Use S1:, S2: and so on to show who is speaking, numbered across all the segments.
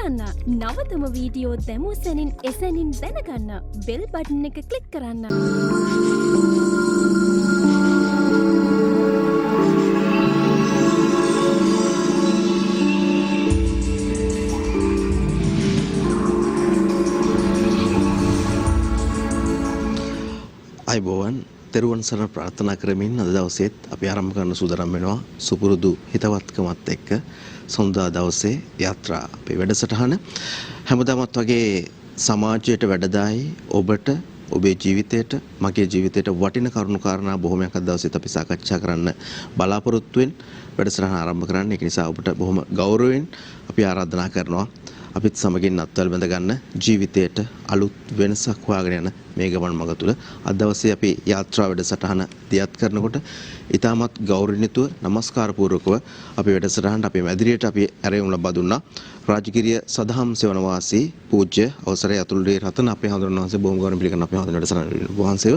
S1: බලන්න නවතම වීඩියෝ දැමූ සැනින් එසැනින් දැනගන්න බෙල් බටන් එක ක්ලික් කරන්න.
S2: අයිබෝවන් තෙරුවන් සරණ ප්‍රාර්ථනා කරමින් අද දවසේත් අපි ආරම්භ කරන සූදානම් වෙනවා සුපුරුදු හිතවත්කමත් එක්ක සොඳා දවසේ යාත්‍රා අපේ වැඩසටහන හැමදාමත් වගේ සමාජයට වැඩදායි ඔබට ඔබේ ජීවිතයට මගේ ජීවිතයට වටින කරුණු කාරණා බොහොමයක් අද දවසේත් අපි සාකච්ඡා කරන්න බලාපොරොත්තු වෙන වැඩසටහන ආරම්භ කරන්න. ඒක නිසා ඔබට බොහොම ගෞරවයෙන් අපි ආරාධනා කරනවා අපිත් සමගින් අත්වල බැඳ ගන්න ජීවිතයට අලුත් වෙනසක් හොයාගෙන යන මේ ගමන් මඟ තුල අද දවසේ අපි යාත්‍රා වැඩසටහන දියත් කරනකොට ඊටමත් ගෞරවණීයව নমස්කාර පූර්වකව අපි වැඩසටහනට අපි මැදිරියට අපි ඇරයුම් ලබා දුන්නා රාජගිරිය සදහම් සෙවණ වාසී පූජ්‍ය අවසරයි අතුල්ගේ රතන අපේ හඳුනන වහන්සේ බොහොම ගෞරවයෙන් පිළිගන්න අපේ හඳුනන වැඩසටහන වහන්සේව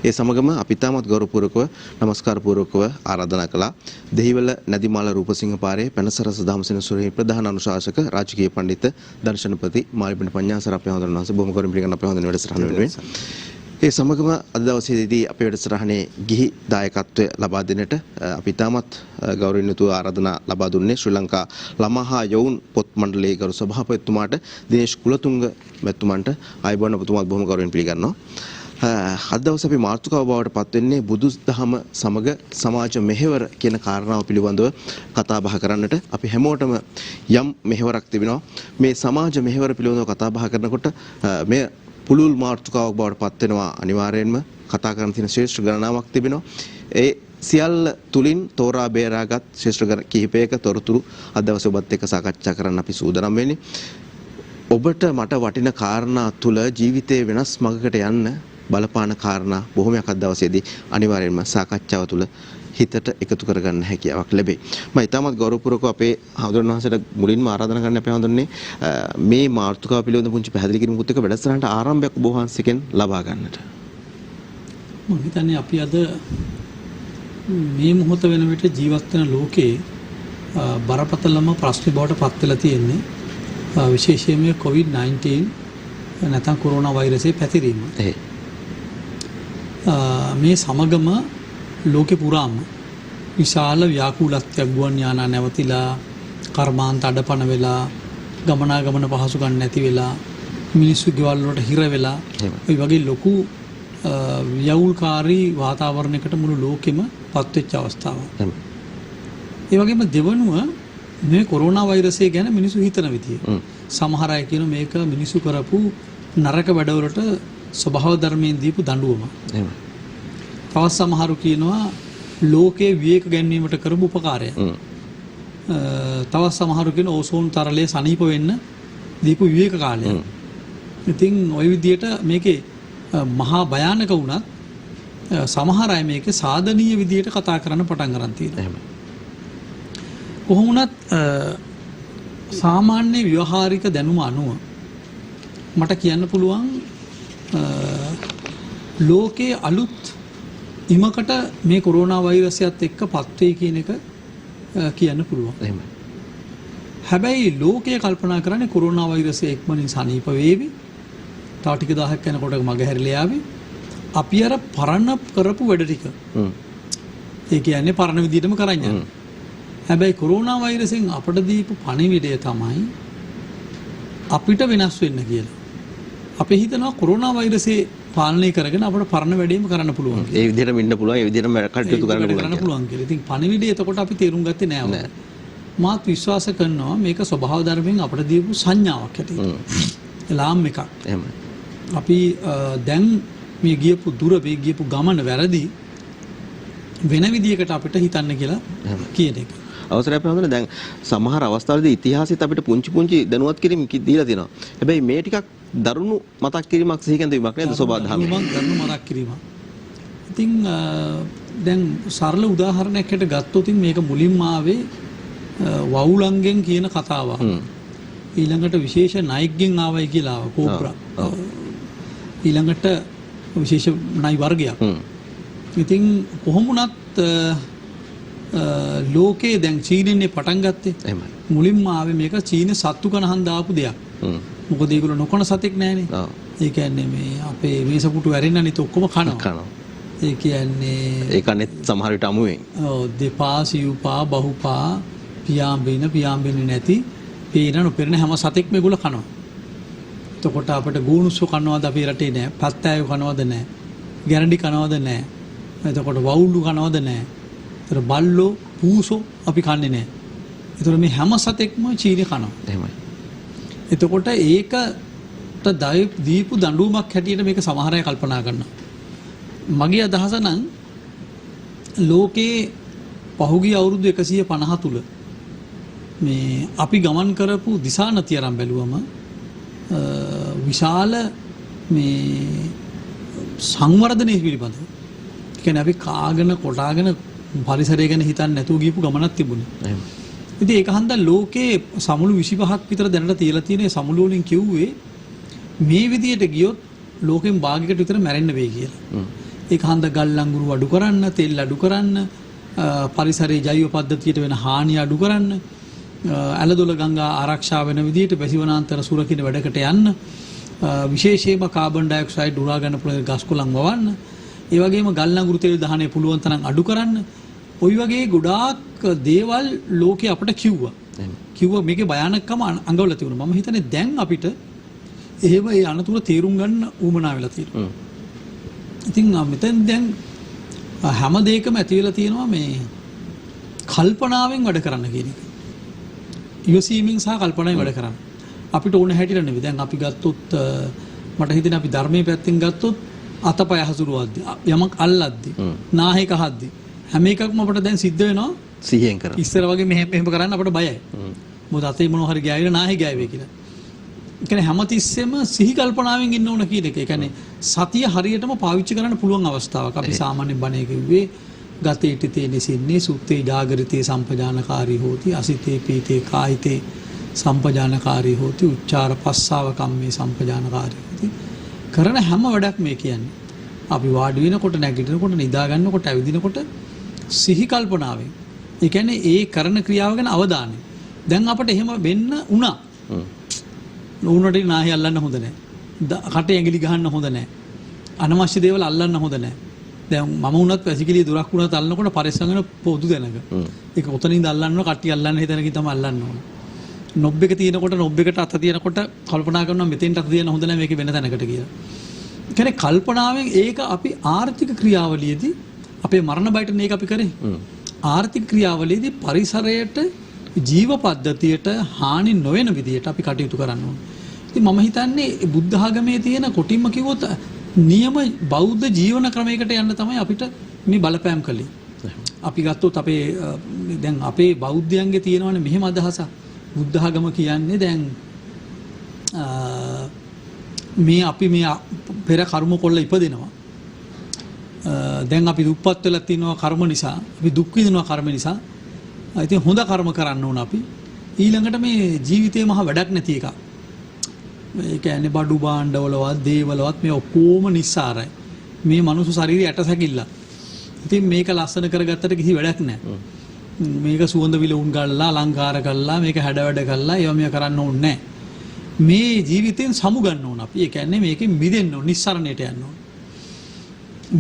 S2: ඒ සමගම අපි ඊටමත් ගෞරවපූර්වකව নমස්කාර පූර්වකව ආරාධනා කළා දෙහිවල නැදිමාල රූපසිංහ පාරේ පැනසර සදහම් සෙනසුරේ ප්‍රධාන අනුශාසක රාජකීය පඬිතුක දර්ශනපති මාලිබින පඤ්ඤාසර අපේ හඳුනන වහන්සේ බොහොම ගෞරවයෙන් පිළිගන්න අපේ හඳුනන වැඩසටහන වෙනුවෙන් ඒ සමගම අද දවසේදී අපේ වැඩසටහනේ ගිහි දායකත්වය ලබා දෙන්නට අපි තාමත් ගෞරවණීයව ආරාධනා ලබා දුන්නේ ශ්‍රී ලංකා ළමා හා යොවුන් පොත් මණ්ඩලයේ ගරු සභාපතිතුමාට දිනේෂ් කුලතුංග මැතිතුමන්ට ආයුබෝවන් ඔබතුමාත් බොහොම ගෞරවයෙන් පිළිගන්නවා. අද දවසේ අපි මාතෘකාව බවට පත් වෙන්නේ බුදුදහම සමග සමාජ මෙහෙවර කියන කාරණාව පිළිබඳව කතා බහ කරන්නට. අපි හැමෝටම යම් මෙහෙවරක් තිබෙනවා. මේ සමාජ මෙහෙවර පිළිබඳව කතා බහ කරනකොට මේ පුළුල් මාතෘකාවක් බවට පත් වෙනවා. අනිවාර්යයෙන්ම කතා කරන්න තියෙන ශ්‍රේෂ්ඨ ගණනාවක් තිබෙනවා. ඒ සියල්ල තුලින් තෝරා බේරාගත් ශ්‍රේෂ්ඨ කිහිපයක තොරතුරු අද දවසේ ඔබත් එක්ක සාකච්ඡා කරන්න අපි සූදානම් වෙන්නේ. ඔබට මට වටින කාරණා තුල ජීවිතේ වෙනස් මඟකට යන්න බලපාන කාරණා බොහොමයක් අද දවසේදී අනිවාර්යයෙන්ම සාකච්ඡාව තුළ හිතට එකතු කරගන්න හැකියාවක් ලැබේ. මම ඊටමත් ගෞරවපූර්වකව අපේ හඳුනන වහන්සේට මුලින්ම ආරාධනා කරන්න අපේ හඳුනන්නේ මේ මාතෘකාව පිළිබඳව පුංචි පැහැදිලි කිරීමකුත් එක්ක වැඩසටහනට ආරම්භයක් ඔබ වහන්සේගෙන් ලබා ගන්නට.
S3: මම හිතන්නේ අපි අද මේ මොහොත වෙන විට ජීවත් වෙන ලෝකේ බරපතලම ප්‍රශ්න බවට පත් වෙලා තියෙන්නේ විශේෂයෙන්ම COVID-19 නැත්නම් කොරෝනා වෛරසයේ පැතිරීම. මේ සමගම ලෝකේ පුරාම විශාල ව්‍යාකූලත්වයක් ගුවන් යානා නැවතිලා කර්මාන්ත අඩපණ වෙලා ගමනාගමන පහසුකම් නැති වෙලා මිනිස්සු ගෙවල් වලට හිර වෙලා ඒ වගේ ලොකු ව්‍යවුල්කාරී වාතාවරණයකට මුළු ලෝකෙම පත් වෙච්ච අවස්ථාවක්. ඒ වගේම දෙවනුව මේ කොරෝනා වෛරසය ගැන මිනිස්සු හිතන විදිය. සමහර අය කියන මේක මිනිස්සු කරපු නරක වැඩවලට ස්වභාව ධර්මයෙන් දීපු දඬුවම. තවත් සමහරු කියනවා ලෝකයේ විවේක ගැනීමට කරපු උපකාරය. තවත් සමහරු කියන ඕසෝන් තරලයේ සනීප වෙන්න දීපු විවේක කාලය. ඉතින් ওই විදිහට මේකේ මහා භයානක වුණත් සමහර අය මේකේ සාධනීය විදිහට කතා කරන්න පටන් ගන්න තියෙනවා. කොහොම වුණත් සාමාන්‍ය ව්‍යවහාරික දැනුම අනුව මට කියන්න පුළුවන් ලෝකයේ අලුත් ඉමකට මේ කොරෝනා වෛරසයත් එක්ක පත් වෙයි කියන එක කියන්න පුළුවන්.
S2: එහෙමයි.
S3: හැබැයි ලෝකය කල්පනා කරන්නේ කොරෝනා වෛරසය ඉක්මනින් සනීප වේවි. තව ටික දහයක් යනකොට මගහැරිලා යාවි. අපි අර පරණ කරපු වැඩ ටික. ඒ කියන්නේ පරණ විදිහටම කරන් යනවා. හැබැයි කොරෝනා වෛරසෙන් අපට දීපු පණිවිඩය තමයි අපිට වෙනස් වෙන්න කියලා. අපි හිතනවා කොරෝනා වෛරසේ පාලනය කරගෙන අපිට පරණ වැඩේම කරන්න පුළුවන්.
S2: ඒ විදිහටම ඉන්න පුළුවන්, ඒ විදිහටම කටයුතු කරන්න
S3: පුළුවන් කියලා. ඉතින් පණිවිඩය එතකොට අපි තේරුම් ගත්තේ නෑ. මාත් විශ්වාස කරනවා මේක ස්වභාව ධර්මයෙන් අපිට දීපු සංඥාවක් හැටියට. ලාම් එකක්.
S2: එහෙමයි.
S3: අපි දැන් මේ ගියපු දුර වේ ගියපු ගමන වැරදි වෙන විදියකට අපිට හිතන්න කියලා කියන එක.
S2: අවසරයි අපි හඳුනන දැන් සමහර අවස්ථාවලදී ඉතිහාසෙත් අපිට පුංචි දැනුවත් කිරීම දීලා තියෙනවා. හැබැයි මේ ටිකක් දරුණු මතක් කිරීමක් සිහිකැඳවීමක් නේද සෝබා දහමේ.
S3: දරුණු මතක් කිරීමක්. ඉතින් දැන් සරල උදාහරණයක් හිට ගත්තොත් මේක මුලින්ම ආවේ වවුලන්ගෙන් කියන කතාවක්. ඊළඟට විශේෂ නයික්ගෙන් ආවයි කියලා කෝබ්‍රා. ඊළඟට විශේෂ නයි වර්ගයක්. ඉතින් කොහොම වුණත් ලෝකේ දැන් චීනෙන්නේ පටන් ගත්තේ.
S2: එහෙමයි.
S3: මුලින්ම ආවේ මේක චීන සත්තු කනහන් දාපු දෙයක්. මොකද ඒගොල්ලෝ නොකන සතෙක් නැහනේ.
S2: ඔව්.
S3: ඒ කියන්නේ මේ අපේ මේසපුටු වැරෙන්න අනිත් ඔක්කොම කනවා.
S2: කනවා.
S3: ඒ කියන්නේ
S2: ඒක අනෙත් සමහර විට අමුවෙන්.
S3: ඔව් දෙපා සිව්පා බහුපා පියාඹෙන්නේ නැති පේන නොපෙරෙන හැම සතෙක්ම ඒගොල්ලෝ කනවා. එතකොට අපිට ගෝනුස්සෝ කනවාද අපේ රටේ නැහැ. පත්තෑයෝ කනවාද නැහැ. ගැරන්ඩි කනවාද නැහැ. එතකොට වවුල්ලු කනවාද නැහැ. ඒතර බල්ලෝ පූසෝ අපි කන්නේ නැහැ. ඒතර මේ හැම සතෙක්ම චීනේ කනවා.
S2: එහෙමයි.
S3: එතකොට ඒකට දීපු දඬුවමක් හැටියට මේක සමහර අය කල්පනා කරනවා. මගේ අදහස නම් ලෝකේ පහුගිය අවුරුදු 150 තුල මේ අපි ගමන් කරපු දිශානතිය අරන් බැලුවම විශාල මේ සංවර්ධනයේ පිළිබඳව. ඒ කියන්නේ අපි කාගෙන කොටාගෙන පරිසරය ගැන හිතන්නේ නැතුව ගියපු ගමනක් තිබුණේ.
S2: එහෙමයි.
S3: ඉතින් ඒක හන්දා ලෝකේ සමුළු 25ක් විතර දැනට තියලා තියෙන සමුළු වලින් කිව්වේ මේ විදියට ගියොත් ලෝකෙන් භාගයකට විතර මැරෙන්න වෙයි කියලා. ඒක හන්දා ගල් ලංගුරු අඩු කරන්න, තෙල් අඩු කරන්න, පරිසරයේ ජෛව පද්ධතියට වෙන හානිය අඩු කරන්න, ඇලදොල ගංගා ආරක්ෂා වෙන විදියට බැසිවනාන්තර සුරකින්න වැඩකට යන්න, විශේෂයෙන්ම කාබන් ඩයොක්සයිඩ් උරා ගන්න පුළුවන් ගස් කොළන් වවන්න, ඒ වගේම ගල් ලංගුරු තෙල් දහනය පුළුවන් තරම් අඩු කරන්න. ඔය වගේ ගොඩාක් දේවල් ලෝකේ අපිට කිව්වා මේකේ භයානකම අඟවලා තිබුණා. මම හිතන්නේ දැන් අපිට එහෙම ඒ අනතුර තේරුම් ගන්න උවමනා වෙලා තියෙනවා. ඉතින් මෙතෙන් දැන් හැම දෙයකම ඇති වෙලා තියෙනවා මේ කල්පනාවෙන් වැඩ කරන්න කියන එක. ඉවසීමෙන් සහ කල්පනාවෙන් වැඩ කරන්න. අපිට ඕන හැටියට නෙවෙයි. දැන් අපි ගත්තොත් මට හිතෙනවා අපි ධර්මයේ පැත්තෙන් ගත්තොත් අතපය හසුරුවද්දි යමක් අල්ලද්දි නාහික හද්දි හැම එකක්ම අපිට දැන් සිද්ධ වෙනවා
S2: සිහියෙන් කරා.
S3: ඉස්සර වගේ මෙහෙම කරන්න අපිට බයයි. මොකද අතේ මොනවා හරි ගෑවිලා නාහි ගෑවේ කියලා. ඒ කියන්නේ හැමතිස්සෙම සිහි කල්පනාවෙන් ඉන්න ඕන කියන එක. ඒ කියන්නේ සතිය හරියටම පාවිච්චි කරන්න පුළුවන් අවස්ථාවක්. අපි සාමාන්‍ය බණේ කිව්වේ ගතේ තිතේ නිසින්නේ සුත්තේ ජාගරිතේ සම්පජානකාරී හෝති අසිතේ පීතේ කායිතේ සම්පජානකාරී හෝති උච්චාර පස්සාව කම්මේ සම්පජානකාරී හෝති. කරන හැම වැඩක් මේ කියන්නේ. අපි වාඩි වෙනකොට නැගිටිනකොට නිදා ගන්නකොට ඇවිදිනකොට සිහි කල්පනාවෙන්. ඒ කියන්නේ ඒ කරන ක්‍රියාව ගැන අවධානය. දැන් අපිට එහෙම වෙන්න උනා. නෝනට නාහි අල්ලන්න හොඳ නැහැ. කටේ ඇඟිලි ගහන්න හොඳ නැහැ. අනවශ්‍ය දේවල් අල්ලන්න හොඳ නැහැ. දැන් මම වුණත් වැසිකිළිය දුරක් වුණත් අල්ලනකොට පරිස්සම් වෙන පොදු දැනග. ඒක ඔතනින්ද අල්ලන්න ඕන කට්ටිය අල්ලන්න හිතනකින් තමයි අල්ලන්න ඕන. නොබ් එක තියෙනකොට නොබ් එකට අත තියනකොට කල්පනා කරනවා මෙතෙන්ට අත තියන්න හොඳ නැහැ මේක වෙන තැනකට කියලා. ඒ කියන්නේ කල්පනාවෙන් ඒක අපි ආර්ථික ක්‍රියාවලියේදී අපේ මරණ බයට මේක අපි කරේ. ආර්ථික ක්‍රියාවලියේදී පරිසරයට ජීව පද්ධතියට හානි නොවන විදියට අපි කටයුතු කරන්න ඕනේ. ඉතින් මම හිතන්නේ බුද්ධ ආගමේ තියෙන කොටින්ම කිව්වොත් නියම බෞද්ධ ජීවන ක්‍රමයකට යන්න තමයි අපිට මේ බලපෑම් කළේ. අපි ගත්තොත් අපේ දැන් අපේ බෞද්ධයන්ගේ තියෙනවනේ මෙහෙම අදහසක්. බුද්ධ ආගම කියන්නේ දැන් මේ අපි මේ පෙර කර්ම කොල්ල ඉපදිනවා. දැන් අපි දුප්පත් වෙලා තිනවා කර්ම නිසා, අපි දුක් විඳිනවා කර්ම නිසා. ඉතින් හොඳ කර්ම කරන්න ඕන අපි. ඊළඟට මේ ජීවිතේ මහ වැඩක් නැති එකක්. ඒ කියන්නේ බඩු භාණ්ඩවලවත් දේවලවත් මේ ඔක්කොම නිස්සාරයි. මේ මනුස්ස ශරීරය ඇටසැකිල්ල. ඉතින් මේක ලස්සන කරගත්තට කිසි වැඩක් නැහැ. මේක සුවඳ විලවුන් ගල්ලා අලංකාර කළා මේක හැඩ වැඩ කළා ඒවා මෙයා කරන්න ඕනේ නැහැ. මේ ජීවිතෙන් සමු ගන්න ඕන අපි. ඒ කියන්නේ මේකෙන් මිදෙන්න ඕන, නිස්සරණයට යන්න ඕන.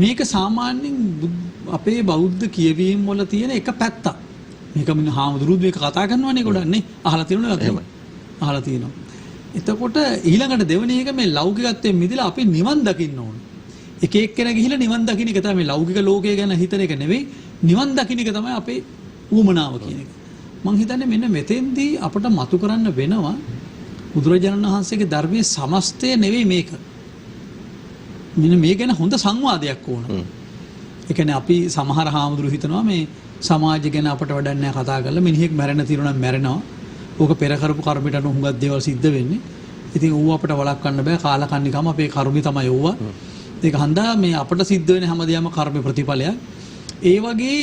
S3: මේක සාමාන්‍යයෙන් අපේ බෞද්ධ කියවීම් වල තියෙන එක පැත්තක්. මේක මින හාමුදුරුවෝ මේක කතා කරනවානේ ගොඩක් නේ. අහලා තියෙනවනේ එහෙම. අහලා තියෙනවා. එතකොට ඊළඟට දෙවෙනි එක මේ ලෞකිකත්වයෙන් මිදලා අපි නිවන් දකින්න ඕන. එක එක්කෙනා ගිහිලා නිවන් දකින්න එක තමයි ලෞකික ලෝකය ගැන හිතන එක නෙවෙයි. නිවන් දකින්න එක තමයි අපේ ඌමනාව කියන එක. මම හිතන්නේ මෙන්න මෙතෙන්දී අපට මතු කරන්න වෙනවා බුදුරජාණන් වහන්සේගේ ධර්මයේ සමස්තය නෙවෙයි මේක. මෙන්න මේ ගැන හොඳ සංවාදයක් ඕන. ඒ කියන්නේ අපි සමහර හාමුදුරුවෝ හිතනවා මේ සමාජය ගැන අපට වැඩක් නැහැ කතා කරලා මිනිහෙක් මැරෙන්න තියෙනවා නම් මැරෙනවා. ඕක පෙර කරපු කර්මයට අනුව හුඟක් දේවල් සිද්ධ වෙන්නේ. ඉතින් ඌව අපට වළක්වන්න බෑ කාලකන්නිකම අපේ කර්මي තමයි ඌව. ඒක හන්දා මේ අපට සිද්ධ වෙන හැමදේම කර්ම ප්‍රතිඵලයක්. ඒ වගේ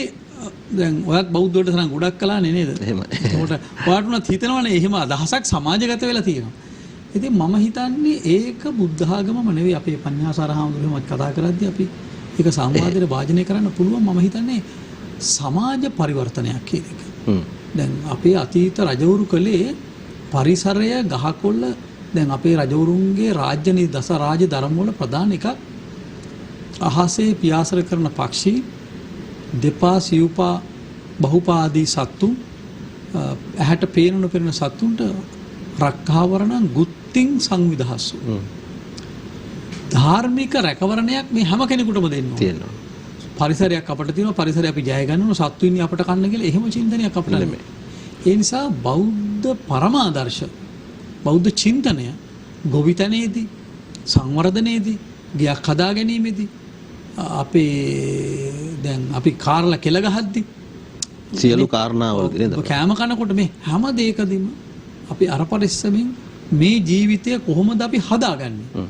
S3: දැන් ඔයත් බෞද්ධ වලට තරම් ගොඩක් කළානේ නේද? එහෙමයි. ඒකට ඔයාලට හිතනවනේ එහෙම අදහසක් සමාජගත වෙලා තියෙනවා. ඉතින් මම හිතන්නේ ඒක බුද්ධ ආගමම නෙවෙයි අපේ පඤ්ඤාසාර හාමුදුරුවෝමත් කතා කරද්දී අපි ඒක සංවාදයට වාජනය කරන්න පුළුවන්. මම හිතන්නේ සමාජ පරිවර්තනයක් කියන එක. දැන් අපේ අතීත රජවරු කළේ පරිසරය ගහකොල්ල දැන් අපේ රජවරුන්ගේ රාජ්‍ය දස රාජ්‍ය ධර්ම වල ප්‍රධාන එකක් අහසේ පියාසර කරන පක්ෂී දෙපා සිව්පා බහුපාදී සත්තු ඇහැට පේන නොපෙනෙන සත්තුන්ට රක්කාවරණ ගුත්තිං සංවිධාසු. ධාර්මික රැකවරණයක් මේ හැම කෙනෙකුටම දෙන්න
S2: තියෙනවා.
S3: පරිසරයක් අපට තියෙනවා පරිසරය අපි ජය ගන්නවා සත්තු ඉන්නේ අපට කන්න කියලා එහෙම චින්තනයක් අපට නෙමෙයි. ඒ නිසා බෞද්ධ පරමාදර්ශ බෞද්ධ චින්තනය ගොවිතැනේදී සංවර්ධනයේදී ගියක් හදා ගැනීමේදී අපේ දැන් අපි කාර්ලා කෙල ගහද්දී
S2: සියලු කාරණාවලදී නේද?
S3: කෑම කනකොට මේ හැම දෙයකදීම අපි අර පරිස්සමින් මේ ජීවිතය කොහොමද අපි හදාගන්නේ?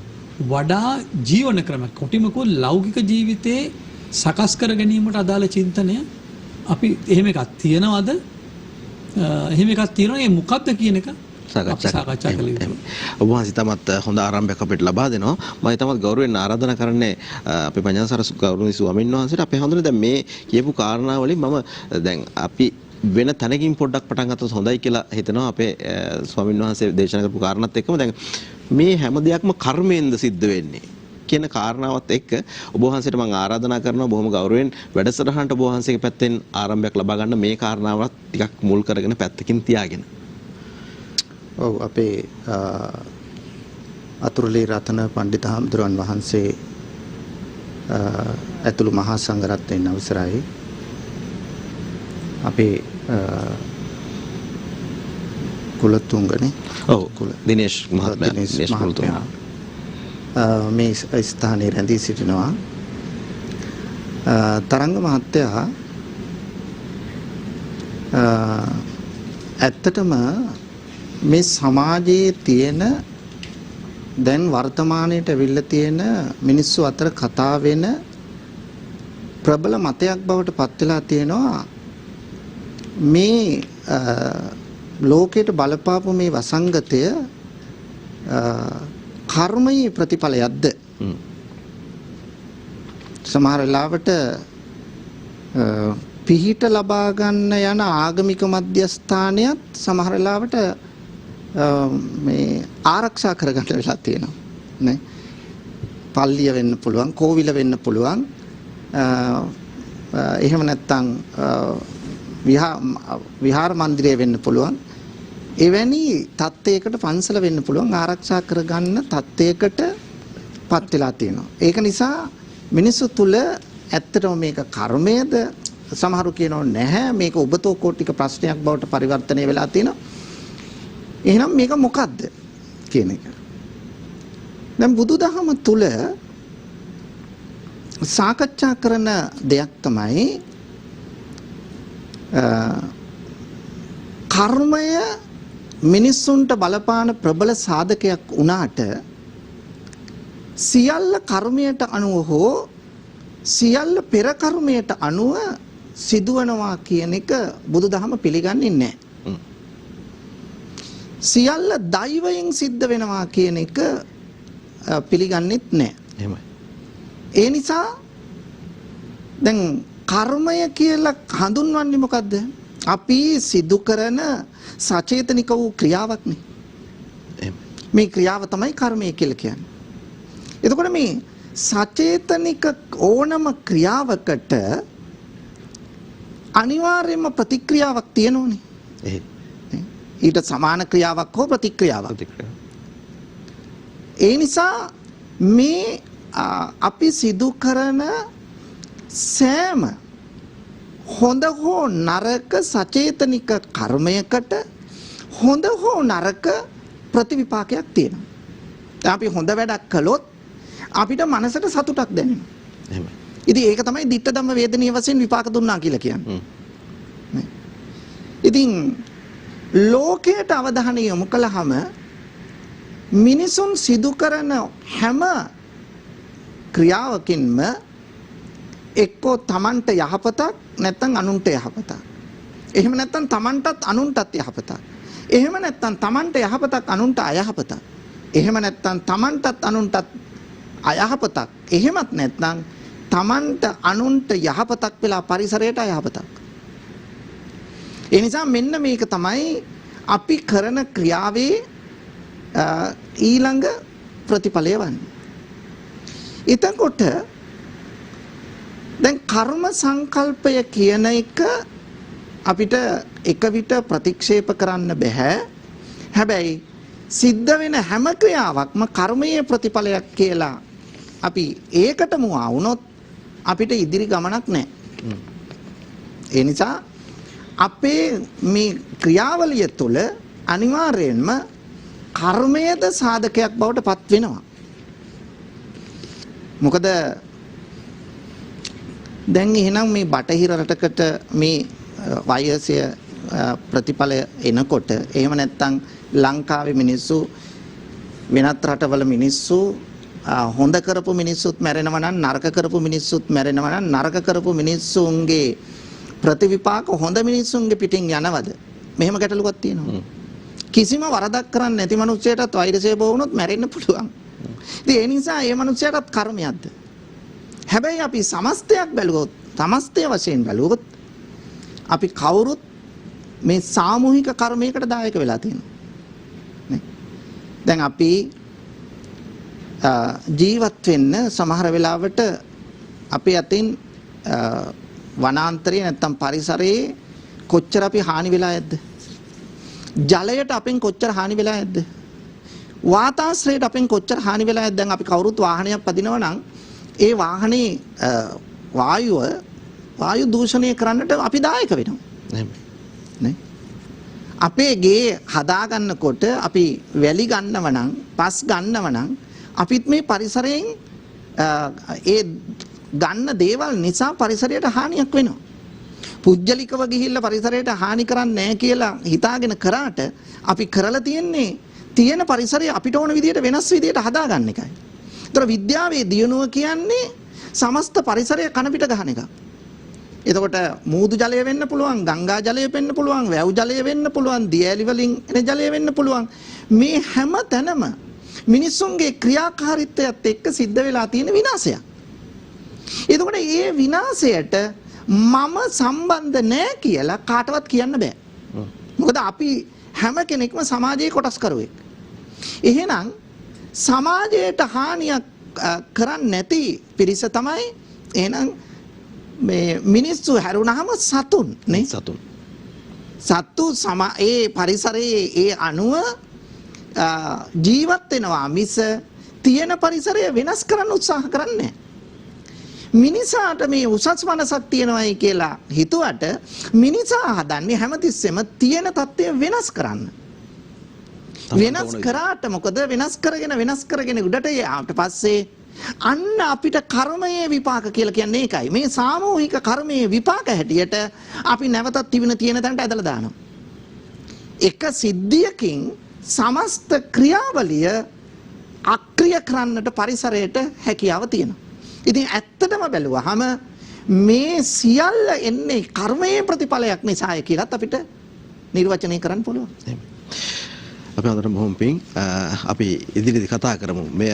S3: වඩා ජීවන ක්‍රම කොටිමකෝ ලෞකික ජීවිතේ සකස් කර ගැනීමට අදාළ චින්තනය අපි එහෙම එකක් තියනවද? එහෙම එකක් තියෙනවා ඒ මොකක්ද කියන එක සාකච්ඡා කළ යුතුයි.
S2: ඔබ වහන්සේ තමත් හොඳ ආරම්භයක් අපිට ලබා දෙනවා. මම තමත් ගෞරවයෙන් ආරාධනා කරන්නේ අපේ පඤ්ඤාසාර ගෞරවනීය ස්වාමීන් වහන්සේට අපේ හඳුනේ දැන් මේ කියපු කාරණා වලින් මම දැන් අපි වෙන තැනකින් පොඩ්ඩක් පටන් ගත්තොත් හොඳයි කියලා හිතනවා අපේ ස්වාමීන් වහන්සේ දේශනා කරපු කාරණාත් එක්කම දැන් මේ හැම දෙයක්ම කර්මයෙන්ද සිද්ධ වෙන්නේ කියන කාරණාවත් එක්ක ඔබ වහන්සේට මම ආරාධනා කරනවා බොහොම ගෞරවයෙන් වැඩසටහනට ඔබ වහන්සේගේ පැත්තෙන් ආරම්භයක් ලබා ගන්න මේ කාරණාවත් ටිකක් මුල් කරගෙන පැත්තකින් තියාගෙන.
S4: ඔව් අපේ අතුරුලේ රතන පණ්ඩිත හාමුදුරන් වහන්සේ ඇතුළු මහා සංඝරත්නයන් අවසරයි අපේ කුලතුංගනේ
S2: ඔව් දිනේෂ් මහත්මයා දිනේෂ් කුලතුංග
S4: මේ ස්ථානයේ රැඳී සිටිනවා. තරංග මහත්තයා ඇත්තටම මේ සමාජයේ තියෙන දැන් වර්තමානයට ඇවිල්ලා තියෙන මිනිස්සු අතර කතා වෙන ප්‍රබල මතයක් බවට පත් වෙලා තියෙනවා මේ ලෝකයට බලපාපු මේ වසංගතය කර්මයේ ප්‍රතිඵලයක්ද? සමහර වෙලාවට පිහිට ලබා ගන්න යන ආගමික මධ්‍යස්ථානයත් සමහර වෙලාවට මේ ආරක්ෂා කරගන්න වෙලා තියෙනවා නේ. පල්ලිය වෙන්න පුළුවන්, කෝවිල වෙන්න පුළුවන්. එහෙම නැත්නම් විහාර මන්දිරය වෙන්න පුළුවන්. එවැනි තත්ත්වයකට පන්සල වෙන්න පුළුවන් ආරක්ෂා කරගන්න තත්ත්වයකට පත් වෙලා තියෙනවා. ඒක නිසා මිනිස්සු තුල ඇත්තටම මේක කර්මයේද සමහරු කියනවා නැහැ මේක ඔබතෝ කෝටික ප්‍රශ්නයක් බවට පරිවර්තනය වෙලා තියෙනවා. එහෙනම් මේක මොකද්ද කියන එක. දැන් බුදුදහම තුල සාකච්ඡා කරන දෙයක් තමයි කර්මය මිනිස්සුන්ට බලපාන ප්‍රබල සාධකයක් වුණාට සියල්ල කර්මයට අනුව හෝ සියල්ල පෙර කර්මයට අනුව සිදුවනවා කියන එක බුදුදහම පිළිගන්නේ නැහැ. සියල්ල දෛවයෙන් සිද්ධ වෙනවා කියන එක පිළිගන්නෙත් නැහැ.
S2: එහෙමයි.
S4: ඒ නිසා දැන් කර්මය කියලා හඳුන්වන්නේ මොකද්ද? අපි සිදු කරන සචේතනික වූ ක්‍රියාවක් නේ. මේ ක්‍රියාව තමයි කර්මය කියලා කියන්නේ. එතකොට මේ සචේතනික ඕනම ක්‍රියාවකට අනිවාර්යයෙන්ම ප්‍රතික්‍රියාවක් තියෙනෝනේ. ඊට සමාන ක්‍රියාවක් හෝ ප්‍රතික්‍රියාවක්. ඒ නිසා මේ අපි සිදු කරන සෑම හොඳ හෝ නරක සචේතනික කර්මයකට හොඳ හෝ නරක ප්‍රතිවිපාකයක් තියෙනවා. අපි හොඳ වැඩක් කළොත් අපිට මනසට සතුටක් දැනෙනවා.
S2: එහෙමයි.
S4: ඉතින් ඒක තමයි ditta ධම්ම වේදනීය වශයෙන් විපාක දුන්නා කියලා කියන්නේ. ඉතින් ලෝකයට අවධානය යොමු කළාම මිනිසුන් සිදු කරන හැම ක්‍රියාවකින්ම එක්කෝ තමන්ට යහපතක් නැත්නම් අනුන්ට යහපතක්. එහෙම නැත්නම් තමන්ටත් අනුන්ටත් යහපතක්. එහෙම නැත්නම් තමන්ට යහපතක් අනුන්ට අයහපතක්. එහෙම නැත්නම් තමන්ටත් අනුන්ටත් අයහපතක්. එහෙමත් නැත්නම් තමන්ට අනුන්ට යහපතක් වෙලා පරිසරයට යහපතක්. ඒ නිසා මෙන්න මේක තමයි අපි කරන ක්‍රියාවේ ඊළඟ ප්‍රතිඵලය වන්නේ. එතකොට දැන් කර්ම සංකල්පය කියන එක අපිට එක විට ප්‍රතික්ෂේප කරන්න බෑ. හැබැයි සිද්ධ වෙන හැම ක්‍රියාවක්ම කර්මයේ ප්‍රතිඵලයක් කියලා අපි ඒකට මුවා වුණොත් අපිට ඉදිරි ගමනක් නැහැ. ඒ නිසා අපේ මේ ක්‍රියාවලිය තුළ අනිවාර්යයෙන්ම කර්මයේද සාධකයක් බවට පත් වෙනවා. මොකද දැන් එහෙනම් මේ බටහිර රටකට මේ වයසය ප්‍රතිඵල එනකොට එහෙම නැත්නම් ලංකාවේ මිනිස්සු වෙනත් රටවල මිනිස්සු හොඳ කරපු මිනිස්සුත් මැරෙනවා නම් නරක කරපු මිනිස්සුත් මැරෙනවා නම් නරක කරපු මිනිස්සුන්ගේ ප්‍රතිවිපාක හොඳ මිනිස්සුන්ගේ පිටින් යනවද? මෙහෙම ගැටලුවක් තියෙනවා. කිසිම වරදක් කරන්නේ නැති මිනිස්සෙටත් වෛරසය බෝ වුණොත් මැරෙන්න පුළුවන්. ඉතින් ඒ නිසා මේ මිනිස්සයාටත් කර්මයක්ද? හැබැයි අපි සමස්තයක් බැලුවොත්, සමස්තය වශයෙන් බැලුවොත් අපි කවුරුත් මේ සාමූහික කර්මයකට දායක වෙලා තියෙනවා. නේ? දැන් අපි ජීවත් වෙන්න සමහර වෙලාවට අපේ අතින් වනාන්තරයේ නැත්තම් පරිසරයේ කොච්චර අපි හානි වෙලා ඇද්ද? ජලයට අපෙන් කොච්චර හානි වෙලා ඇද්ද? වාතාශ්‍රයට අපෙන් කොච්චර හානි වෙලා ඇද්ද? දැන් අපි කවුරුත් වාහනයක් පදිනවා නම් ඒ වාහනේ වායු දූෂණය කරන්නට අපි දායක වෙනවා. නේ? අපේ ගේ හදාගන්නකොට අපි වැලි ගන්නව නම්, පස් ගන්නව නම් අපිත් මේ පරිසරයෙන් ඒ ගන්න දේවල් නිසා පරිසරයට හානියක් වෙනවා. පුජ්‍යලිකව ගිහිල්ලා පරිසරයට හානි කරන්නේ නැහැ කියලා හිතාගෙන කරාට අපි කරලා තියෙන්නේ තියෙන පරිසරය අපිට ඕන විදිහට වෙනස් විදිහට හදාගන්න එකයි. ඒතර විද්‍යාවේ දියුණුව කියන්නේ සමස්ත පරිසරය කන පිට ගහන එක. එතකොට මූදු ජලය වෙන්න පුළුවන්, ගංගා ජලය වෙන්න පුළුවන්, වැව් ජලය වෙන්න පුළුවන්, දියඇලි වලින් එන ජලය වෙන්න පුළුවන්. මේ හැම තැනම මිනිස්සුන්ගේ ක්‍රියාකාරීත්වයත් එක්ක සිද්ධ වෙලා තියෙන විනාශයක්. එතකොට මේ විනාශයට මම සම්බන්ධ නැහැ කියලා කාටවත් කියන්න බෑ. මොකද අපි හැම කෙනෙක්ම සමාජයේ කොටස්කරුවෙක්. එහෙනම් සමාජයට හානියක් කරන්නේ නැති පිරිස තමයි එහෙනම් මේ මිනිස්සු හැරුණාම සතුන් නේ? සතු ඒ පරිසරයේ ඒ අණුව ජීවත් වෙනවා මිස තියෙන පරිසරය වෙනස් කරන්න උත්සාහ කරන්නේ නැහැ. මිනිසාට මේ උසස් මනසක් තියෙනවායි කියලා හිතුවට මිනිසා හදන්නේ හැමතිස්සෙම තියෙන තත්ත්වය වෙනස් කරන්න. වෙනස් කරාට මොකද වෙනස් කරගෙන උඩට යාට පස්සේ අන්න අපිට කර්මයේ විපාක කියලා කියන්නේ ඒකයි. මේ සාමූහික කර්මයේ විපාක හැටියට අපි නැවතත් තිබෙන තියෙන තැනට ඇදලා දානවා. එක සිද්ධියකින් සමස්ත ක්‍රියාවලිය අක්‍රිය කරන්නට පරිසරයට හැකියාව තියෙනවා. ඉතින් ඇත්තටම බැලුවහම මේ සියල්ල එන්නේ කර්මයේ ප්‍රතිඵලයක් නිසායි කියලාත් අපිට නිර්වචනය කරන්න පුළුවන්.
S2: අපි හොඳට බොහොම පිං අපි ඉදිරියේදී කතා කරමු. මෙය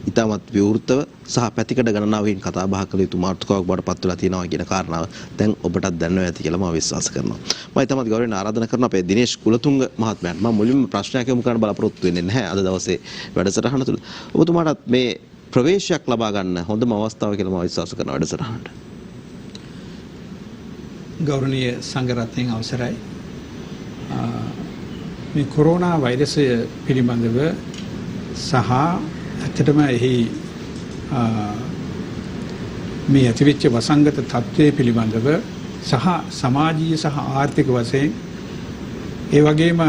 S2: ඉතාමත් විවෘතව සහ පැතිකඩ ගණනාවකින් කතා බහ කළ යුතු මාතෘකාවක් බවට පත් වෙලා තියෙනවා කියන කාරණාව දැන් ඔබටත් දැනනවා ඇති කියලා මම විශ්වාස කරනවා. මම ඉතාමත් ගෞරවයෙන් ආරාධනා කරනවා අපේ දිනේෂ් කුලතුංග මහත්මයාට. මම මුලින්ම ප්‍රශ්නයක් යොමු කරන්න බලාපොරොත්තු වෙන්නේ නැහැ අද දවසේ වැඩසටහන තුළ. ඔබතුමාටත් මේ ප්‍රවේශයක් ලබා ගන්න හොඳම අවස්ථාව කියලා මම විශ්වාස කරනවා වැඩසටහනට.
S3: ගෞරවනීය සංඝරත්නයන් අවසරයි. මේ කොරෝනා වෛරසය පිළිබඳව සහ ඇත්තටම එහි මේ ඇතිවෙච්ච වසංගත තත්ත්වයේ පිළිබඳව සහ සමාජීය සහ ආර්ථික වශයෙන් ඒ වගේම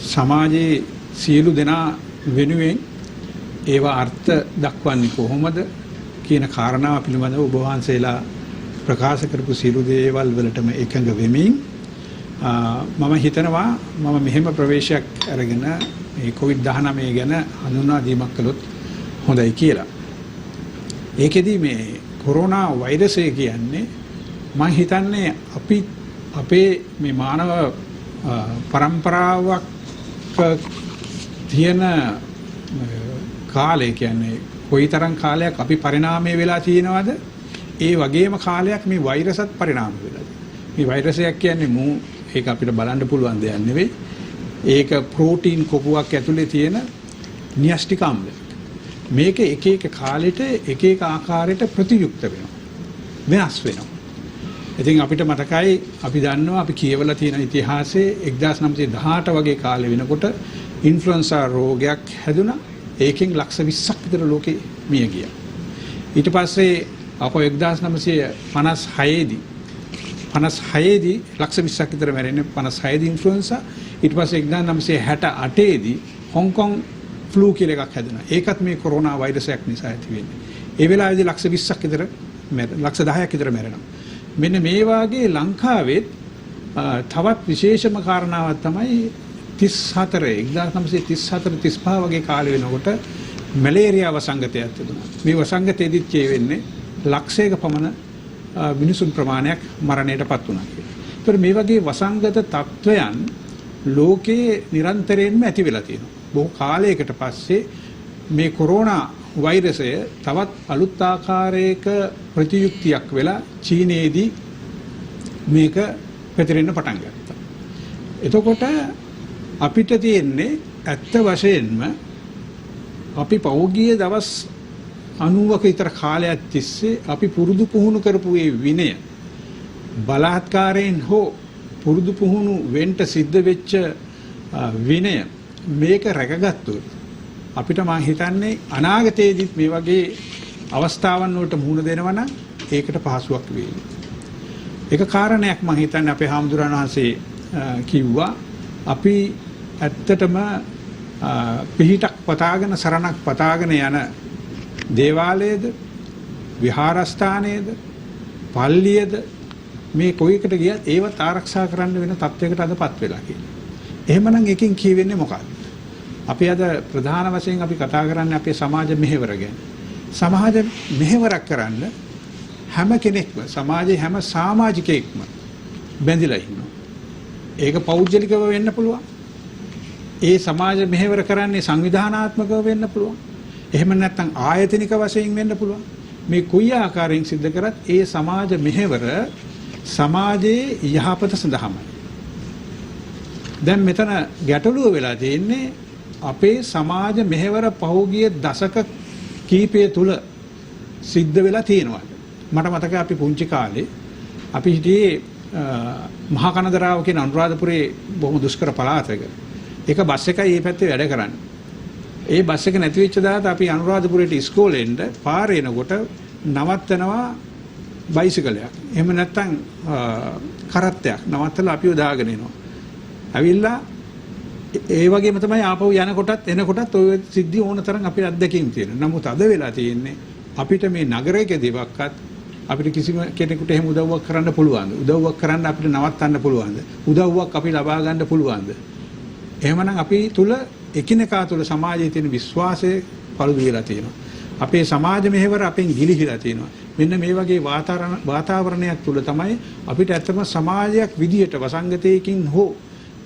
S3: සමාජයේ සියලු දෙනා වෙනුවෙන් ඒවා අර්ථ දක්වන්නේ කොහොමද කියන කාරණාව පිළිබඳව ඔබ වහන්සේලා ප්‍රකාශ කරපු සියලු දේවල් වලටම එකඟ වෙමින් මම හිතනවා මම මෙහෙම ප්‍රවේශයක් අරගෙන මේ COVID-19 ගැන හඳුන්වා දීමක් කළොත් හොඳයි කියලා. ඒකෙදි මේ කොරෝනා වෛරසය කියන්නේ මම හිතන්නේ අපි අපේ මේ මානව පරම්පරාවක් තියෙන කාලය කියන්නේ
S5: කොයිතරම් කාලයක් අපි පරිණාමය වෙලා තියෙනවද? ඒ වගේම කාලයක් මේ වෛරසත් පරිණාමය වෙලා තියෙනවා. මේ වෛරසයක් කියන්නේ ඒක අපිට බලන්න පුළුවන් දෙයක් නෙවෙයි. ඒක ප්‍රෝටීන් කොපුවක් ඇතුලේ තියෙන න්‍යෂ්ටික අම්ල. මේක එක එක කාලෙට එක එක ආකාරයට ප්‍රතියුක්ත වෙනවා. වෙනස් වෙනවා. ඉතින් අපිට මතකයි අපි දන්නවා අපි කියවලා තියෙන ඉතිහාසයේ 1918 වගේ කාලෙ වෙනකොට ඉන්ෆ්ලුවෙන්සා රෝගයක් හැදුනා. ඒකෙන් ලක්ෂ 20ක් විතර ලෝකෙ මිය ගියා. ඊට පස්සේ අපෝ 1956 දී ලක්ෂ 20ක් විතර මැරෙන්නේ 56 දී ඉන්ෆ්ලුවෙන්සා. ඊට පස්සේ 1968 දී හොංකොං ෆ්ලූ කියලා එකක් හැදුනා. ඒකත් මේ කොරෝනා වෛරසයක් නිසා ඇති වෙන්නේ. ඒ වෙලාවේදී ලක්ෂ 20ක් විතර ලක්ෂ 10ක් විතර මැරෙනවා. මෙන්න මේ වාගේ ලංකාවෙත් තවත් විශේෂම කාරණාවක් තමයි 1934 වගේ කාලේ වෙනකොට මැලේරියා වසංගතයක් තිබුණා. මේ වසංගතයේදීත් කියවෙන්නේ ලක්ෂයක පමණ මිනිසුන් ප්‍රමාණයක් මරණයටපත් වුණා කියලා. ඒතර මේ වගේ වසංගත තත්වයන් ලෝකයේ නිරන්තරයෙන්ම ඇති වෙලා තියෙනවා. බොහෝ කාලයකට පස්සේ මේ කොරෝනා වෛරසය තවත් අලුත් ආකාරයක ප්‍රතියුක්තියක් වෙලා චීනයේදී මේක පැතිරෙන්න පටන් ගත්තා. එතකොට අපිට තියෙන්නේ ඇත්ත වශයෙන්ම අපි පෞද්ගලික දවස් 90ක විතර කාලයක් තිස්සේ අපි පුරුදු පුහුණු කරපු මේ විනය බලාත්කාරයෙන් හෝ පුරුදු පුහුණු වෙන්න සිද්ධ වෙච්ච විනය මේක රැකගත්තොත් අපිට මම හිතන්නේ අනාගතයේදීත් මේ වගේ අවස්ථාවන් වලට මුහුණ දෙනවා නම් ඒකට පහසුවක් වෙයි. ඒක කාරණයක් මම හිතන්නේ අපේ හාමුදුරන් වහන්සේ කිව්වා අපි ඇත්තටම පිහිටක් පතාගෙන සරණක් පතාගෙන යන දේවාලයේද විහාරස්ථානයේද පල්ලියේද මේ කොයිකට ගියත් ඒවත් ආරක්ෂා කරන්න වෙන තත්වයකට අදපත් වෙලා කියලා. එහෙමනම් එකකින් කියවෙන්නේ මොකක්ද? අපි අද ප්‍රධාන වශයෙන් අපි කතා කරන්නේ අපේ සමාජ මෙහෙවර ගැන. සමාජ මෙහෙවරක් කරන්න හැම කෙනෙක්ම සමාජයේ හැම සමාජිකයෙක්ම බැඳිලා ඉන්නවා. ඒක පෞද්ගලිකව වෙන්න පුළුවන්. ඒ සමාජ මෙහෙවර කරන්නේ සංවිධානාත්මකව වෙන්න පුළුවන්. එහෙම නැත්නම් ආයතනික වශයෙන් වෙන්න පුළුවන්. මේ කොයි ආකාරයෙන් සිද්ධ කරත් ඒ සමාජ මෙහෙවර සමාජයේ යහපත සඳහාමයි. දැන් මෙතන ගැටලුව වෙලා තියෙන්නේ අපේ සමාජ මෙහෙවර පහුගිය දශක කීපය තුල සිද්ධ වෙලා තියෙනවා. මට මතකයි අපි පුංචි කාලේ අපි හිටියේ මහා කනදරාව කියන අනුරාධපුරේ බොහොම දුෂ්කර පළාතක. ඒක බස් එකයි මේ පැත්තේ වැඩ කරන්නේ. ඒ බස් එක නැති වෙච්ච දාට අපි අනුරාධපුරේට ඉස්කෝලේ එන්න පාරේ එනකොට නවත්තනවා බයිසිකලයක්. එහෙම නැත්නම් කරත්තයක් නවත්තලා අපිව දාගෙන එනවා. ඇවිල්ලා ඒ වගේම තමයි ආපහු යනකොටත් එනකොටත් ඔය සිද්ධි ඕන තරම් අපේ අත්දැකීම් තියෙනවා. නමුත් අද වෙලා තියෙන්නේ අපිට මේ නගරයකදීවත් අපිට කිසිම කෙනෙකුට එහෙම උදව්වක් කරන්න පුළුවන්ද? උදව්වක් කරන්න අපිට නවත්තන්න පුළුවන්ද? උදව්වක් අපි ලබා ගන්න පුළුවන්ද? එහෙමනම් අපි තුල එකිනෙකා තුල සමාජයේ තියෙන විශ්වාසය පළුදු වෙලා තියෙනවා. අපේ සමාජ මෙහෙවර අපෙන් ගිලිහිලා තියෙනවා. මෙන්න මේ වගේ වාතාවරණයක් තුල තමයි අපිට ඇත්තම සමාජයක් විදියට වසංගතයකින් හෝ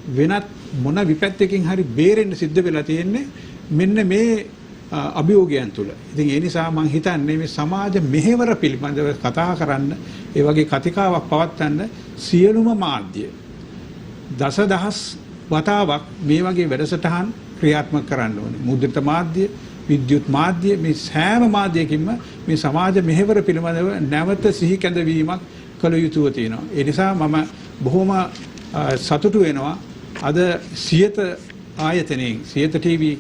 S5: වෙනත් මොන විපත්යකින් හරි බේරෙන්න සිද්ධ වෙලා තියෙන්නේ මෙන්න මේ අභියෝගයන් තුල. ඉතින් ඒ නිසා මම හිතන්නේ මේ සමාජ මෙහෙවර පිළිබඳව කතා කරන්න ඒ වගේ කතිකාවක් පවත්වන්න සියලුම මාධ්‍ය දසදහස් වතාවක් මේ වගේ වැඩසටහන් ක්‍රියාත්මක කරන්න ඕනේ. මුද්‍රිත මාධ්‍ය, විද්‍යුත් මාධ්‍ය මේ සෑම මාධ්‍යකින්ම මේ සමාජ මෙහෙවර පිළිබඳව නැවත සිහි කැඳවීමක් කළ යුතුව තියෙනවා. ඒ නිසා මම බොහොම සතුටු වෙනවා අද සියත ආයතනයෙන් සියත ටීවී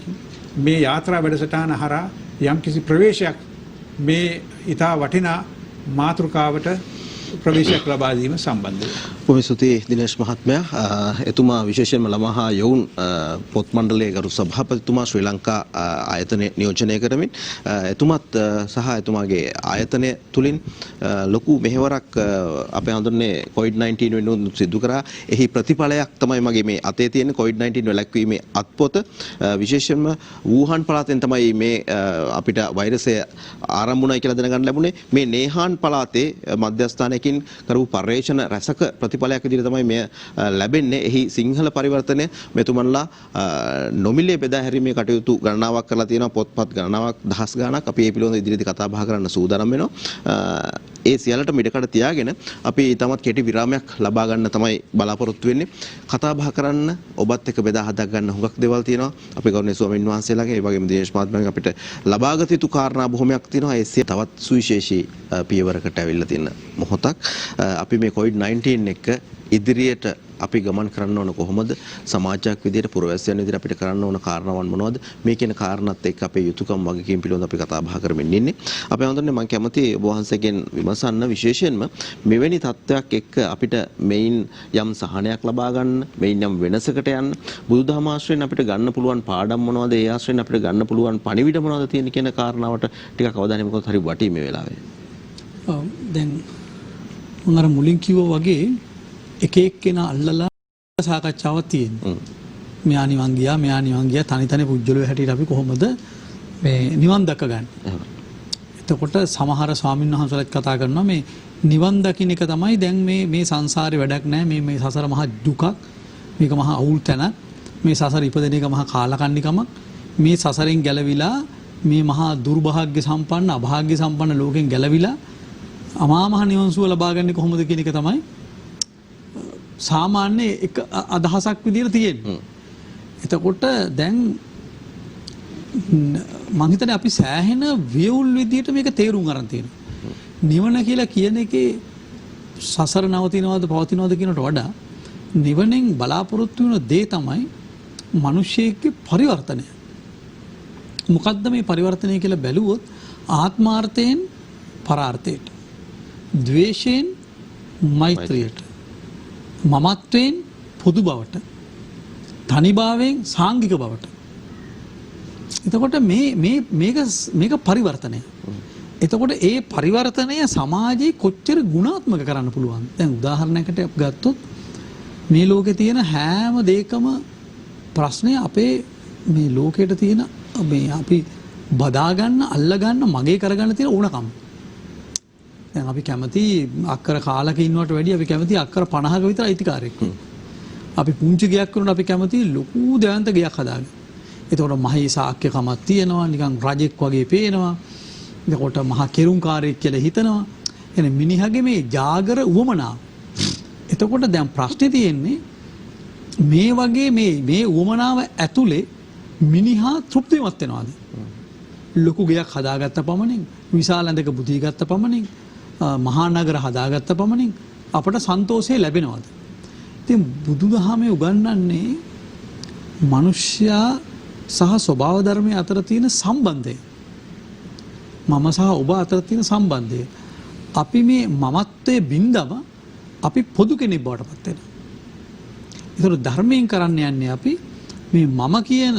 S5: මේ යාත්‍රා වැඩසටහන හරහා යම්කිසි ප්‍රවේශයක් මේ ඊටා වටිනා මාතෘකාවට ප්‍රවේශයක් ලබා දීම සම්බන්ධයි.
S2: බොහොම ස්තුතියි දිනේෂ් මහත්මයා. එතුමා විශේෂයෙන්ම ළමා හා යොවුන් පොත් මණ්ඩලයේ ගරු සභාපතිතුමා ශ්‍රී ලංකා ආයතනය නියෝජනය කරමින් එතුමත් සහ එතුමාගේ ආයතනය තුලින් ලොකු මෙහෙවරක් අපේ හඳුන්නේ COVID-19 වෙනුවෙන් සිදු කරා. එහි ප්‍රතිඵලයක් තමයි මගේ මේ අතේ තියෙන COVID-19 වැළැක්වීමේ අත්පොත. විශේෂයෙන්ම වූහාන් පළාතෙන් තමයි මේ අපිට වෛරසය ආරම්භ වුණා කියලා දැනගන්න ලැබුණේ. මේ නේහාන් පළාතේ මධ්‍යස්ථානයේ කාලයකින් කරපු පර්යේෂණ රසක ප්‍රතිඵලයක් විදිහට තමයි මේ ලැබෙන්නේ. එහි සිංහල පරිවර්තනය මෙතුමන්ලා නොමිලේ බෙදා හැරීමේ කටයුතු ගණනාවක් කරලා තියෙනවා. පොත්පත් ගණනාවක් දහස් ගණනක් අපි මේ පිළිබඳව ඉදිරියේදී කතා බහ කරන්න සූදානම් වෙනවා. ඒ සියල්ලට මිඩකඩ තියාගෙන අපි තමත් කෙටි විරාමයක් ලබා ගන්න තමයි බලාපොරොත්තු වෙන්නේ. කතා බහ කරන්න ඔබත් එක්ක බෙදා හදා ගන්න හුඟක් දේවල් තියෙනවා. අපි ගෞරවනීය ස්වාමීන් වහන්සේලාගේ ඒ වගේම දිනේෂ් මහත්මයාගෙන් අපිට ලබාගත යුතු කාරණා බොහොමයක් තියෙනවා. ඒ තවත් සුවිශේෂී පියවරකට ඇවිල්ලා තියෙන මොහොතක්. අපි මේ COVID-19 එක්ක ඉදිරියට අපි ගමන් කරන්න ඕන කොහොමද? සමාජයක් විදියට පුරවැසියන් විදියට අපිට කරන්න ඕන කාරණාවන් මොනවද? මේ කියන කාරණාත් එක්ක අපේ යුතුයකම් වගකීම් පිළිබඳව අපි කතා බහ කරමින් ඉන්නේ. අපේ හඳුන්නේ මම කැමති ඔබ වහන්සේගෙන් විමසන්න විශේෂයෙන්ම මෙවැනි තත්ත්වයක් එක්ක අපිට මේන් යම් සහනයක් ලබා ගන්න, මේන් යම් වෙනසකට යන්න බුදුදහම ආශ්‍රයෙන් අපිට ගන්න පුළුවන් පාඩම් මොනවද? ඒ ආශ්‍රයෙන් අපිට ගන්න පුළුවන් පණිවිඩ මොනවද තියෙන කියන කාරණාවට ටිකක් අවධානය යොමු කරොත් හරි වටී මේ වෙලාවේ.
S3: දැන් මම අර මුලින් කිව්වා වගේ එක එක්කෙනා අල්ලලා සාකච්ඡාවක් තියෙනවා. මෙයා නිවන් ගියා, මෙයා නිවන් ගියා, තනි තනි පුජ්‍යලෝ හැටියට අපි කොහොමද මේ නිවන් දැක ගන්න. එතකොට සමහර ස්වාමීන් වහන්සේලාත් කතා කරනවා මේ නිවන් දකින්න එක තමයි දැන් මේ සංසාරේ වැඩක් නැහැ. මේ සසර මහා දුකක්. මේක මහා අවුල් තැනක්. මේ සසර ඉපදෙන එක මහා කාලකන්නිකමක්. මේ සසරෙන් ගැලවිලා මේ මහා දුර්භාග්‍ය සම්පන්න, අභාග්‍ය සම්පන්න ලෝකෙන් ගැලවිලා අමා මහ නිවන් සුව ලබා ගන්න කොහොමද කියන එක තමයි සාමාන්‍ය එක අදහසක් විදිහට තියෙන්නේ. එතකොට දැන් මම හිතන්නේ අපි සෑහෙන වියුල් විදිහට මේක තේරුම් ගන්න තියෙනවා. නිවන කියලා කියන එකේ සසර නවතිනවද පවතිනවද කියනට වඩා නිවනෙන් බලාපොරොත්තු වෙන දේ තමයි මිනිස්සෙගේ පරිවර්තනය. මොකද්ද මේ පරිවර්තනය කියලා බැලුවොත් ආත්මාර්ථයෙන් පරාර්ථයට, ද්වේෂයෙන් මෛත්‍රියට, මමත්වයෙන් පොදු බවට, තනිභාවයෙන් සාංගික බවට. එතකොට මේක පරිවර්තනය. එතකොට ඒ පරිවර්තනය සමාජයේ කොච්චර ගුණාත්මක කරන්න පුළුවන්. දැන් උදාහරණයකට ගත්තොත් මේ ලෝකේ තියෙන හැම දෙයකම ප්‍රශ්නේ අපේ මේ ලෝකයට තියෙන මේ අපි බදා ගන්න, අල්ල ගන්න, මගේ කරගන්න තියෙන ඕනකම. දැන් අපි කැමති අක්කර කාලක ඉන්නවට වැඩිය අපි කැමති අක්කර 50ක විතර අයිතිකාරයෙක්. අපි පුංචි ගයක් කරනකොට අපි කැමති ලොකු දයන්ත ගයක් හදාගන්න. එතකොට මහේ සාක්‍යකමක් තියෙනවා, නිකන් රජෙක් වගේ පේනවා. එතකොට මහා කෙරුම්කාරයෙක් කියලා හිතනවා. එනේ මිනිහගේ මේ ජාගර උවමනාව. එතකොට දැන් ප්‍රශ්නේ තියෙන්නේ මේ වගේ මේ උවමනාව ඇතුලේ මිනිහා තෘප්තිමත් වෙනවද? ලොකු ගයක් හදාගත්ත පමණින්, විශාල ඇඳක බුදී ගත්ත පමණින්, මහා නගර හදාගත්ත පමණින් අපට සන්තෝෂය ලැබෙනවද? ඉතින් බුදුදහමේ උගන්වන්නේ මිනිස්යා සහ ස්වභාව ධර්මයේ අතර තියෙන සම්බන්ධය. මම සහ ඔබ අතර තියෙන සම්බන්ධය. අපි මේ මමත්වයේ බින්දම අපි පොදු කෙනෙක් බවට පත් වෙනවා. ඒතර ධර්මයෙන් කරන්න යන්නේ අපි මේ මම කියන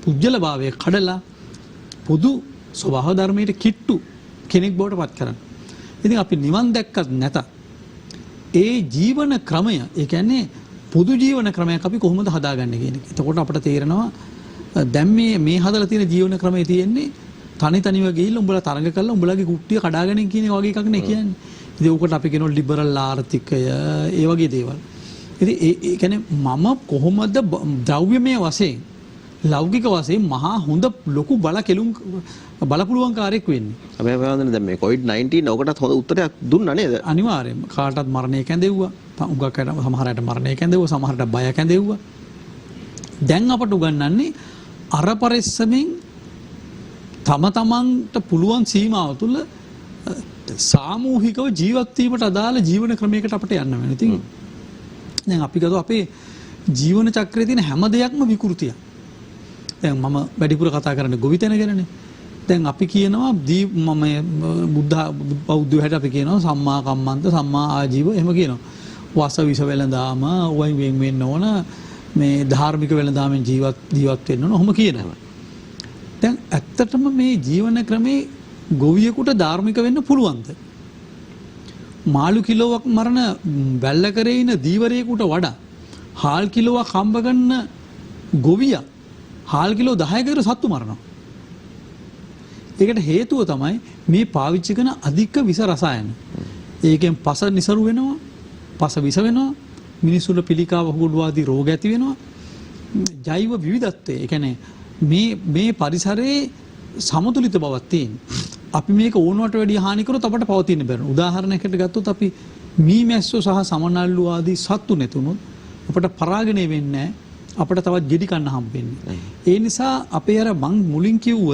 S3: පුජ්‍යලභාවය කඩලා පොදු ස්වභාව ධර්මයට කිට්ටු කෙනෙක් බවට පත් කරන්න. ඉතින් අපි නිවන් දැක්කත් නැත ඒ ජීවන ක්‍රමය, ඒ කියන්නේ පොදු ජීවන ක්‍රමයක් අපි කොහොමද හදාගන්නේ කියන එක. එතකොට අපට තේරෙනවා දැන් මේ හදලා තියෙන ජීවන ක්‍රමය තියෙන්නේ තනිව ගිහිල්ලා උඹලා තරඟ කරලා උඹලගේ කුට්ටිය කඩාගෙන කියන වගේ එකක් නේ කියන්නේ. ඉතින් උකට අපි කියනවා ලිබරල් ආර්ථිකය, ඒ වගේ දේවල්. ඉතින් ඒ කියන්නේ මම කොහොමද ද්‍රව්‍යමය වශයෙන්, ලෞකික වශයෙන් මහා හොඳ ලොකු බලපුලුවන් කාර්යයක් වෙන්නේ.
S2: අපි හඳුනන දැන් මේ COVID-19 ඔකටත් හොඳ උත්තරයක් දුන්නා නේද?
S3: අනිවාර්යයෙන්ම කාටවත් මරණය කැඳෙව්වා. උගක් අයට සමහරට මරණය කැඳෙව්වා, සමහරට බය කැඳෙව්වා. දැන් අපට උගන්වන්නේ අර පරිස්සමෙන් තම තමන්ට පුළුවන් සීමාව තුළ සාමූහිකව ජීවත් වීමට අදාළ ජීවන ක්‍රමයකට අපිට යන්න වෙනවා. ඉතින් දැන් අපි ගත්තොත් අපේ ජීවන චක්‍රයේ තියෙන හැම දෙයක්ම විකෘතියක්. දැන් මම වැඩිපුර කතා කරන්නේ ගොවිතැන ගැනනේ. දැන් අපි කියනවා මම බෞද්ධ හැට අපි කියනවා සම්මා කම්මන්ත, සම්මා ආජීව එහෙම කියනවා. වස විස වෙලඳාම වයින් වෙන්න ඕන, මේ ධාර්මික වෙලඳාමෙන් ජීවත් වෙන්න ඕන, ඔහොම කියනවා. දැන් ඇත්තටම මේ ජීවන ක්‍රමේ ගොවියෙකුට ධාර්මික වෙන්න පුළුවන්ද? මාළු කිලෝවක් මරණ වැල්ල කරේ ඉන දීවරයෙකුට වඩා හාල් කිලෝවක් හම්බ ගන්න ගොවියා හාල් කිලෝ 10කට සත්තු මරනවා. ඒකට හේතුව තමයි මේ පාවිච්චි කරන අධික විස රසායන. ඒකෙන් පස නිසරු වෙනවා, පස විස වෙනවා, මිනිසුන්ට පිළිකාව වහුගුඩු ආදී රෝග ඇති වෙනවා. ජෛව විවිධත්වය. ඒ කියන්නේ මේ පරිසරයේ සමතුලිත බවක් තියෙන. අපි මේක ඕනවට වැඩිය හානි කරොත් අපට පවතින්න බැහැ. උදාහරණයකට ගත්තොත් අපි මීමැස්සෝ සහ සමනල්ලු ආදී සත්තු නැතුනොත් අපට පරාගණය වෙන්නේ නැහැ. අපට තවත් ගෙඩි කන්න හම්බෙන්නේ. ඒ නිසා අපේ අර මං මුලින් කිව්ව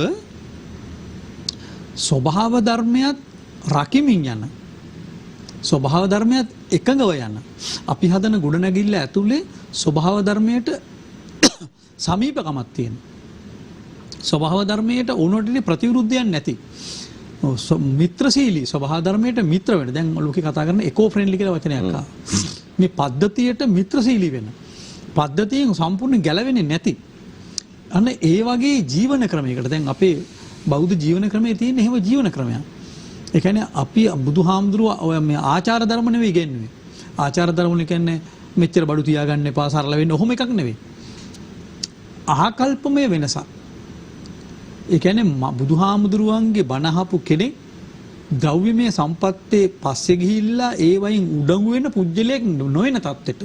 S3: ස්වභාව ධර්මයක් රකිමින් යන, ස්වභාව ධර්මයක් එකඟව යන, අපි හදන ගොඩනැගිල්ල ඇතුලේ ස්වභාව ධර්මයට සමීපකමක් තියෙන, ස්වභාව ධර්මයට ඕනොටනේ ප්‍රතිවිරුද්ධයක් නැති, මිත්‍රශීලී ස්වභාව ධර්මයට මිත්‍ර වෙන. දැන් ලෝකේ කතා කරන එකෝ ෆ්‍රෙන්ඩ්ලි කියලා වචනයක් ආවා. මේ පද්ධතියට මිත්‍රශීලී වෙන, පද්ධතියෙන් සම්පූර්ණ ගැලවෙන්නේ නැති අන්න ඒ වගේ ජීවන ක්‍රමයකට දැන් අපේ බෞද්ධ ජීවන ක්‍රමයේ තියෙන එහෙම ජීවන ක්‍රමයක්. ඒ කියන්නේ අපි බුදුහාමුදුරුව මේ ආචාර ධර්ම නෙවෙයි ඉගෙනුවේ. ආචාර ධර්ම කියන්නේ මෙච්චර බඩු තියාගන්න එපා, සරල වෙන්න, ඔහොම එකක් නෙවෙයි. ආකල්පමය වෙනසක්. ඒ කියන්නේ බුදුහාමුදුරුවන්ගේ බණ අහපු කෙනෙක් ද්‍රව්‍යමය සම්පත්තේ පස්සේ ගිහිල්ලා ඒ වයින් උඩඟු වෙන පුජ්‍යලයක් නොවන තත්ත්වෙට.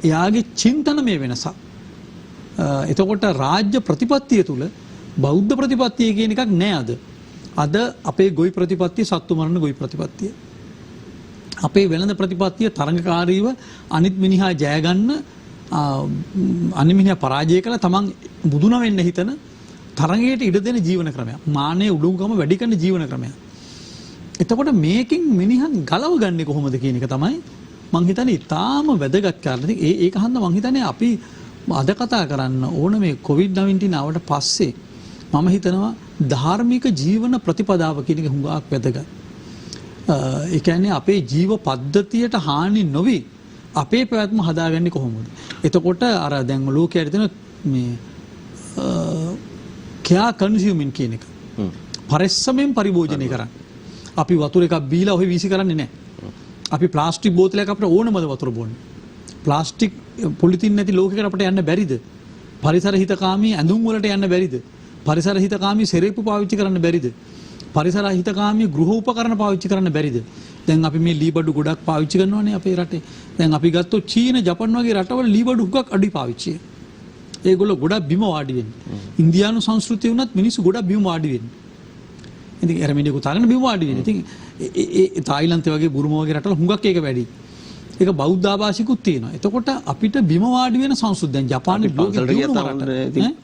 S3: එයාගේ චින්තනමය වෙනසක්. එතකොට රාජ්‍ය ප්‍රතිපත්තිය තුල බෞද්ධ ප්‍රතිපත්තිය කියන එකක් නෑ අද. අද අපේ ගොවි ප්‍රතිපත්තිය සත්තු මරණ ගොවි ප්‍රතිපත්තිය. අපේ වෙළඳ ප්‍රතිපත්තිය තරඟකාරීව අනිත් මිනිහා ජය ගන්න, අනිත් මිනිහා පරාජය කළා තමන් බුදුන වෙන්න හිතන තරඟයට ඉඩ දෙන ජීවන ක්‍රමයක්. මානෙ උඩුගම වැඩි කරන ජීවන ක්‍රමයක්. එතකොට මේකෙන් මිනිහන් ගලව ගන්නේ කොහොමද කියන එක තමයි මං හිතන්නේ ඉතාම වැදගත් කාරණා. ඒක හන්ද මං හිතන්නේ අපි අද කතා කරන්න ඕන මේ COVID-19 ආවට පස්සේ මම හිතනවා ධාර්මික ජීවන ප්‍රතිපදාව කියන එක හුඟක් වැදගත්. ඒ කියන්නේ අපේ ජීව පද්ධතියට හානි නොවි අපේ පැවැත්ම හදාගන්නේ කොහොමද? එතකොට අර දැන් ලෝකයේ තියෙන මේ කයා කන්සියුමින් කියන එක. පරිස්සමෙන් පරිභෝජනය කරන්න. අපි වතුර එකක් බීලා ඔහි වීසි කරන්නේ නැහැ. අපි ප්ලාස්ටික් බෝතලයක් අපිට ඕනමද වතුර බොන්න. ප්ලාස්ටික් පොලිතින් නැති ලෝකයකට අපිට යන්න බැරිද? පරිසර හිතකාමී ඇඳුම් වලට යන්න බැරිද? පරිසර හිතකාමී සෙරෙප්පු පාවිච්චි කරන්න බැරිද? පරිසර හිතකාමී ගෘහ උපකරණ පාවිච්චි කරන්න බැරිද? දැන් අපි මේ ලීබඩු ගොඩක් පාවිච්චි කරනවානේ අපේ රටේ. දැන් අපි ගත්තොත් චීන, ජපන් වගේ රටවල ලීබඩු හුඟක් අඩුයි පාවිච්චි. ඒගොල්ලෝ ගොඩක් බිම වාඩි වෙන්නේ. ඉන්දියානු සංස්කෘතිය වුණත් මිනිස්සු ගොඩක් බිම වාඩි වෙන්නේ. ඉතින් එරමිඩියක තාගෙන බිම වාඩි වෙන්නේ. ඉතින් ඒ තායිලන්තය වගේ බුරුම වගේ රටවල හුඟක් ඒක වැඩි. ඒක බෞද්ධ ආభాෂිකුත් තියෙනවා. එතකොට අපිට බිම වාඩි වෙන සංස්කෘතිය දැන් ජපානයේ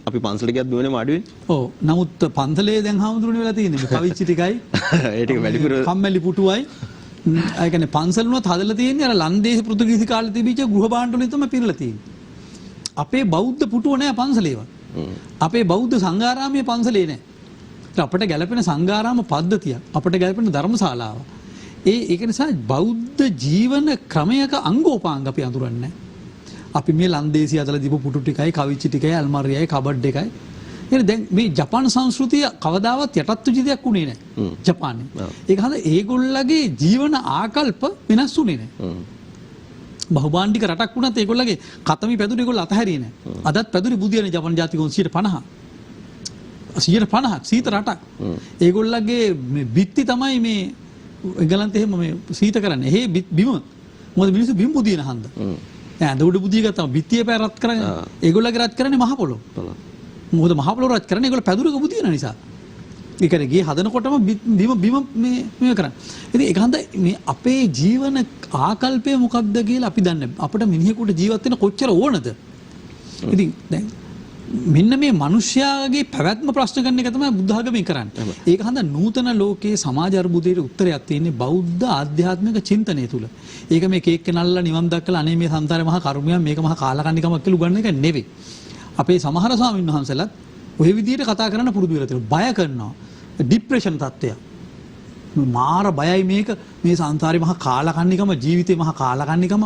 S2: අපි පන්සලට ගියත් බිමනේ වාඩි වෙන්නේ.
S3: ඔව්. නමුත් පන්සලේ දැන් හාමුදුරනේ වෙලා තියෙන්නේ. කවිච්චි ටිකයි.
S2: ඒ ටික වැඩිපුර
S3: කම්මැලි පුටුවයි. ඒ කියන්නේ පන්සල වුණත් හදලා තියෙන්නේ අර ලන්දේසි පෘතුගීසි කාලේ තිබිච්ච ගෘහ භාණ්ඩ වලින් තමයි පිරලා තියෙන්නේ. අපේ බෞද්ධ පුටුව නෑ පන්සලේවත්. අපේ බෞද්ධ සංඝාරාමයේ පන්සලේ නෑ. අපිට ගැලපෙන සංඝාරාම පද්ධතිය, අපිට ගැලපෙන ධර්මශාලාව. ඒක නිසා බෞද්ධ ජීවන ක්‍රමයක අංගෝපාංග අපි අඳුරන්නේ. අපි මේ ලන්දේසි අදලා දීපු පුටු ටිකයි, කවිච්චි ටිකයි, අල්මාරියයි, කබඩ් එකයි. එහෙනම් දැන් මේ ජපාන සංස්කෘතිය කවදාවත් යටත් වෙච්ච දෙයක් උනේ නැහැ. ජපානයේ. ඒක හඳ ඒගොල්ලගේ ජීවන ආකල්ප වෙනස් උනේ නැහැ. බහුභාණ්ඩික රටක් වුණත් ඒගොල්ලගේ කතමි පැදුරු ඒගොල්ලෝ අතහැරියේ නැහැ. අදත් පැදුරු බුදියනේ ජපාන ජාතිකයන් 150. 150ක් සීත රටක්. ඒගොල්ලගේ මේ බිත්ති තමයි මේ එංගලන්තේ එහෙම මේ සීත කරන්නේ. එහෙ බිම මොකද මිනිස්සු බිම් බුදියන හන්ද. ඇඳ උඩ බුදිය ගත්තම බිත්තිය පය රත් කරන්නේ. ඒගොල්ලගේ රත් කරන්නේ මහ පොළොව. මොකද මහ පොළොව රත් කරන්නේ ඒගොල්ලෝ පැදුරක බුදියන නිසා. ඒ කියන්නේ ගේ හදනකොටම බිම මේ කරන්නේ. ඉතින් ඒක හන්ද මේ අපේ ජීවන ආකල්පය මොකක්ද කියලා අපි දන්නේ. අපිට මිනිහෙකුට ජීවත් වෙන්න කොච්චර ඕනද? ඉතින් දැන් මෙන්න මේ මිනිස්යාගේ පැවැත්ම ප්‍රශ්න කරන එක තමයි බුද්ධ ආගමෙන් කරන්නේ. ඒක හන්ද නූතන ලෝකයේ සමාජ අර්බුදයට උත්තරයක් තියෙන්නේ බෞද්ධ ආධ්‍යාත්මික චින්තනය තුල. ඒක මේ කේක් කනල්ලා නිවන් දැක්කලා අනේ මේ සංසාරේ මහා කර්මයක් මේක මහා කාලකන්නිකමක් කියලා උගන්වන එක නෙවෙයි. අපේ සමහර ස්වාමීන් වහන්සේලාත් ඔය විදිහට කතා කරන්න පුරුදු වෙලා තියෙනවා. බය කරනවා. ડિප්‍රෙෂන් තත්ත්වය. මාර බයයි මේක මේ සංසාරේ මහා කාලකන්නිකම ජීවිතේ මහා කාලකන්නිකම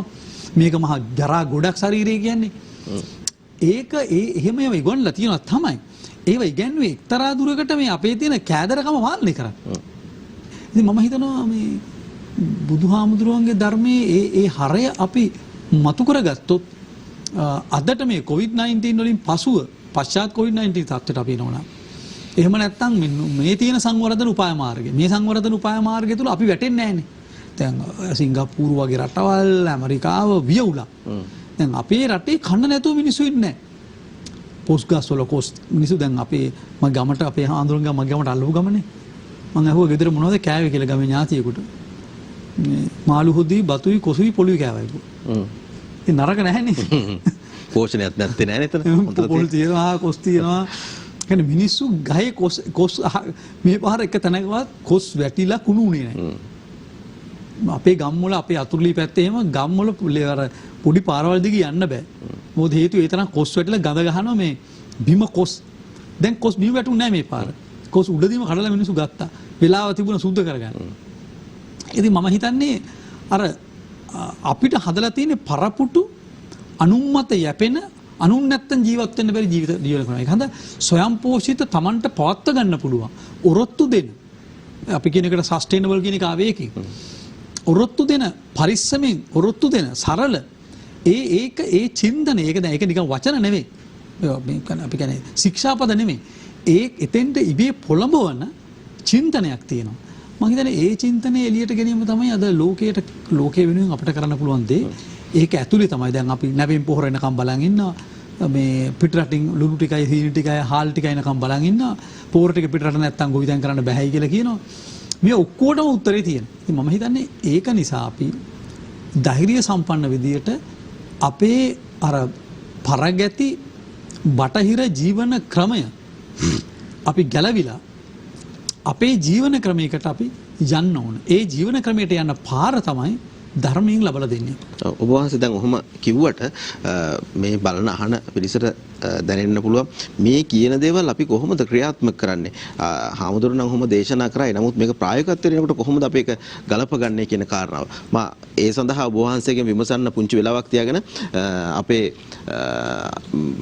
S3: මේක මහා ජරා ගොඩක් ශරීරය කියන්නේ. ඒක එහෙම ඒවා ඉගොන්ලා තියෙනවා තමයි. ඒවා ඉගැන්වුවේ එක්තරා දුරකට මේ අපේ තියෙන කෑදරකම පාලනය කරන්න. ඉතින් මම හිතනවා මේ බුදුහාමුදුරුවන්ගේ ධර්මයේ ඒ හරය අපි මතු කරගත්තොත් අදට මේ COVID-19 වලින් පසුව පශ්චාත් COVID-19 තත්ත්වයට අපි එනවා. එහෙම නැත්නම් මේ තියෙන සංවර්ධන උපාය මාර්ගය. මේ සංවර්ධන උපාය මාර්ගය තුල අපි වැටෙන්නේ නැහැනේ. දැන් සිංගප්පූරු වගේ රටවල් ඇමරිකාව වියවුලා. දැන් අපේ රටේ කන්න නැතුව මිනිස්සු ඉන්නේ නැහැ. පොස් ගස් වල කොස් මිනිස්සු දැන් අපේ මම ගමට අපේ හාඳුරුන්ගේ මම ගමට අල්ලපු ගමනේ. මම අහුවා ගෙදර මොනවද කෑවේ කියලා ගමේ ඥාතියෙකුට. මේ මාළු හොදි බතුයි කොසුයි පොළුයි කෑවයිකෝ. ඉතින් නරක නැහැනේ.
S2: පෝෂණයක් නැත්තේ නෑ නේද?
S3: පොල් තියනවා කොස් තියනවා. කියන්නේ මිනිස්සු ගහේ කොස් මේ පාර එක තැනකවත් කොස් වැටිලා කුණු උනේ නැහැ. අපේ ගම්වල අපේ අතුරුලි පැත්තේ එහෙම ගම්වල අර පොඩි පාරවල් දිගේ යන්න බෑ. මොකද හේතුව ඒ තරම් කොස් වැටිලා ගඳ ගහනවා මේ බිම කොස්. දැන් කොස් බිම වැටුන්නේ නැහැ මේ පාර. කොස් උඩදීම කඩලා මිනිස්සු ගත්තා. වෙලාව තිබුණ සුද්ධ කරගන්න. ඉතින් මම හිතන්නේ අර අපිට හදලා තියෙන පරපුටු අනුම්මත යැපෙන අනුන් නැත්තම් ජීවත් වෙන්න බැරි ජීවිත කරනවා. ඒක හඳ ස්වයංපෝෂිත Tamanට පවත්ව ගන්න පුළුවන්. ඔරොත්තු දෙන. අපි කියන එකට සස්ටේනබල් කියන එක ආවේ ඒකෙන්. ඔරොත්තු දෙන පරිස්සමෙන් ඔරොත්තු දෙන සරල ඒ චින්තන ඒක දැන් ඒක නිකන් වචන නෙවෙයි. අපි කියන්නේ ශික්ෂාපද නෙවෙයි. ඒ එතෙන්ට ඉබේ පොළඹවන චින්තනයක් තියෙනවා. මම හිතන්නේ ඒ චින්තනය එළියට ගැනීම තමයි අද ලෝකයේ වෙනුවෙන් අපිට කරන්න පුළුවන් දේ. ඒක ඇතුලේ තමයි දැන් අපි නැවෙන් පොහොර එනකම් බලන් ඉන්නවා. මේ පිටරටින් ලුණු ටිකයි සීනි ටිකයි හාල් ටිකයි එනකම් බලන් ඉන්නවා. පොහොර ටික පිටරට නැත්තම් ගොවිතැන් කරන්න බෑයි කියලා කියනවා. මේ ඔක්කොටම උත්තරේ තියෙනවා. ඉතින් මම හිතන්නේ ඒක නිසා අපි ධෛර්ය සම්පන්න විදියට අපේ අර පරගැති බටහිර ජීවන ක්‍රමය අපි ගැලවිලා අපේ ජීවන ක්‍රමයකට අපි යන්න ඕන. ඒ ජීවන ක්‍රමයට යන පාර තමයි ධර්මයෙන් ලබලා දෙන්නේ.
S2: ඔබ වහන්සේ දැන් ඔහොම කිව්වට මේ බලන අහන පිළිසට දැනෙන්න පුළුවන් මේ කියන දේවල් අපි කොහොමද ක්‍රියාත්මක කරන්නේ? හාමුදුරුවෝ නම් ඔහොම දේශනා කරයි. නමුත් මේක ප්‍රායෝගිකත්වයට එනකොට කොහොමද අපි ඒක ගලපගන්නේ කියන කාරණාව. මා ඒ සඳහා ඔබ වහන්සේගෙන් විමසන්න පුංචි වෙලාවක් තියාගෙන අපේ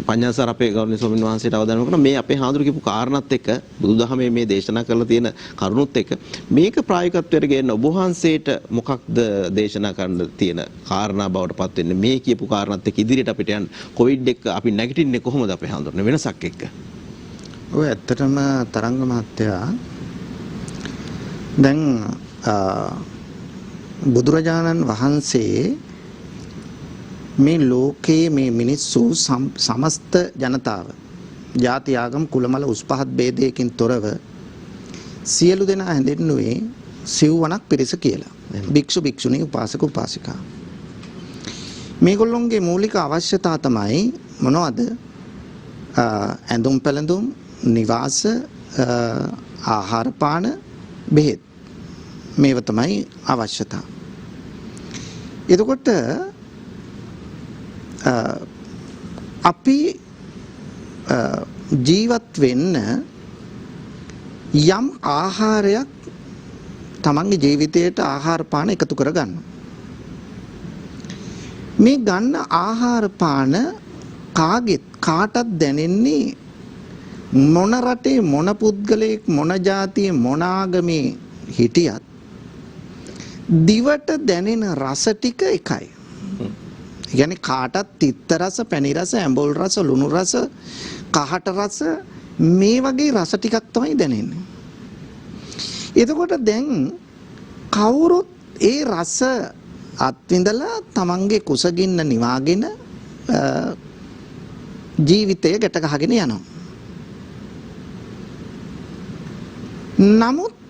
S2: පඤ්ඤාසාර අපේ ගෞරවනීය ස්වාමීන් වහන්සේට අවධානය කරන මේ අපේ හාමුදුරුවෝ කියපු කාරණාත් එක්ක බුදුදහමේ මේ දේශනා කරලා තියෙන කරුණුත් එක්ක මේක ප්‍රායෝගිකත්වයට ගේන්න ඔබ වහන්සේට මොකක්ද දේශනා කරන්න තියෙන කාරණා බවට පත් වෙන්නේ මේ කියපු කාරණාත් එක්ක ඉදිරියට අපිට යන්න කොවිඩ් එක අපි නැගිටින්නේ කොහොමද අපේ හඳුනන වෙනසක් එක්ක?
S4: ඔය ඇත්තටම තරංග මහත්තයා දැන් බුදුරජාණන් වහන්සේ මේ ලෝකයේ මේ මිනිස්සු සමස්ත ජනතාව ජාති ආගම් කුලමල උස් පහත් ભેදයකින් තොරව සියලු දෙනා හැඳින්නුවේ සිව්වණක් පිරිස කියලා. භික්ෂු භික්ෂුණී උපාසක උපාසිකා. මේගොල්ලොන්ගේ මූලික අවශ්‍යතා තමයි මොනවද? ඇඳුම් පැළඳුම්, නිවාස, ආහාර පාන, බෙහෙත්. මේව තමයි අවශ්‍යතා. එතකොට අපි ජීවත් වෙන්න යම් ආහාරයක් තමන්ගේ ජීවිතයට ආහාර පාන එකතු කරගන්න. මේ ගන්න ආහාර පාන කාටත් දැනෙන්නේ මොන රටේ මොන පුද්ගලයෙක් මොන ජාතියේ මොන ආගමේ හිටියත් දිවට දැනෙන රස ටික එකයි. يعني කාටත් තිත්ත රස, පැණි රස, ඇඹුල් රස, ලුණු රස, කහට රස මේ වගේ රස ටිකක් තමයි දැනෙන්නේ. එතකොට දැන් කවුරුත් ඒ රස අත්විඳලා තමන්ගේ කුසගින්න නිවාගෙන ජීවිතය ගැට ගහගෙන යනවා. නමුත්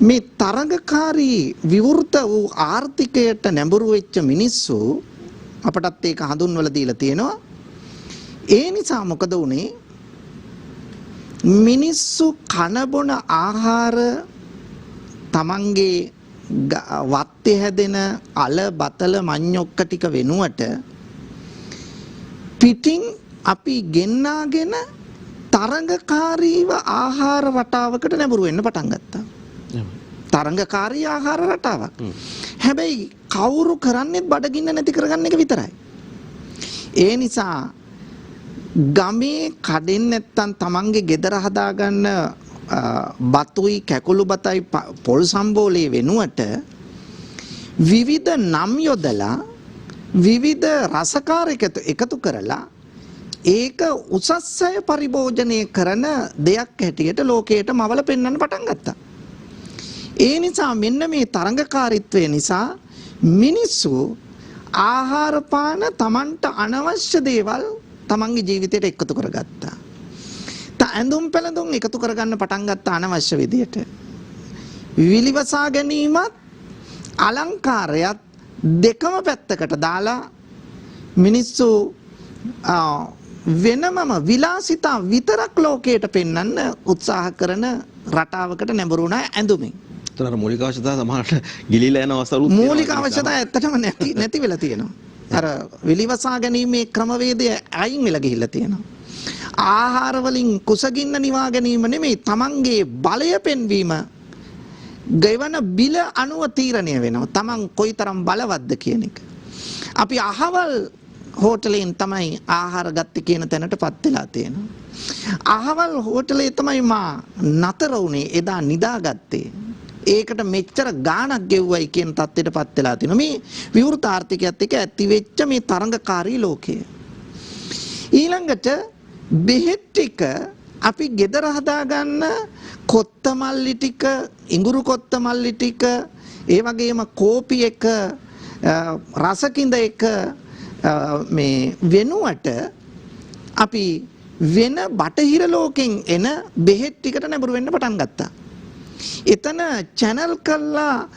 S4: මේ තරඟකාරී විවෘත වූ ආර්ථිකයට නැඹුරු වෙච්ච මිනිස්සු අපටත් ඒක හඳුන්වලා දීලා තියෙනවා. ඒ නිසා මොකද වුනේ? මිනිස්සු කන බොන ආහාර තමන්ගේ වත්තේ හැදෙන අල බතල මඤ්ඤොක්ක ටික වෙනුවට පිටින් අපි ගෙන්නාගෙන තරඟකාරීව ආහාර රටාවකට නැඹුරු වෙන්න පටන් ගත්තා. තරඟකාරී ආහාර රටාවක්. හැබැයි කවුරු කරන්නේ බඩගින්න නැති කරගන්න එක විතරයි. ඒ නිසා ගමේ කඩෙන් නැත්තම් තමන්ගේ ගෙදර හදාගන්න බතුයි කැකුළු බතයි පොල් සම්බෝලේ වෙනුවට විවිධ නම් යොදලා විවිධ රසකාර එකතු කරලා ඒක උසස්සය පරිභෝජනය කරන දෙයක් හැටියට ලෝකයට මවල පෙන්වන්න පටන් ගත්තා. ඒ නිසා මෙන්න මේ තරඟකාරීත්වය නිසා මිනිස්සු ආහාර පාන තමන්ට අනවශ්‍ය දේවල් තමන්ගේ ජීවිතයට එකතු කරගත්තා. ඇඳුම් පැළඳුම් එකතු කරගන්න පටන් ගත්තා අනවශ්‍ය විදියට. විලිවසා ගැනීමත් අලංකාරයත් දෙකම පැත්තකට දාලා මිනිස්සු වෙනමම විලාසිතා විතරක් ලෝකයට පෙන්වන්න උත්සාහ කරන රටාවකට නැඹුරුණා ඇඳුමින්.
S2: ඒතර මූලික අවශ්‍යතා සමහරට ගිලිලා යන අවස්ථාවලුත්
S4: මූලික අවශ්‍යතා ඇත්තටම නැති වෙලා තියෙනවා. අර විලිවසා ගැනීමේ ක්‍රමවේදය අයින් වෙලා ගිහිල්ලා තියෙනවා. ආහාර වලින් කුසගින්න නිවා ගැනීම නෙමෙයි තමන්ගේ බලය පෙන්වීම ගෙවන බිල අනුව තීරණය වෙනවා. තමන් කොයිතරම් බලවත්ද කියන එක. අපි අහවල් හෝටලෙන් තමයි ආහාර ගත්තේ කියන තැනටපත් වෙලා තියෙනවා. අහවල් හෝටලේ තමයි මා නතර වුණේ එදා නිදාගත්තේ. ඒකට මෙච්චර ගාණක් ගෙව්වයි කියන තත්ත්වයටපත් වෙලා තිනවා. මේ විවෘත ආර්ථිකයත් එක්ක ඇති වෙච්ච මේ තරඟකාරී ලෝකය. ඊළඟට බෙහෙත් ටික අපි ගෙදර හදාගන්න කොත්තමල්ලි ටික, ඉඟුරු කොත්තමල්ලි ටික, ඒ වගේම කෝපි එක, රසකින්ද එක මේ වෙනුවට අපි වෙන බටහිර ලෝකෙන් එන බෙහෙත් ටිකට නැඹුරු වෙන්න පටන් ගත්තා. එතන channel කළා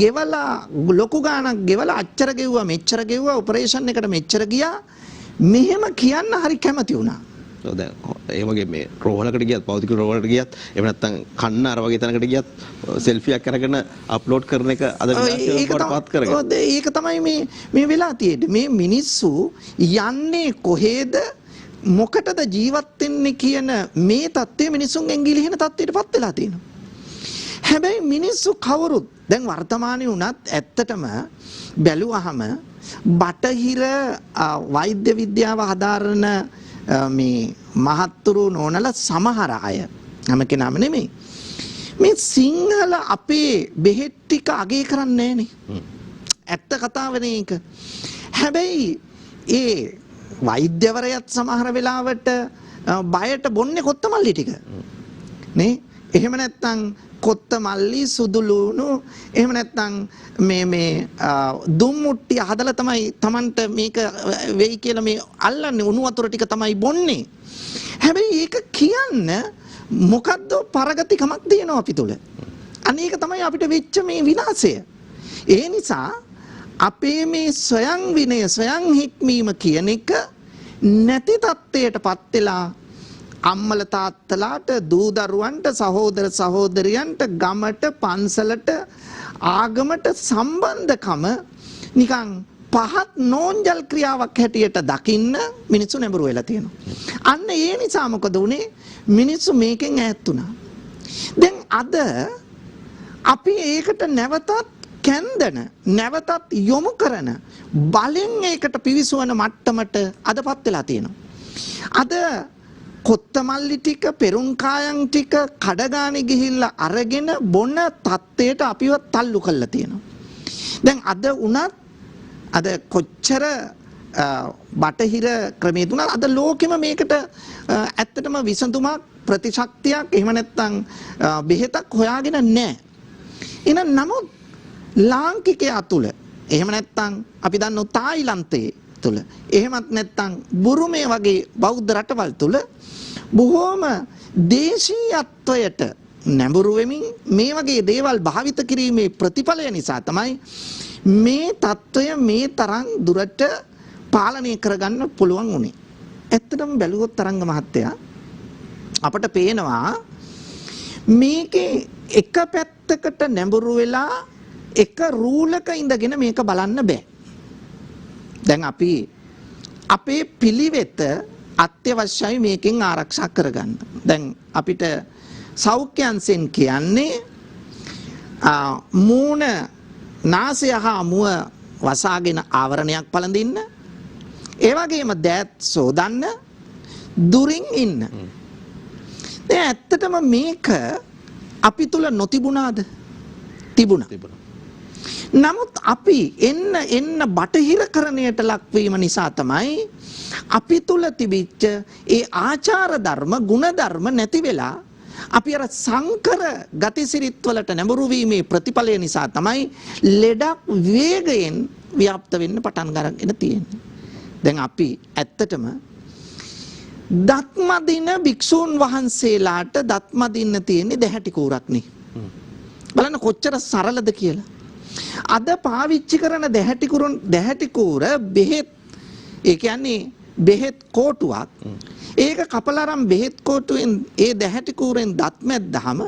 S4: ගෙවලා ලොකු ගාණක් ගෙවලා අච්චර ගෙව්වා මෙච්චර ගෙව්වා ඔපරේෂන් එකට මෙච්චර ගියා මෙහෙම කියන්න හරි කැමති වුණා.
S2: ඔව් දැන් ඒ වගේ මේ රෝහලකට ගියත් භෞතික රෝහලකට ගියත් එහෙම නැත්නම් කන්න අර වගේ තැනකට ගියත් සෙල්ෆියක් අරගෙන අප්ලෝඩ් කරන එක අද විනාශයකටපත් කරගෙන.
S4: ඔව් ඒක තමයි මේ වෙලා තියෙන්නේ. මේ මිනිස්සු යන්නේ කොහෙද මොකටද ජීවත් වෙන්නේ කියන මේ தත්ත්වය මිනිසුන්ගෙන් ගිලිහෙන தත්ත්වයටපත් වෙලා තියෙනවා. හැබැයි මිනිස්සු කවුරුත් දැන් වර්තමානයේ වුණත් ඇත්තටම බැලුවහම බටහිර වෛද්‍ය විද්‍යාව හදාරන මේ මහත්තුරු නෝනලා සමහර අය හැම කෙනාම නෙමෙයි මේ සිංහල අපේ බෙහෙත් ටික අගය කරන්නේ නැහනේ. ඇත්ත කතාවනේ ඒක. හැබැයි ඒ වෛද්‍යවරයත් සමහර වෙලාවට බයට බොන්නේ කොත්තමල්ලි ටික නේ. එහෙම නැත්නම් කොත්තමල්ලි සුදුලුණු එහෙම නැත්නම් මේ දුම්මුට්ටිය හදලා තමයි Tamanට මේක වෙයි කියලා මේ අල්ලන්නේ උණු වතුර ටික තමයි බොන්නේ. හැබැයි ඒක කියන්න මොකද්ද පරගතිකමක් තියෙනවා අපි තුල. අනේක තමයි අපිට වෙච්ච මේ විනාශය. ඒ නිසා අපේ මේ ස්වයං විනය ස්වයං හික්මීම කියන එක නැති තත්ත්වයටපත් වෙලා අම්මල තාත්තලාට දූ දරුවන්ට සහෝදර සහෝදරියන්ට ගමට පන්සලට ආගමට සම්බන්ධකම නිකන් පහත් නෝන්ජල් ක්‍රියාවක් හැටියට දකින්න මිනිස්සු නැඹුරු වෙලා තියෙනවා. අන්න ඒ නිසා මොකද උනේ මිනිස්සු මේකෙන් ඈත් වුණා. දැන් අද අපි ඒකට නැවතත් කැන්දන නැවතත් යොමු කරන බලෙන් ඒකට පිවිසුවන මට්ටමට අදපත් වෙලා තියෙනවා. අද කොත්තමල්ලි ටික පෙරුම්කායන් ටික කඩගානේ ගිහිල්ලා අරගෙන බොන තත්ත්වයට අපිව තල්ලු කරලා තියෙනවා. දැන් අද උනත් අද කොච්චර බටහිර ක්‍රමයේ තුනත් අද ලෝකෙම මේකට ඇත්තටම විසඳුමක් ප්‍රතිශක්තියක් එහෙම නැත්නම් බෙහෙතක් හොයාගෙන නැහැ. එහෙනම් නමුත් ලාංකිකයා තුල එහෙම නැත්නම් අපි දන්නෝ තායිලන්තයේ තුල එහෙමත් නැත්නම් බුරුමේ වගේ බෞද්ධ රටවල් තුල බොහෝම දේශීයත්වයට නැඹුරු වෙමින් මේ වගේ දේවල් භාවිත කිරීමේ ප්‍රතිඵලය නිසා තමයි මේ తত্ত্বය මේ තරම් දුරට පාලනය කරගන්න පුළුවන් උනේ. ඇත්තටම බැලුවොත් තරංග මහත්තයා අපට පේනවා මේකේ එක පැත්තකට නැඹුරු වෙලා එක රූලක ඉඳගෙන මේක බලන්න බෑ. දැන් අපි අපේ පිළිවෙත අත්‍යවශ්‍යයි මේකෙන් ආරක්ෂා කරගන්න. දැන් අපිට සෞඛ්‍යංශෙන් කියන්නේ මූණ නාසය හා මුව වසාගෙන ආවරණයක් පළඳින්න, ඒ වගේම දෑත් සෝදන්න, දුරින් ඉන්න. දැන් ඇත්තටම මේක අපි තුල නොතිබුණාද? තිබුණා. නමුත් අපි එන්න බටහිරකරණයට ලක්වීම නිසා තමයි අපි තුල තිබිච්ච ඒ ආචාර ධර්ම ගුණ ධර්ම නැති වෙලා අපි අර සංකර ගතිසිරිත් වලට නැඹුරු වීමේ ප්‍රතිඵලය නිසා තමයි ලෙඩක් වේගයෙන් ව්‍යාප්ත වෙන්න පටන් ගන්න තියෙන්නේ. දැන් අපි ඇත්තටම දත්මදින භික්ෂූන් වහන්සේලාට දත්මදින්න තියෙන්නේ දැහැටි කූරක් නේ. බලන්න කොච්චර සරලද කියලා. අද පාවිච්චි කරන දැහැටි කූර බෙහෙත්, ඒ කියන්නේ බෙහෙත් කෝටුවක්. ඒක කපලාරම් බෙහෙත් කෝටුවෙන් ඒ දැහැටි කූරෙන් දත් මැද්දාම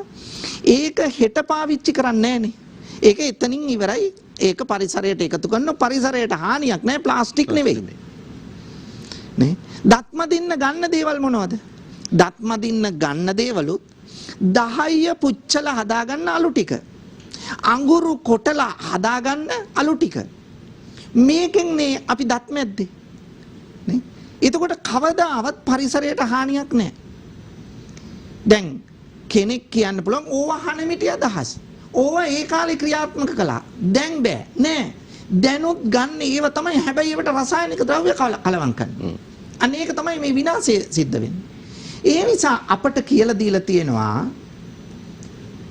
S4: ඒක හෙට පාවිච්චි කරන්නේ නැහනේ. ඒක එතනින් ඉවරයි. ඒක පරිසරයට එකතු කරන පරිසරයට හානියක් නැහැ, ප්ලාස්ටික් නෙවෙයි. නේ? දත්මදින්න ගන්න දේවල් මොනවද? දත්මදින්න ගන්න දේවලුත් 10 පුච්චලා හදාගන්න අලු ටික. අඟුරු කොටලා හදාගන්න අලු ටික. මේකෙන් නේ අපි දත් මැද්දේ. නේ? එතකොට කවදාවත් පරිසරයට හානියක් නැහැ. දැන් කෙනෙක් කියන්න පුළුවන් ඕවා හනමිටි අදහස්. ඕවා ඒ කාලේ ක්‍රියාත්මක කළා. දැන් බෑ. නෑ. දැනුත් ගන්න ඒව තමයි, හැබැයි ඒවට රසායනික ද්‍රව්‍ය කලවම් කරන්නේ. අන්න ඒක තමයි මේ විනාශය සිද්ධ වෙන්නේ. ඒ නිසා අපට කියලා දීලා තියෙනවා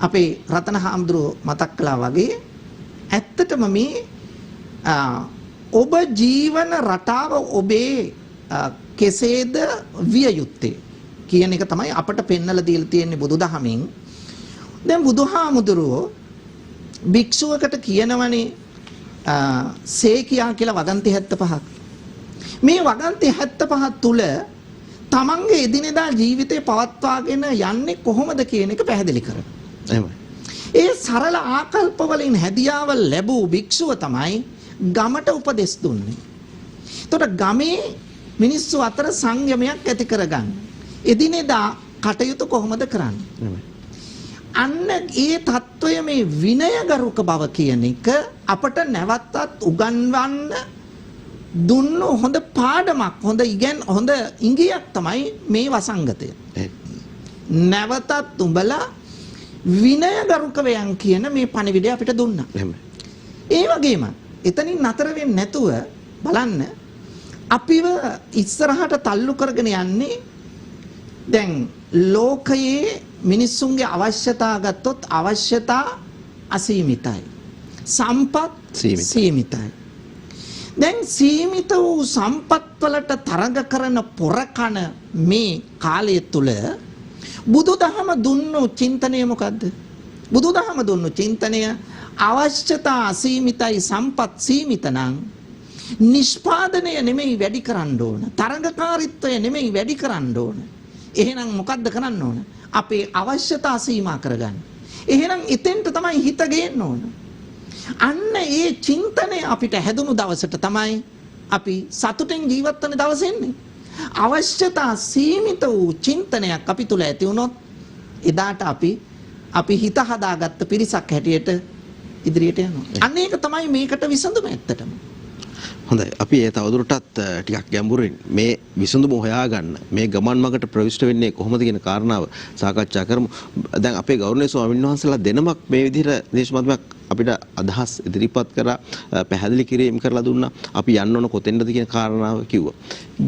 S4: අපේ රතන හාමුදුරුවෝ මතක් කළා වගේ ඇත්තටම මේ ඔබ ජීවන රටාව ඔබේ කෙසේද විය යුත්තේ කියන එක තමයි අපට පෙන්වලා දීලා තියෙන්නේ බුදුදහමින්. දැන් බුදුහාමුදුරුවෝ භික්ෂුවකට කියනවනේ සේකියා කියලා වගන්ති 75ක්. මේ වගන්ති 75 තුල තමන්ගේ එදිනෙදා ජීවිතේ පවත්වාගෙන යන්නේ කොහොමද කියන එක පැහැදිලි කරනවා.
S2: එහෙමයි.
S4: ඒ සරල ආකල්ප වලින් හැදියාව ලැබූ භික්ෂුව තමයි ගමට උපදෙස් දුන්නේ. එතකොට ගමේ මිනිස්සු අතර සංයමයක් ඇති කරගන්න. එදිනෙදා කටයුතු කොහොමද කරන්නේ?
S2: එහෙමයි.
S4: අන්න ඒ తত্ত্বය මේ විනයගරුක බව කියන එක අපට නැවතත් උගන්වන්න දුන්නු හොඳ පාඩමක්, හොඳ ඉඟියක් තමයි මේ වසංගතය. නැවතත් උඹලා විනයගරුක වයන් කියන මේ පණිවිඩය අපිට දුන්නා.
S2: එහෙමයි.
S4: ඒ වගේම එතනින් නතර වෙන්නේ නැතුව බලන්න අපිව ඉස්සරහට තල්ලු කරගෙන යන්නේ දැන් ලෝකයේ මිනිස්සුන්ගේ අවශ්‍යතා ගත්තොත් අවශ්‍යතා අසීමිතයි. සම්පත් සීමිතයි. දැන් සීමිත වූ සම්පත් වලට තරඟ කරන පොරකන මේ කාලය තුල බුදුදහම දුන්නු චින්තනය මොකද්ද? බුදුදහම දුන්නු චින්තනය අවශ්‍යතා අසීමිතයි, සම්පත් සීමිත නම් නිෂ්පාදනය නෙමෙයි වැඩි කරන්න ඕන. තරඟකාරීත්වය නෙමෙයි වැඩි කරන්න ඕන. එහෙනම් මොකද්ද කරන්න ඕන? අපේ අවශ්‍යතා සීමා කරගන්න. එහෙනම් එතෙන්ට තමයි හිත ගේන්න ඕන. අන්න ඒ චින්තනය අපිට හැදුණු දවසට තමයි අපි සතුටින් ජීවත් වෙන දවස එන්නේ. අවශ්‍යතා සීමිත වූ චින්තනයක් අපි තුල ඇති වුණොත් එදාට අපි හිත හදාගත්ත පිරිසක් හැටියට ඉදිරියට යනවා. අන්න ඒක තමයි මේකට විසඳුම ඇත්තටම.
S2: හොඳයි. අපි ඒ තවදුරටත් ටිකක් ගැඹුරින් මේ විසඳුම හොයාගන්න, මේ ගමන් මගට ප්‍රවිෂ්ඨ වෙන්නේ කොහොමද කියන කාරණාව සාකච්ඡා කරමු. දැන් අපේ ගෞරවනීය ස්වාමීන් වහන්සේලා දෙනමක් මේ විදිහට දේශමාත්මයක් අපිට අදහස් ඉදිරිපත් කරා, පැහැදිලි කිරීම කරලා දුන්නා. අපි යන්න ඕන කොතෙන්ද කියන කාරණාව කිව්වා.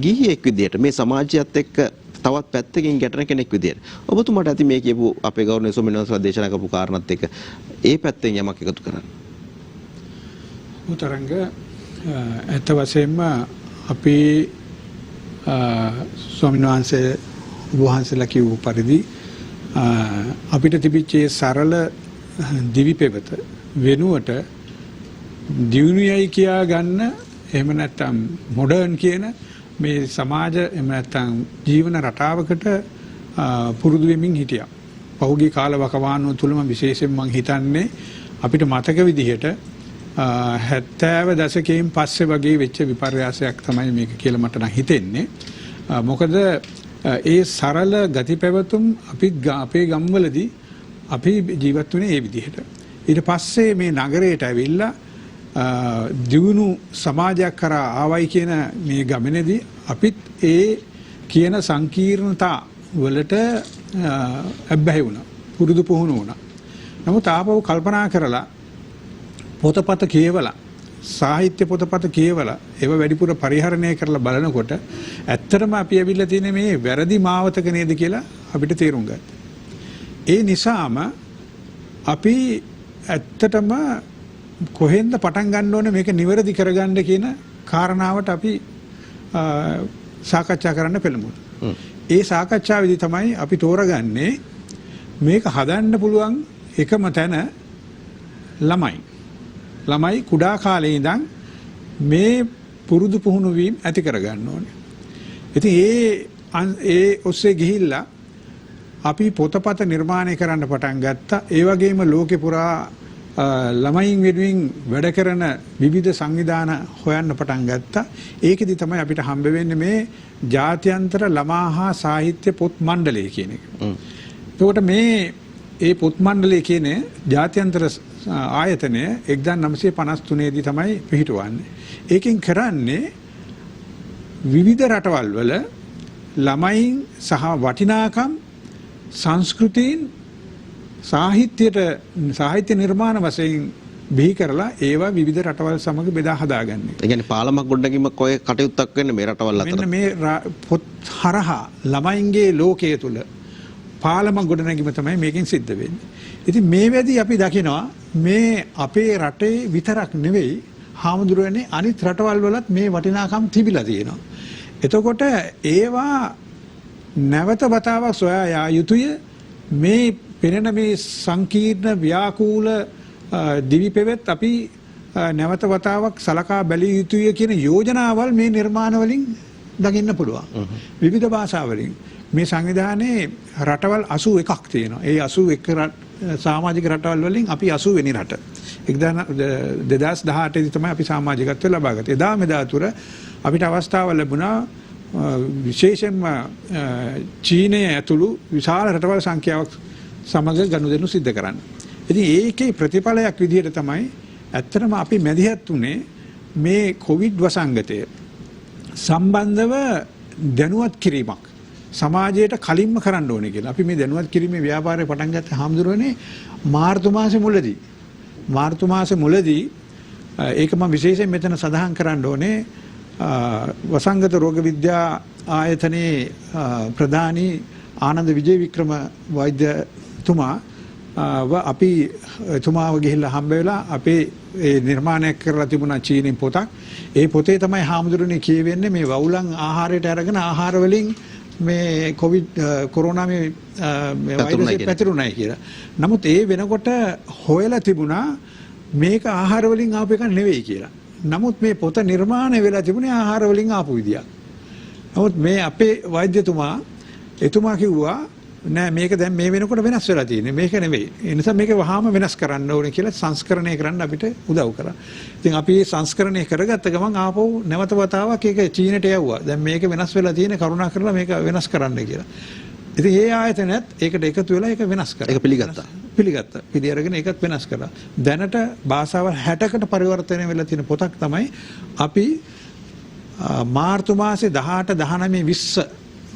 S2: ගිහියෙක් විදිහට මේ සමාජයත් එක්ක තවත් පැත්තකින් ගැටෙන කෙනෙක් විදිහට ඔබතුමාට ඇති මේ කියපු අපේ ගෞරවනීය ස්වාමීන් වහන්සේලා දේශනා කරපු කාරණාත් එක්ක ඒ පැත්තෙන් යමක් එකතු කරන්න.
S5: උතරංග ඇත්ත වශයෙන්ම අපේ ස්වාමීන් වහන්සේලා කිව්ව පරිදි අපිට තිබිච්ච සරල දිවි පෙවත වෙනුවට දියුණුවයි කියා ගන්න, එහෙම නැත්නම් මොඩර්න් කියන මේ සමාජ, එහෙම නැත්නම් ජීවන රටාවකට පුරුදු වෙමින් හිටියා. පහුගිය කාල වකවානුව තුලම විශේෂයෙන් මම හිතන්නේ අපිට මතක විදිහට 70 දශකයෙන් පස්සේ වගේ වෙච්ච විපර්යාසයක් තමයි මේක කියලා මට නම් හිතෙන්නේ. මොකද ඒ සරල ගති පැවතුම් අපේ ගම්වලදී අපි ජීවත් වුණේ ඒ විදිහට. ඊට පස්සේ මේ නගරයට ඇවිල්ලා දියුණු සමාජයක් කරා ආවයි කියන මේ ගමනේදී අපිත් ඒ කියන සංකීර්ණතා වලට අබ්බැහි වුණා, පුරුදු පුහුණු වුණා. නමුත් ආපහු කල්පනා කරලා පොතපත කියවලා, සාහිත්‍ය පොතපත කියවලා ඒව වැඩිපුර පරිහරණය කරලා බලනකොට ඇත්තටම අපි ඇවිල්ලා තියෙන මේ වැරදි මාවතක නේද කියලා අපිට තේරුම් ගත්තා. ඒ නිසාම අපි ඇත්තටම කොහෙන්ද පටන් ගන්න ඕනේ මේක නිවැරදි කරගන්න කියන කාරණාවට අපි සාකච්ඡා කරන්න පෙළඹුණා. ඒ සාකච්ඡාවේදී තමයි අපි තෝරගන්නේ මේක හදන්න පුළුවන් එකම තැන ළමයි කුඩා කාලේ ඉඳන් මේ පුරුදු පුහුණු වීම ඇති කරගන්න ඕනේ. ඉතින් ඒ ඔස්සේ ගිහිල්ලා අපි පොතපත නිර්මාණය කරන්න පටන් ගත්තා. ඒ වගේම ලෝකේ පුරා ළමයින් වෙනුවෙන් වැඩ කරන විවිධ සංවිධාන හොයන්න පටන් ගත්තා. ඒකෙදි තමයි අපිට හම්බ වෙන්නේ මේ ජාත්‍යන්තර ළමා හා සාහිත්‍ය පොත් මණ්ඩලය කියන එක. එතකොට ඒ පොත් මණ්ඩලය කියන ජාත්‍යන්තර ආයතනය 1953 දී තමයි පිහිටුවන්නේ. ඒකෙන් කරන්නේ විවිධ රටවල් වල ළමයින් සහ වටිනාකම් සංස්කෘතීන් සාහිත්‍ය නිර්මාණ වශයෙන් බිහි කරලා ඒවා විවිධ රටවල් සමග බෙදා හදාගන්නේ.
S2: ඒ කියන්නේ පාලමක් ගොඩනැගීමක් ඔය කටයුත්තක් වෙන්නේ මේ රටවල් අතර.
S5: මෙන්න මේ පොත් හරහා ළමයින්ගේ ලෝකයේ තුල පාලමක් ගොඩනැගීම තමයි මේකෙන් සිද්ධ වෙන්නේ. ඉතින් මේ වෙදී අපි දකිනවා මේ අපේ රටේ විතරක් නෙවෙයි හාමුදුරුවනේ අනිත් රටවල් වලත් මේ වටිනාකම් තිබිලා තියෙනවා. එතකොට ඒවා නැවත වතාවක් සොයා යා යුතුය. මේ පෙනෙන මේ සංකීර්ණ ව්‍යාකූල දිවි පෙවෙත් අපි නැවත වතාවක් සලකා බැලිය යුතුය කියන යෝජනාවල් මේ නිර්මාණ වලින් දකින්න පුළුවන්. විවිධ භාෂාවලින් මේ සංවිධානයේ රටවල් 81ක් තියෙනවා. ඒ 81 සමාජික රටවල් වලින් අපි 80 වෙනි රට. 2018 දී තමයි අපි සමාජිකත්වය ලබා ගත්තේ. එදා මෙදා තුර අපිට අවස්ථාව ලැබුණා විශේෂයෙන්ම චීනය ඇතුළු විශාල රටවල් සංඛ්‍යාවක් සමග ගනුදෙනු සිද්ධ කරන්න. ඉතින් ඒකේ ප්‍රතිඵලයක් විදිහට තමයි ඇත්තටම අපි මැදිහත් උනේ මේ කොවිඩ් වසංගතය සම්බන්ධව දැනුවත් කිරීමක් සමාජයට කලින්ම කරන්න ඕනේ කියලා. අපි මේ දැනුවත් කිරීමේ ව්‍යාපාරය පටන් ගත්ත හාමුදුරුවනේ මාර්තු මාසේ මුලදී ඒක මම විශේෂයෙන් මෙතන සඳහන් කරන්න ඕනේ. වසංගත රෝග විද්‍යා ආයතනයේ ප්‍රධානී ආනන්ද විජේවික්‍රම වෛද්‍යතුමා අපි එතුමාව ගිහිල්ලා හම්බ වෙලා අපේ නිර්මාණය කරලා තිබුණා චීනෙන් පොතක්. ඒ පොතේ තමයි හාමුදුරනේ කියවෙන්නේ මේ වවුලන් ආහාරයට අරගෙන ආහාර වලින් මේ කොරෝනා මේ වෛරසය පැතිරුණායි කියලා. නමුත් ඒ වෙනකොට හොයලා තිබුණා මේක ආහාර වලින් ආපු එකක් නෙවෙයි කියලා. නමුත් මේ පොත නිර්මාණය වෙලා තිබුණේ ආහාර වලින් ආපු විදියක්. නමුත් මේ අපේ වෛද්‍යතුමා එතුමා කිව්වා නෑ මේක දැන් මේ වෙනකොට වෙනස් වෙලා තියෙන්නේ. මේක නෙවෙයි. ඒ නිසා මේක වහාම වෙනස් කරන්න ඕනේ කියලා සංස්කරණය කරන්න අපිට උදව් කරා. ඉතින් අපි මේ සංස්කරණය කරගත්ත ගමන් ආපහු නැවත වතාවක් ඒක චීනට යවුවා. දැන් මේක වෙනස් වෙලා තියෙන්නේ කරුණා කරලා මේක වෙනස් කරන්න කියලා. ඉතින් ඒ ආයතනයත් ඒකට එකතු වෙලා ඒක වෙනස් කරා.
S2: ඒක පිළිගත්තා. පිළි අරගෙන ඒකත් වෙනස් කරා. දැනට භාෂාවල් 60කට පරිවර්තනය වෙලා තියෙන පොතක් තමයි අපි මාර්තු මාසේ 18 19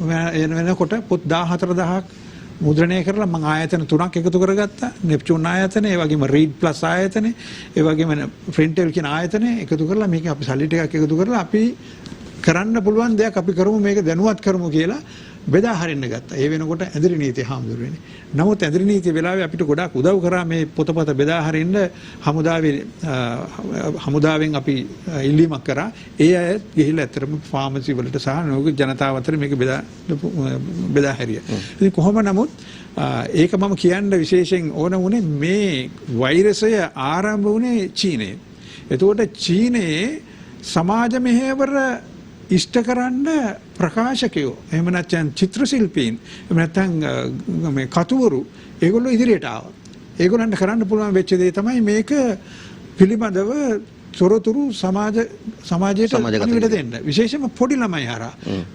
S2: 20 වෙනකොට පොත් 14000ක් මුද්‍රණය කරලා මම ආයතන 3ක් එකතු කරගත්තා. නෙප්චූන් ආයතන, ඒ වගේම රීඩ් ප්ලස් ආයතන, ඒ වගේම ෆ්‍රෙන්ටෙල් කියන ආයතන එකතු කරලා මේක අපි සල්ලි ටිකක් එකතු කරලා අපි කරන්න පුළුවන් දෙයක් අපි කරමු මේක දැනුවත් කරමු කියලා බෙදා හරින්න ගත්තා. ඒ වෙනකොට ඇඳිරි නීතිය හාමුදුරුවනේ. නමුත් ඇඳිරි නීතිය වෙලාවේ අපිට ගොඩාක් උදව් කරා මේ පොතපත බෙදා හරින්න හමුදාවෙන් අපි ඉල්ලීමක් කරා. ඒ අය ගිහිල්ලා ඇත්තටම ෆාමසි වලට සහ නෝග ජනතාව අතර මේක බෙදා හැරියා. ඉතින් කොහොම නමුත් ඒක මම කියන්න විශේෂයෙන් ඕන වුණේ මේ වෛරසය ආරම්භ වුණේ චීනයේ. එතකොට චීනයේ සමාජ මෙහෙවර ඉෂ්ට කරන්න ප්‍රකාශකයෝ එහෙම නැත්නම් චිත්‍ර ශිල්පීන් එහෙම නැත්නම් මේ කතුවරු ඒගොල්ලෝ ඉදිරියට ආවා. ඒගොල්ලන්ට කරන්න පුළුවන් වෙච්ච දේ තමයි මේක පිළිබඳව තොරතුරු සමාජයට අනිවිට දෙන්න. විශේෂයෙන්ම පොඩි ළමයි හරහා.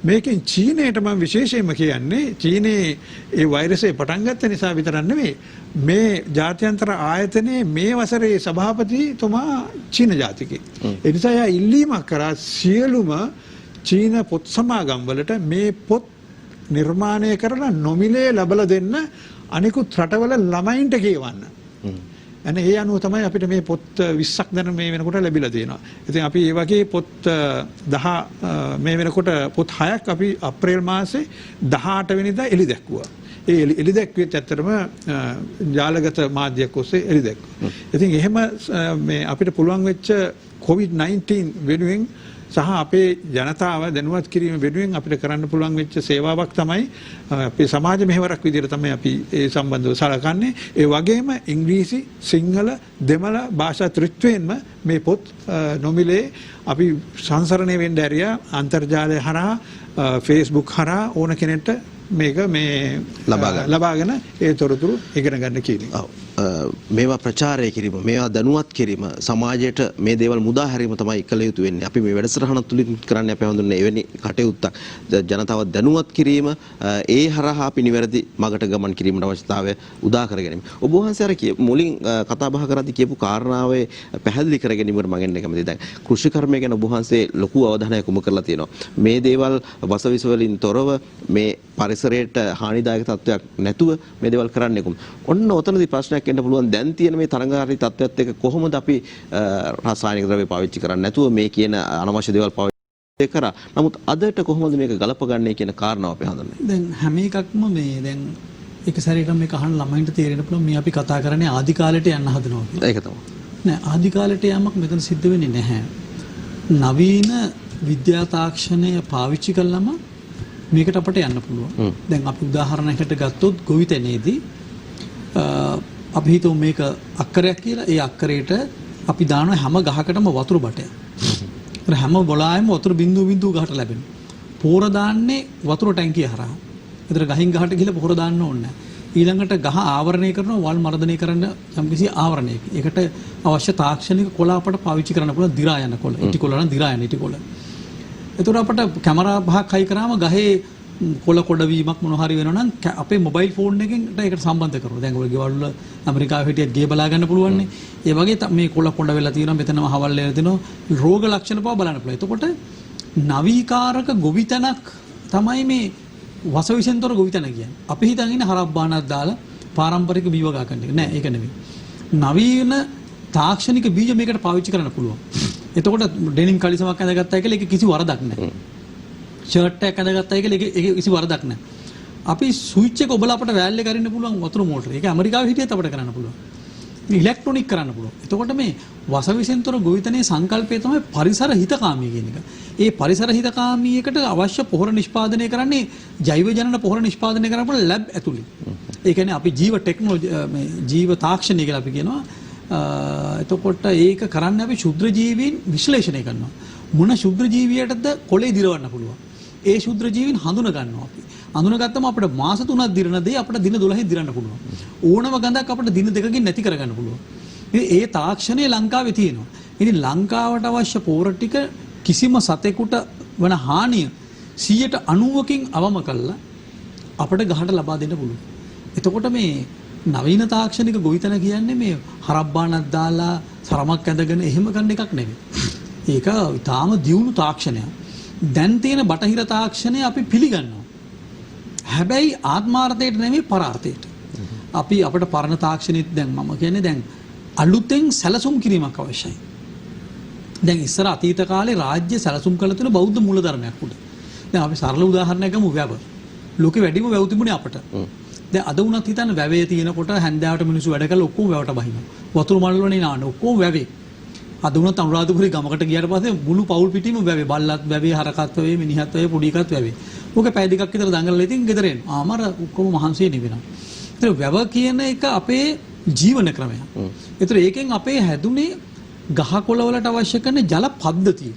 S2: මේකෙන් චීනයට මම විශේෂයෙන්ම කියන්නේ චීනයේ ඒ වෛරසය පටන් ගත්ත නිසා විතරක් නෙවෙයි මේ ජාත්‍යන්තර ආයතනයේ මේ වසරේ සභාපතිතුමා චීන ජාතිකයෙක්. ඒ නිසා එයා ඉල්ලීමක් කරා සියලුම චීන පොත් සමාගම් වලට මේ පොත් නිර්මාණය කරලා නොමිලේ ලබලා දෙන්න අනිකුත් රටවල ළමයින්ට කියවන්න. අනේ ඒ අනුව තමයි අපිට මේ පොත් 20ක් දැන් මේ වෙනකොට ලැබිලා තියෙනවා. ඉතින් අපි මේ වගේ පොත් 10 මේ වෙනකොට පොත් 6ක් අපි අප්‍රේල් මාසේ 18 වෙනිදා එළි දැක්වුවා.
S5: ඒ එළිදැක්වෙච්ච ඇත්තටම ජාලගත මාධ්‍යයක් ඔස්සේ එළිදැක්වුවා. ඉතින් එහෙම මේ අපිට පුළුවන් වෙච්ච COVID-19 වෙනුවෙන් සහ අපේ ජනතාව දැනුවත් කිරීම වෙනුවෙන් අපිට කරන්න පුළුවන් වෙච්ච සේවාවක් තමයි අපේ සමාජ මෙහෙවරක් විදිහට තමයි අපි ඒ සම්බන්ධව සලකන්නේ. ඒ වගේම ඉංග්‍රීසි, සිංහල, දෙමළ භාෂා ත්‍රිත්වයෙන්ම මේ පොත් නොමිලේ අපි සංසරණය වෙන්න ඇරියා අන්තර්ජාලය හරහා Facebook හරහා ඕන කෙනෙක්ට මේක මේ ලබාගෙන ඒ තොරතුරු ඉගෙන ගන්න කියලා.
S2: මේවා ප්‍රචාරය කිරීම, මේවා දැනුවත් කිරීම, සමාජයට මේ දේවල් මුදා හැරීම තමයි කළ යුතු වෙන්නේ. අපි මේ වැඩසටහන තුලින් කරන්නේ අපි හඳුන්වන්නේ එවැනි කටයුත්තක්. ජනතාව දැනුවත් කිරීම, ඒ හරහා අපි නිවැරදි මගට ගමන් කිරීමට අවශ්‍යතාවය උදා කර ගැනීම. ඔබ වහන්සේ අර මුලින් කතා බහ කරද්දී කියපු කාරණාවේ පැහැදිලි කර ගැනීමකට මම එන්නේ කැමතියි. දැන් කෘෂි කර්මය ගැන ඔබ වහන්සේ ලොකු අවධානයක් යොමු කරලා තියෙනවා. මේ දේවල් වසවිස වලින් තොරව මේ පරිසරයට හානිදායක තත්වයක් නැතුව මේ දේවල් කරන්නේ කොහොමද? ඔන්න ඔතනදී ප්‍රශ්නයක් එන්න පුළුවන්. දැන් තියෙන මේ තරඟකාරී තත්ත්වයත් එක්ක කොහොමද අපි රසායනික ද්‍රව්‍ය පාවිච්චි කරන්නේ නැතුව මේ කියන අනවශ්‍ය දේවල් පාවිච්චි කරා. නමුත් අදට කොහොමද මේක ගලපගන්නේ කියන කාරණාව අපි හඳුන්වන්නේ.
S3: දැන් හැම එකක්ම මේ දැන් එක සැරේට මේක අහන ළමයින්ට තේරෙන්න පුළුවන් මේ අපි කතා කරන්නේ ආදි කාලයට යන්න හදනවා කියලා.
S2: ඒක තමයි.
S3: නෑ ආදි කාලයට යamak මෙතන සිද්ධ වෙන්නේ නැහැ. නවීන විද්‍යා තාක්ෂණය පාවිච්චි කළාම මේකට අපට යන්න පුළුවන්. දැන් අපි උදාහරණයකට ගත්තොත් ගොවිතැනේදී අපි හිතමු මේක අක්කරයක් කියලා. ඒ අක්කරයට අපි දාන හැම ගහකටම වතුර බටයක්. ඒතර හැම බොලායෙම වතුර බිඳුව ගහට ලැබෙනවා. පොර දාන්නේ වතුර ටැංකිය හරහා. ඒතර ගහින් ගහට ගිහලා පොර දාන්න ඕනේ නැහැ. ඊළඟට ගහ ආවරණය කරනවා වල් මර්ධනය කරන්න යම්කිසි ආවරණයක. ඒකට අවශ්‍ය තාක්ෂණික කොළ අපට පාවිච්චි කරන්න පුළුවන් දිරා යන කොළ. ඉටි කොළ නම් දිරා යන ඉටි කොළ. ඒතර අපට කැමරා පහක් හයි කරාම ගහේ කොළ කොඩවීමක් මොන හරි වෙනවා නම් අපේ මොබයිල් ෆෝන් එකෙන් ඒකට සම්බන්ධ කරනවා. දැන් ඔය ගෙවල් වල ඇමරිකාවේ හිටියත් ගේ බලා ගන්න පුළුවන් නේ. ඒ වගේ මේ කොළ කොඩ වෙලා තියෙනවා මෙතනම හවල් වෙලා දෙනවා රෝග ලක්ෂණ පව බලන්න පුළුවන්. එතකොට නවීකාරක ගොවිතැනක් තමයි මේ වසවිසෙන්තර ගොවිතැන කියන්නේ. අපි හිතන් ඉන්නේ හරක් බානක් දාලා පාරම්පරික බීජ වගා ගන්න එක. නෑ ඒක නෙවෙයි. නවීන තාක්ෂණික බීජ මේකට පාවිච්චි කරන්න පුළුවන්. එතකොට ඩෙනිම් කලිසමක් ඇඳගත්තා කියලා ඒක කිසි වරදක් නෑ. ෂර්ට් එකක් ඇඳගත්තා කියලා ඒක කිසි වරදක් නෑ. අපි ස්විච් එක ඔබලා අපිට වැල් එක අරින්න පුළුවන් වතුර මෝටර. ඒක ඇමරිකාවේ හිටියත් අපිට කරන්න පුළුවන්. ඉලෙක්ට්‍රොනික කරන්න පුළුවන්. එතකොට මේ වසවිසෙන්තර ගොවිතැනේ සංකල්පය තමයි පරිසර හිතකාමී කියන එක. ඒ පරිසර හිතකාමීයකට අවශ්‍ය පොහොර නිෂ්පාදනය කරන්නේ ජෛව ජනන පොහොර නිෂ්පාදනය කරන්න පුළුවන් ලැබ් ඇතුළේ. ඒ කියන්නේ අපි ජීව ටෙක්නොලොජි මේ ජීව තාක්ෂණය කියලා අපි කියනවා. එතකොට ඒක කරන්න අපි ශුද්‍ර ජීවීන් විශ්ලේෂණය කරනවා. මොන ශුද්‍ර ජීවියටද කොළේ දිරවන්න පුළුවන්. ඒ ශුද්‍ර ජීවීන් හඳුන ගන්නවා අපි. හඳුනගත්තම අපිට මාස 3ක් දිරන දේ අපිට දින 12න් දිරන්න පුළුවන්. ඕනම ගඳක් අපිට දින 2කින් නැති කරගන්න පුළුවන්. ඒ තාක්ෂණය ලංකාවේ තියෙනවා. ඉතින් ලංකාවට අවශ්‍ය පෝර ටික කිසිම සතෙකුට වන හානිය 90%කින් අවම කළා අපිට ගහට ලබා දෙන්න පුළුවන්. එතකොට මේ නවීන තාක්ෂණික ගොවිතැන කියන්නේ මේ හරබ්බානක් දාලා සරමක් ඇඳගෙන එහෙම කරන එකක් නෙවෙයි. ඒක ඊටාම දියුණු තාක්ෂණයක්. දැන් තියෙන බටහිර තාක්ෂණය අපි පිළිගන්නවා. හැබැයි ආත්මාර්ථයට නෙමෙයි පරාර්ථයට. අපි අපිට පරණ තාක්ෂණෙත් දැන් මම කියන්නේ දැන් අලුතෙන් සැලසුම් කිරීමක් අවශ්‍යයි. දැන් ඉස්සර අතීත කාලේ රාජ්‍ය සැලසුම් කළ තියෙන බෞද්ධ මූලධර්මයක් උඩ. දැන් අපි සරල උදාහරණයක් ගමු වැව. ලෝකෙ වැඩිම වැව් තිබුණේ අපට. දැන් අද වුණත් හිතන්න වැවේ තියෙනකොට හැන්දෑවට මිනිස්සු වැඩ කරලා ඔක්කොම වැවට බහිනවා. වතුර මල් වලනේ නාන ඔක්කොම වැවේ. අද වුණත් අනුරාධපුරේ ගමකට ගියාට පස්සේ මුළු පවුල් පිටිම වැවේ. බල්ලත් වැවේ, හරකත් වැවේ, මිනිහත් වැවේ, පොඩි එකත් වැවේ. ඕක පැය දෙකක් විතර දඟලලා ඉතින් ගෙදර එනවා. ආමර ඔක්කොම මහන්සියෙන් ඉවෙනවා. ඒතර වැව කියන එක අපේ ජීවන ක්‍රමයක්. ඒතර ඒකෙන් අපේ හැදුනේ ගහකොළ වලට අවශ්‍ය කරන ජල පද්ධතිය.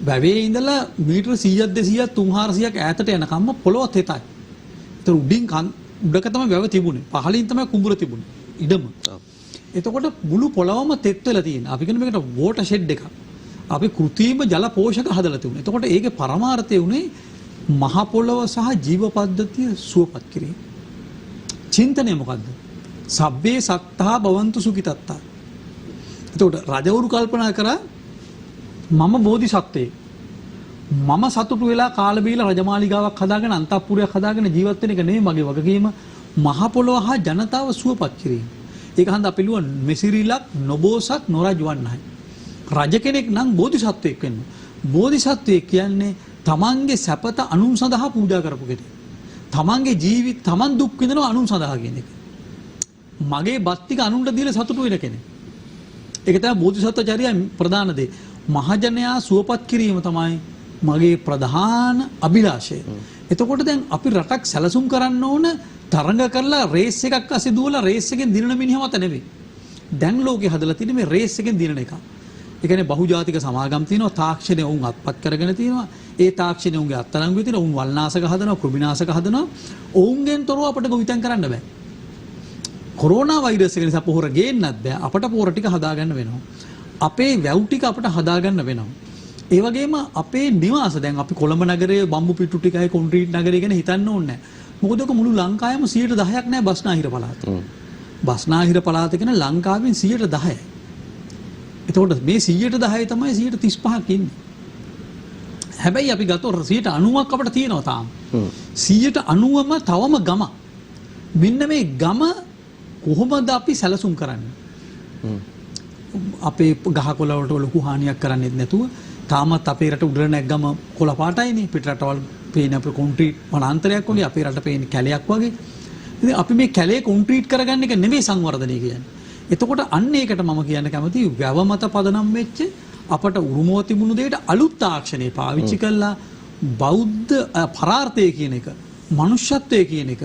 S3: වැවේ ඉඳලා මීටර 100ක් 200ක් 300ක් ඈතට යනකම්ම පොළොව තෙතයි. ඒතර උඩින් උඩක තමයි වැව තිබුණේ. පහළින් තමයි කුඹුර තිබුණේ. ඉඩම. එතකොට මුළු පොළොවම තෙත් වෙලා තියෙනවා. අපි කියන මේකට වෝටර් ෂෙඩ් එකක්. අපි කෘත්‍රිම ජල පෝෂක හදලා තිබුණා. එතකොට ඒකේ පරමාර්ථය උනේ මහ පොළොව සහ ජීව පද්ධතිය සුවපත් කිරීම. චින්තනය මොකද්ද? සබ්බේ සත්තා භවන්තු සුඛිතත්තා. එතකොට රජවරු කල්පනා කරා මම බෝධිසත්වෙක්. මම සතුටු වෙලා කාල බීලා රජමාලිගාවක් හදාගෙන අන්තපුරයක් හදාගෙන ජීවත් වෙන එක නෙමෙයි මගේ වගකීම. මහ පොළොව හා ජනතාව සුවපත් කිරීම. ඒක හන්ද අපි ලුවන් මෙසිරිලක් නොබෝසත් නොරජ වන්නයි. රජ කෙනෙක් නම් බෝධිසත්වෙක් වෙන්න. බෝධිසත්වයෙක් කියන්නේ තමන්ගේ සැපත අනුන් සඳහා පූජා කරපු කෙනෙක්. තමන්ගේ ජීවිත තමන් දුක් විඳිනවා අනුන් සඳහා කියන එක. මගේ බත් ටික අනුන්ට දීලා සතුටු වෙන කෙනෙක්. ඒක තමයි බෝධිසත්වචර්යය ප්‍රධාන දේ. මහජනයා සුවපත් කිරීම තමයි මගේ ප්‍රධාන අභිලාෂය. එතකොට දැන් අපි රටක් සැලසුම් කරන්න ඕන තරඟ කරලා රේස් එකක් අස්සේ දුවලා රේස් එකෙන් දිනන මිනිහ මත නෙවෙයි. දැන් ලෝකේ හදලා තියෙන මේ රේස් එකෙන් දිනන එක. ඒ කියන්නේ බහුජාතික සමාගම් තියෙනවා, තාක්ෂණය උන් අත්පත් කරගෙන තියෙනවා. ඒ තාක්ෂණය උන්ගේ අත්අඩංගුවේ තියෙනවා. උන් වල්නාශක හදනවා, කෘමිනාශක හදනවා. ඔවුන්ගෙන් තොරව අපිට ගොවිතැන් කරන්න බෑ. කොරෝනා වෛරස් එක නිසා පොහොර ගේන්නත් බෑ. අපට පොහොර ටික හදාගන්න වෙනවා. අපේ වැව් ටික අපට හදාගන්න වෙනවා. ඒ වගේම අපේ නිවාස දැන් අපි කොළඹ නගරයේ බම්බු පිටු ටිකයි කොන්ක්‍රීට් නගරය ගැන හිතන්න ඕනේ නැහැ. මොකද ඔක මුළු ලංකාවෙම 10%ක් නැහැ බස්නාහිර පළාත. බස්නාහිර පළාත කියන ලංකාවෙන් 10%යි. එතකොට මේ 10% තමයි 35ක් ඉන්නේ. හැබැයි අපි ගත්තොත් 90ක් අපිට තියෙනවා තාම. 90ම තවම ගම. මෙන්න මේ ගම කොහොමද අපි සැලසුම් කරන්නේ? අපේ ගහකොළ වලට ලොකු හානියක් කරන්නේත් නැතුව තාමත් අපේ රට උඩර නැග්ගම කොළ පාටයිනේ. පිට රටවල් පේන අපේ කොන්ක්‍රීට් වනාන්තරයක් වගේ අපේ රට පේන කැලයක් වගේ. ඉතින් අපි මේ කැලේ කොන්ක්‍රීට් කරගන්න එක නෙමෙයි සංවර්ධනය කියන්නේ. එතකොට අන්න ඒකට මම කියන්න කැමතියි වැව මත පදනම් වෙච්ච අපට උරුමව තිබුණු දෙයට අලුත් තාක්ෂණය පාවිච්චි කළා බෞද්ධ පරාර්ථය කියන එක, මනුෂ්‍යත්වය කියන එක,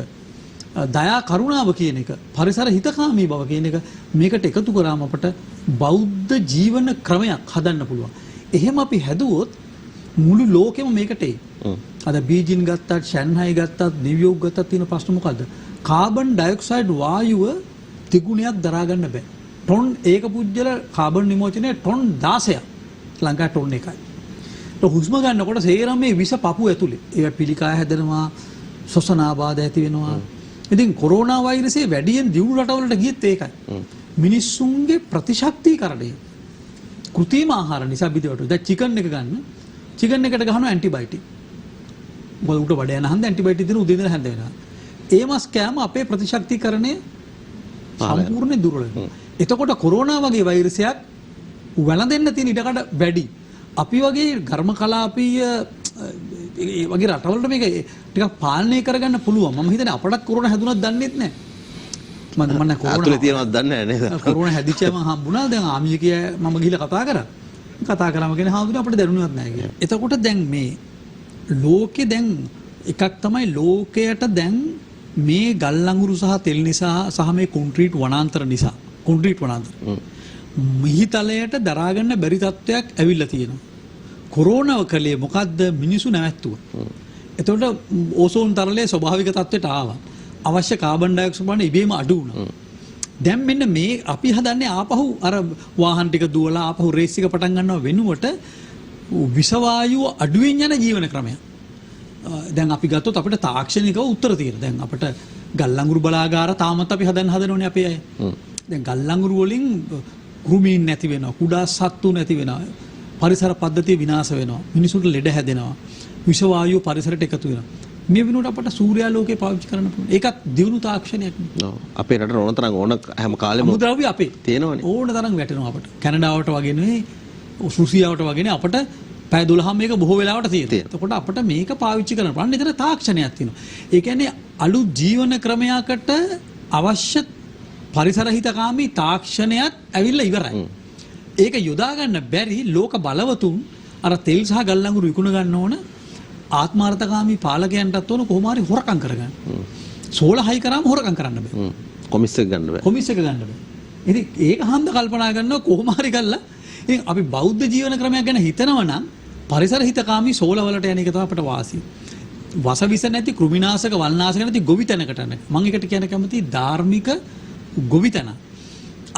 S3: දයා කරුණාව කියන එක, පරිසර හිතකාමී බව කියන එක මේකට එකතු කරාම අපට බෞද්ධ ජීවන ක්‍රමයක් හදන්න පුළුවන්. එහෙම අපි හැදුවොත් මුළු ලෝකෙම මේකට එයි. අද බීජින් ගත්තත්, ෂැන්හයි ගත්තත්, නිව්යෝර්ක් ගත්තත් තියෙන ප්‍රශ්න මොකද්ද? කාබන් ඩයොක්සයිඩ් වායුව තිගුණයක් දරා ගන්න බෑ. ටොන් ඒක පුජ්‍යල කාබන් නිමෝචනය ටොන් 16ක්. ලංකාවේ ටොන් 1යි. તો හුස්ම ගන්නකොට සේරම මේ විෂ පපුව ඇතුලේ. ඒක පිළිකාය හැදෙනවා, ශ්වසන ආබාධ ඇති වෙනවා. ඉතින් කොරෝනා වෛරසයේ වැඩියෙන් දියුණු රටවලට ගියත් ඒකයි. මිනිස්සුන්ගේ ප්‍රතිශක්තිකරණය කෘත්‍රිම ආහාර නිසා බිඳවට. දැන් චිකන් එක ගන්න. චිකන් එකට ගහනවා ඇන්ටිබයොටික්. මොකද උට වඩ යන හන්ද ඇන්ටිබයොටික් දෙන උදේ ඉඳලා හැන්ද වෙනවා. ඒ මස් කෑම අපේ ප්‍රතිශක්තිකරණය සම්පූර්ණ දුර්වල වෙනවා. එතකොට කොරෝනා වගේ වෛරසයක් වැළඳෙන්න තියෙන ඉඩකඩ වැඩි. අපි වගේ ඝර්ම කලාපීය ඒ වගේ රටවලට මේක ටිකක් පාලනය කරගන්න පුළුවන්. මම හිතන්නේ අපටත් කොරෝනා හැදුනත් දන්නේත් නැහැ. මම කොරෝනා
S2: අතුලේ තියෙනවද දන්නේ නැහැ නේද?
S3: කොරෝනා හැදිච්චම හම්බුණා. දැන් ආමියකේ මම ගිහලා කතා කරා. කතා කරාම කියන්නේ හාමුදුරුවෝ අපිට දැනුණවත් නැහැ කියලා. එතකොට දැන් මේ ලෝකේ දැන් එකක් තමයි ලෝකයට දැන් මේ ගල් අඟුරු සහ තෙල් නිසා සහ මේ කොන්ක්‍රීට් වනාන්තර නිසා මිහිතලයට දරා ගන්න බැරි තත්ත්වයක් ඇවිල්ලා තියෙනවා. කොරෝනාව කලේ මොකද්ද? මිනිසු නැවැත්තුවා. එතකොට ඕසෝන් තරලයේ ස්වභාවික තත්ත්වයට ආවා. අවශ්‍ය කාබන් ඩයොක්සයිඩ් ප්‍රමාණය ඉබේම අඩු වුණා. දැන් මෙන්න මේ අපි හදන්නේ ආපහු අර වාහන ටික දුවලා ආපහු රේස් එක පටන් ගන්නව වෙනුවට විෂ වායුව අඩුවෙන් යන ජීවන ක්‍රමයක්. දැන් අපි ගත්තොත් අපිට තාක්ෂණිකව උත්තර තියෙනවා. දැන් අපිට ගල් අඟුරු බලාගාර තාමත් අපි හදනෝනේ අපේ අය. දැන් ගල් අඟුරු වලින් කෘමීන් නැති වෙනවා, කුඩා සත්තු නැති වෙනවා, පරිසර පද්ධතිය විනාශ වෙනවා, මිනිසුන්ට ලෙඩ හැදෙනවා, විෂ වායුව පරිසරයට එකතු වෙනවා. මේ වෙනුවට අපට සූර්යාලෝකය පාවිච්චි කරන්න පුළුවන්. ඒකත් දියුණු තාක්ෂණයක් නේ. ඔව්. අපේ රටට ඕන තරම් ඕන හැම කාලෙම මුද්‍රව්‍ය අපේ තියෙනවනේ. ඕන තරම් වැටෙනවා අපට. කැනඩාවට වගේ නෙවෙයි, රුසියාවට වගේ නේ අපට පැය 12ම මේක බොහෝ වෙලාවට තියෙනවා. එතකොට අපිට මේක පාවිච්චි කරන්න පුළුවන්. එතන තාක්ෂණයක් තියෙනවා. ඒ කියන්නේ අලුත් ජීවන ක්‍රමයකට අවශ්‍ය පරිසර හිතකාමී තාක්ෂණයක් ඇවිල්ලා ඉවරයි. ඒක යොදා ගන්න බැරි ලෝක බලවතුන් අර තෙල් සහ ගල් අඟුරු විකුණ ගන්න ඕන ආත්මාර්ථකාමී පාලකයන්ටත් ඕන කොහොම හරි හොරකම් කරගන්න. සෝලා හයි කරාම හොරකම් කරන්න බෑ. කොමිස් එක ගන්න බෑ. කොමිස් එක ගන්න බෑ. ඉතින් ඒක හන්ද කල්පනා කරනවා කොහොම හරි කරලා ඉතින් අපි බෞද්ධ ජීවන ක්‍රමයක් ගැන හිතනවා නම් පරිසර හිතකාමී සෝලා වලට යන එක තමයි අපට වාසිය. වසවිස නැති කෘමිනාශක වල්නාශක නැති ගොවිතැනකට යන. මම ඒකට කියන කැමති ධාර්මික ගොවිතැන.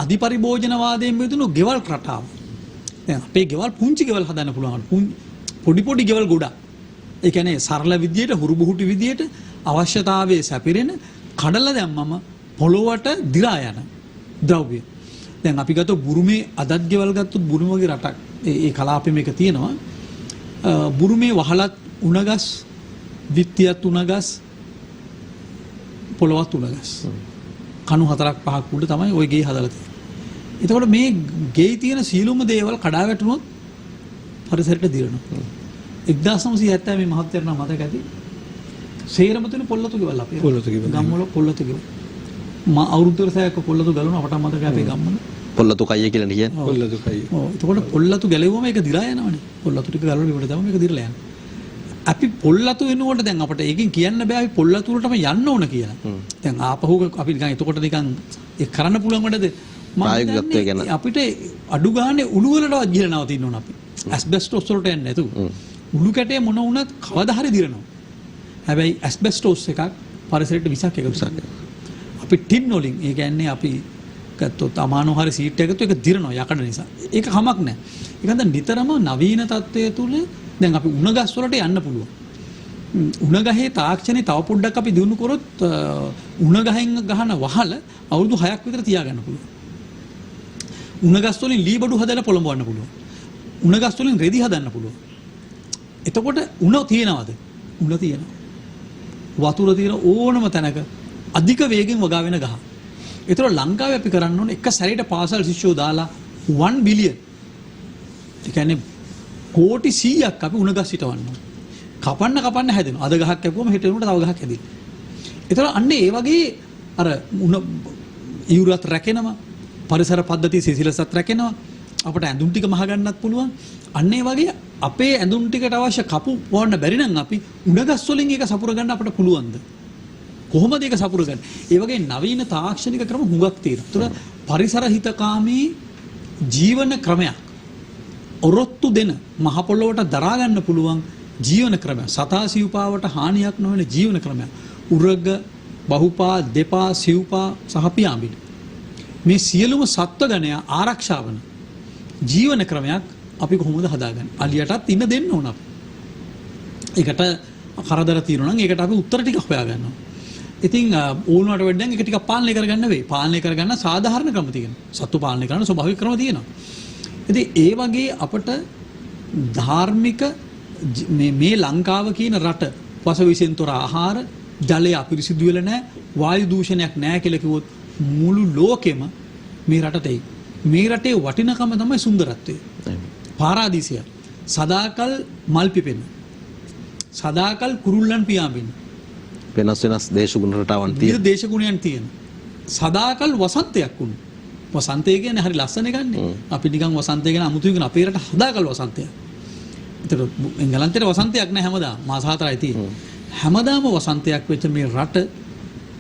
S3: අධිපරිභෝජනවාදයෙන් මිදුණු ගෙවල් රටාව. දැන් අපේ ගෙවල් පුංචි ගෙවල් හදන්න පුළුවන්. පොඩි පොඩි ගෙවල් ගොඩක්. ඒ කියන්නේ සරල විදියට හුරුබුහුටි විදියට අවශ්‍යතාවයේ සැපිරෙන කඩලා දැම්මම පොළොවට දිරා යන ද්‍රව්‍ය. දැන් අපි ගත්තොත් බුරුමේ අදත් ගෙවල් ගත්තොත් බුරුම වගේ රටක් ඒ කලාපෙ මේක තියෙනවා. බුරුමේ වහලත් උණගස්, විත්තියත් උණගස්, පොළොවත් උණගස්. කණු 4ක් 5ක් උඩ තමයි ওই ගේ හදලා තියෙන්නේ. එතකොට මේ ගේ තියෙන සීලුම දේවල් කඩා වැටුනොත් පරිසරයට දිරනවා. 1970 මේ මහත්යරණ මතක ඇති. සේරම තියෙන පොල්ලතු ගෙවල් අපේ.
S5: පොල්ලතු ගෙවල්.
S3: ගම්වල පොල්ලතු ගෙවල්. මා අවුරුද්දකට සෑයක පොල්ලතු ගලවන අපට මතකයි අපේ ගම්වල.
S2: පොල්ලතු කයිය කියලා කියන්නේ.
S5: පොල්ලතු කයි.
S3: ඔව්. එතකොට පොල්ලතු ගැලෙවුවම ඒක දිලා යනවනේ. පොල්ලතු ටික ගලවලා ඉවර තමයි මේක දිරලා යන්නේ. අපි පොල්ලතු වෙනකොට දැන් අපිට ඒකෙන් කියන්න බෑ අපි පොල්ලතු වලටම යන්න ඕන කියලා. දැන් ආපහු අපි නිකන් එතකොට නිකන් ඒ කරන්න පුළුවන් වැඩද?
S2: ප්‍රායෝගිකත්වය ගැන
S3: අපිට අඩු ගානේ උළු වලටවත් ගිහලා නවතින්න ඕන අපි. ඇස්බෙස්ටෝස් වලට යන්නේ නැතුව. උළු කැටේ මොන වුණත් කවදා හරි දිරනවා. හැබැයි ඇස්බෙස්ටෝස් එකක් පරිසරයට විසක් එකතු කරනවා. අපි ටින් වලින් ඒ කියන්නේ අපි ගත්තොත් අමානෝ හරි සීට් එකකට ඒක දිරනවා යකඩ නිසා. ඒක කමක් නැහැ. ඒකෙන්ද නිතරම නවීන තත්ත්වයේ තුල දැන් අපි උණ ගස් වලට යන්න පුළුවන්. උණ ගහේ තාක්ෂණේ තව පොඩ්ඩක් අපි දිනු කරොත් උණ ගහෙන් ගහන වහල අවුරුදු 6ක් විතර තියාගන්න පුළුවන්. උණ ගස් වලින් ලී බඩු හදලා පොළඹවන්න පුළුවන්. උණ ගස් වලින් රෙදි හදන්න පුළුවන්. එතකොට උණ තියනවාද? උණ තියෙනවා. වතුර තියෙන ඕනම තැනක අධික වේගෙන් වගා වෙන ගහ. ඒතර ලංකාවේ අපි කරන්න ඕනේ එක සැරේට පාසල් ශිෂ්‍යෝ දාලා 1 බිලියන්. ඒ කියන්නේ කෝටි 100ක් අපි උණ ගස් හිටවන්න ඕනේ. කපන්න හැදෙනවා. අද ගහක් කැපුවම හෙට වෙනකොට තව ගහක් හැදෙනවා. ඒතර අන්නේ ඒ වගේ අර උණ ඉවුරත් රැකෙනවා. පරිසර පද්ධතිය සිසිලසත් රැකෙනවා. අපට ඇඳුම් ටික මහ ගන්නත් පුළුවන්. අන්න ඒ වගේ අපේ ඇඳුම් ටිකට අවශ්‍ය කපු වවන්න බැරි නම් අපි උණගස් වලින් ඒක සපුර ගන්න අපට පුළුවන්ද? කොහොමද ඒක සපුර ගන්න? ඒ වගේ නවීන තාක්ෂණික ක්‍රම හුඟක් තියෙනවා. ඒතර පරිසර හිතකාමී ජීවන ක්‍රමයක් ඔරොත්තු දෙන මහ පොළොවට දරා ගන්න පුළුවන් ජීවන ක්‍රමයක්. සතා සිව්පාවට හානියක් නොවන ජීවන ක්‍රමයක්. උරග, බහුපා, දෙපා, සිව්පා සහ පියාඹිලි. මේ සියලුම සත්ව ගණය ආරක්ෂා වන ජීවන ක්‍රමයක් අපි කොහොමද හදාගන්නේ? අලියටත් ඉන්න දෙන්න ඕන අපි. ඒකට කරදර තියෙනවා නම් ඒකට අපි උත්තර ටිකක් හොයා ගන්නවා. ඉතින් ඕනකට වැඩියෙන් ඒක ටිකක් පාලනය කරගන්න වෙයි. පාලනය කරගන්න සාධාරණ ක්‍රම තියෙනවා. සත්තු පාලනය කරන්න ස්වභාවික ක්‍රම තියෙනවා. ඉතින් ඒ වගේ අපට ධාර්මික මේ ලංකාව කියන රට පසවිසෙන් තොර ආහාර, ජලය අපිරිසිදු වෙලා නැහැ, වායු දූෂණයක් නැහැ කියලා කිව්වොත් මුළු ලෝකෙම මේ රටට එයි. මේ රටේ වටිනකම තමයි සුන්දරත්වය. පාරාදීසය. සදාකල් මල් පිපෙන. සදාකල් කුරුල්ලන් පියාඹෙන.
S2: වෙනස් දේශගුණ රටාවන් තියෙන.
S3: දේශගුණයන් තියෙන. සදාකල් වසන්තයක් වුණා. වසන්තය කියන්නේ හරි ලස්සන එකන්නේ. අපි නිකන් වසන්තය ගැන අමුතුයි කියන අපේ රට සදාකල් වසන්තයක්. ඒතර එංගලන්තේ වසන්තයක් නෑ හැමදාම. මාස 4යි තියෙන්නේ. හැමදාම වසන්තයක් වෙච්ච මේ රට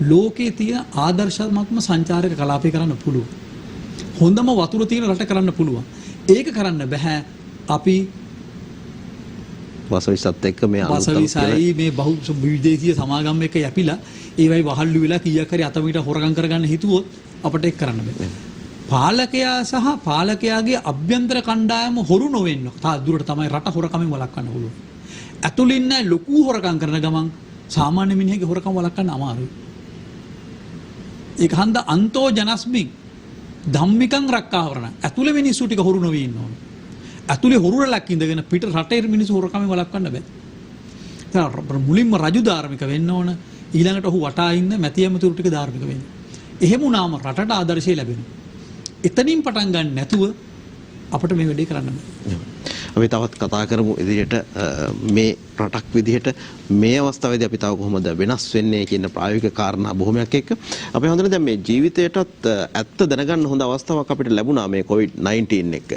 S3: ලෝකයේ තියෙන ආදර්ශාත්මක සංචාරක කලාපය කරන්න පුළුවන්. හොඳම වතුර තියෙන රට කරන්න පුළුවන්. ඒක කරන්න බෑ අපි
S2: වසවිසත් එක්ක මේ
S3: වසවිසයි මේ බහු විදේශීය සමාගම් එක යැපිලා ඒවයි වහල්ලු වෙලා කීයක් හරි අතමිට හොරගම් කරගන්න හිතුවොත් අපිට ඒක කරන්න බෑ. පාලකයා සහ පාලකයාගේ අභ්‍යන්තර කණ්ඩායම හොරු නොවෙන්න. තා දුරට තමයි රට හොරකමින් වළක්වන්න පුළුවන්. ඇතුළින් නැ ලොකු හොරකම් කරන ගමන් සාමාන්‍ය මිනිහෙක්ගේ හොරකම් වළක්වන්න අමාරුයි. ඒක හන්ද අන්තෝ ජනස්මින් ධම්මිකං රක්කාවරණ. ඇතුළේ මිනිස්සු ටික හොරු නොවී ඉන්න ඕන. ඇතුළේ හොරුරලක් ඉඳගෙන පිට රටේ මිනිස්සු හොරකමින් වළක්වන්න බෑ. ඒතර මුලින්ම රජු ධාර්මික වෙන්න ඕන. ඊළඟට ඔහු වටා ඉන්න මැති ඇමතුරු ටික ධාර්මික වෙන්න. එහෙම වුණාම රටට ආදර්ශය ලැබෙනවා. එතනින් පටන් ගන්න නැතුව අපිට මේ වැඩේ කරන්න බෑ.
S2: අපි තවත් කතා කරමු ඉදිරියට මේ රටක් විදිහට මේ අවස්ථාවේදී අපි තව කොහොමද වෙනස් වෙන්නේ කියන ප්‍රායෝගික කාරණා බොහොමයක් එක්ක අපි හඳුනන දැන් මේ ජීවිතයටත් ඇත්ත දැනගන්න හොඳ අවස්ථාවක් අපිට ලැබුණා මේ COVID-19 එක.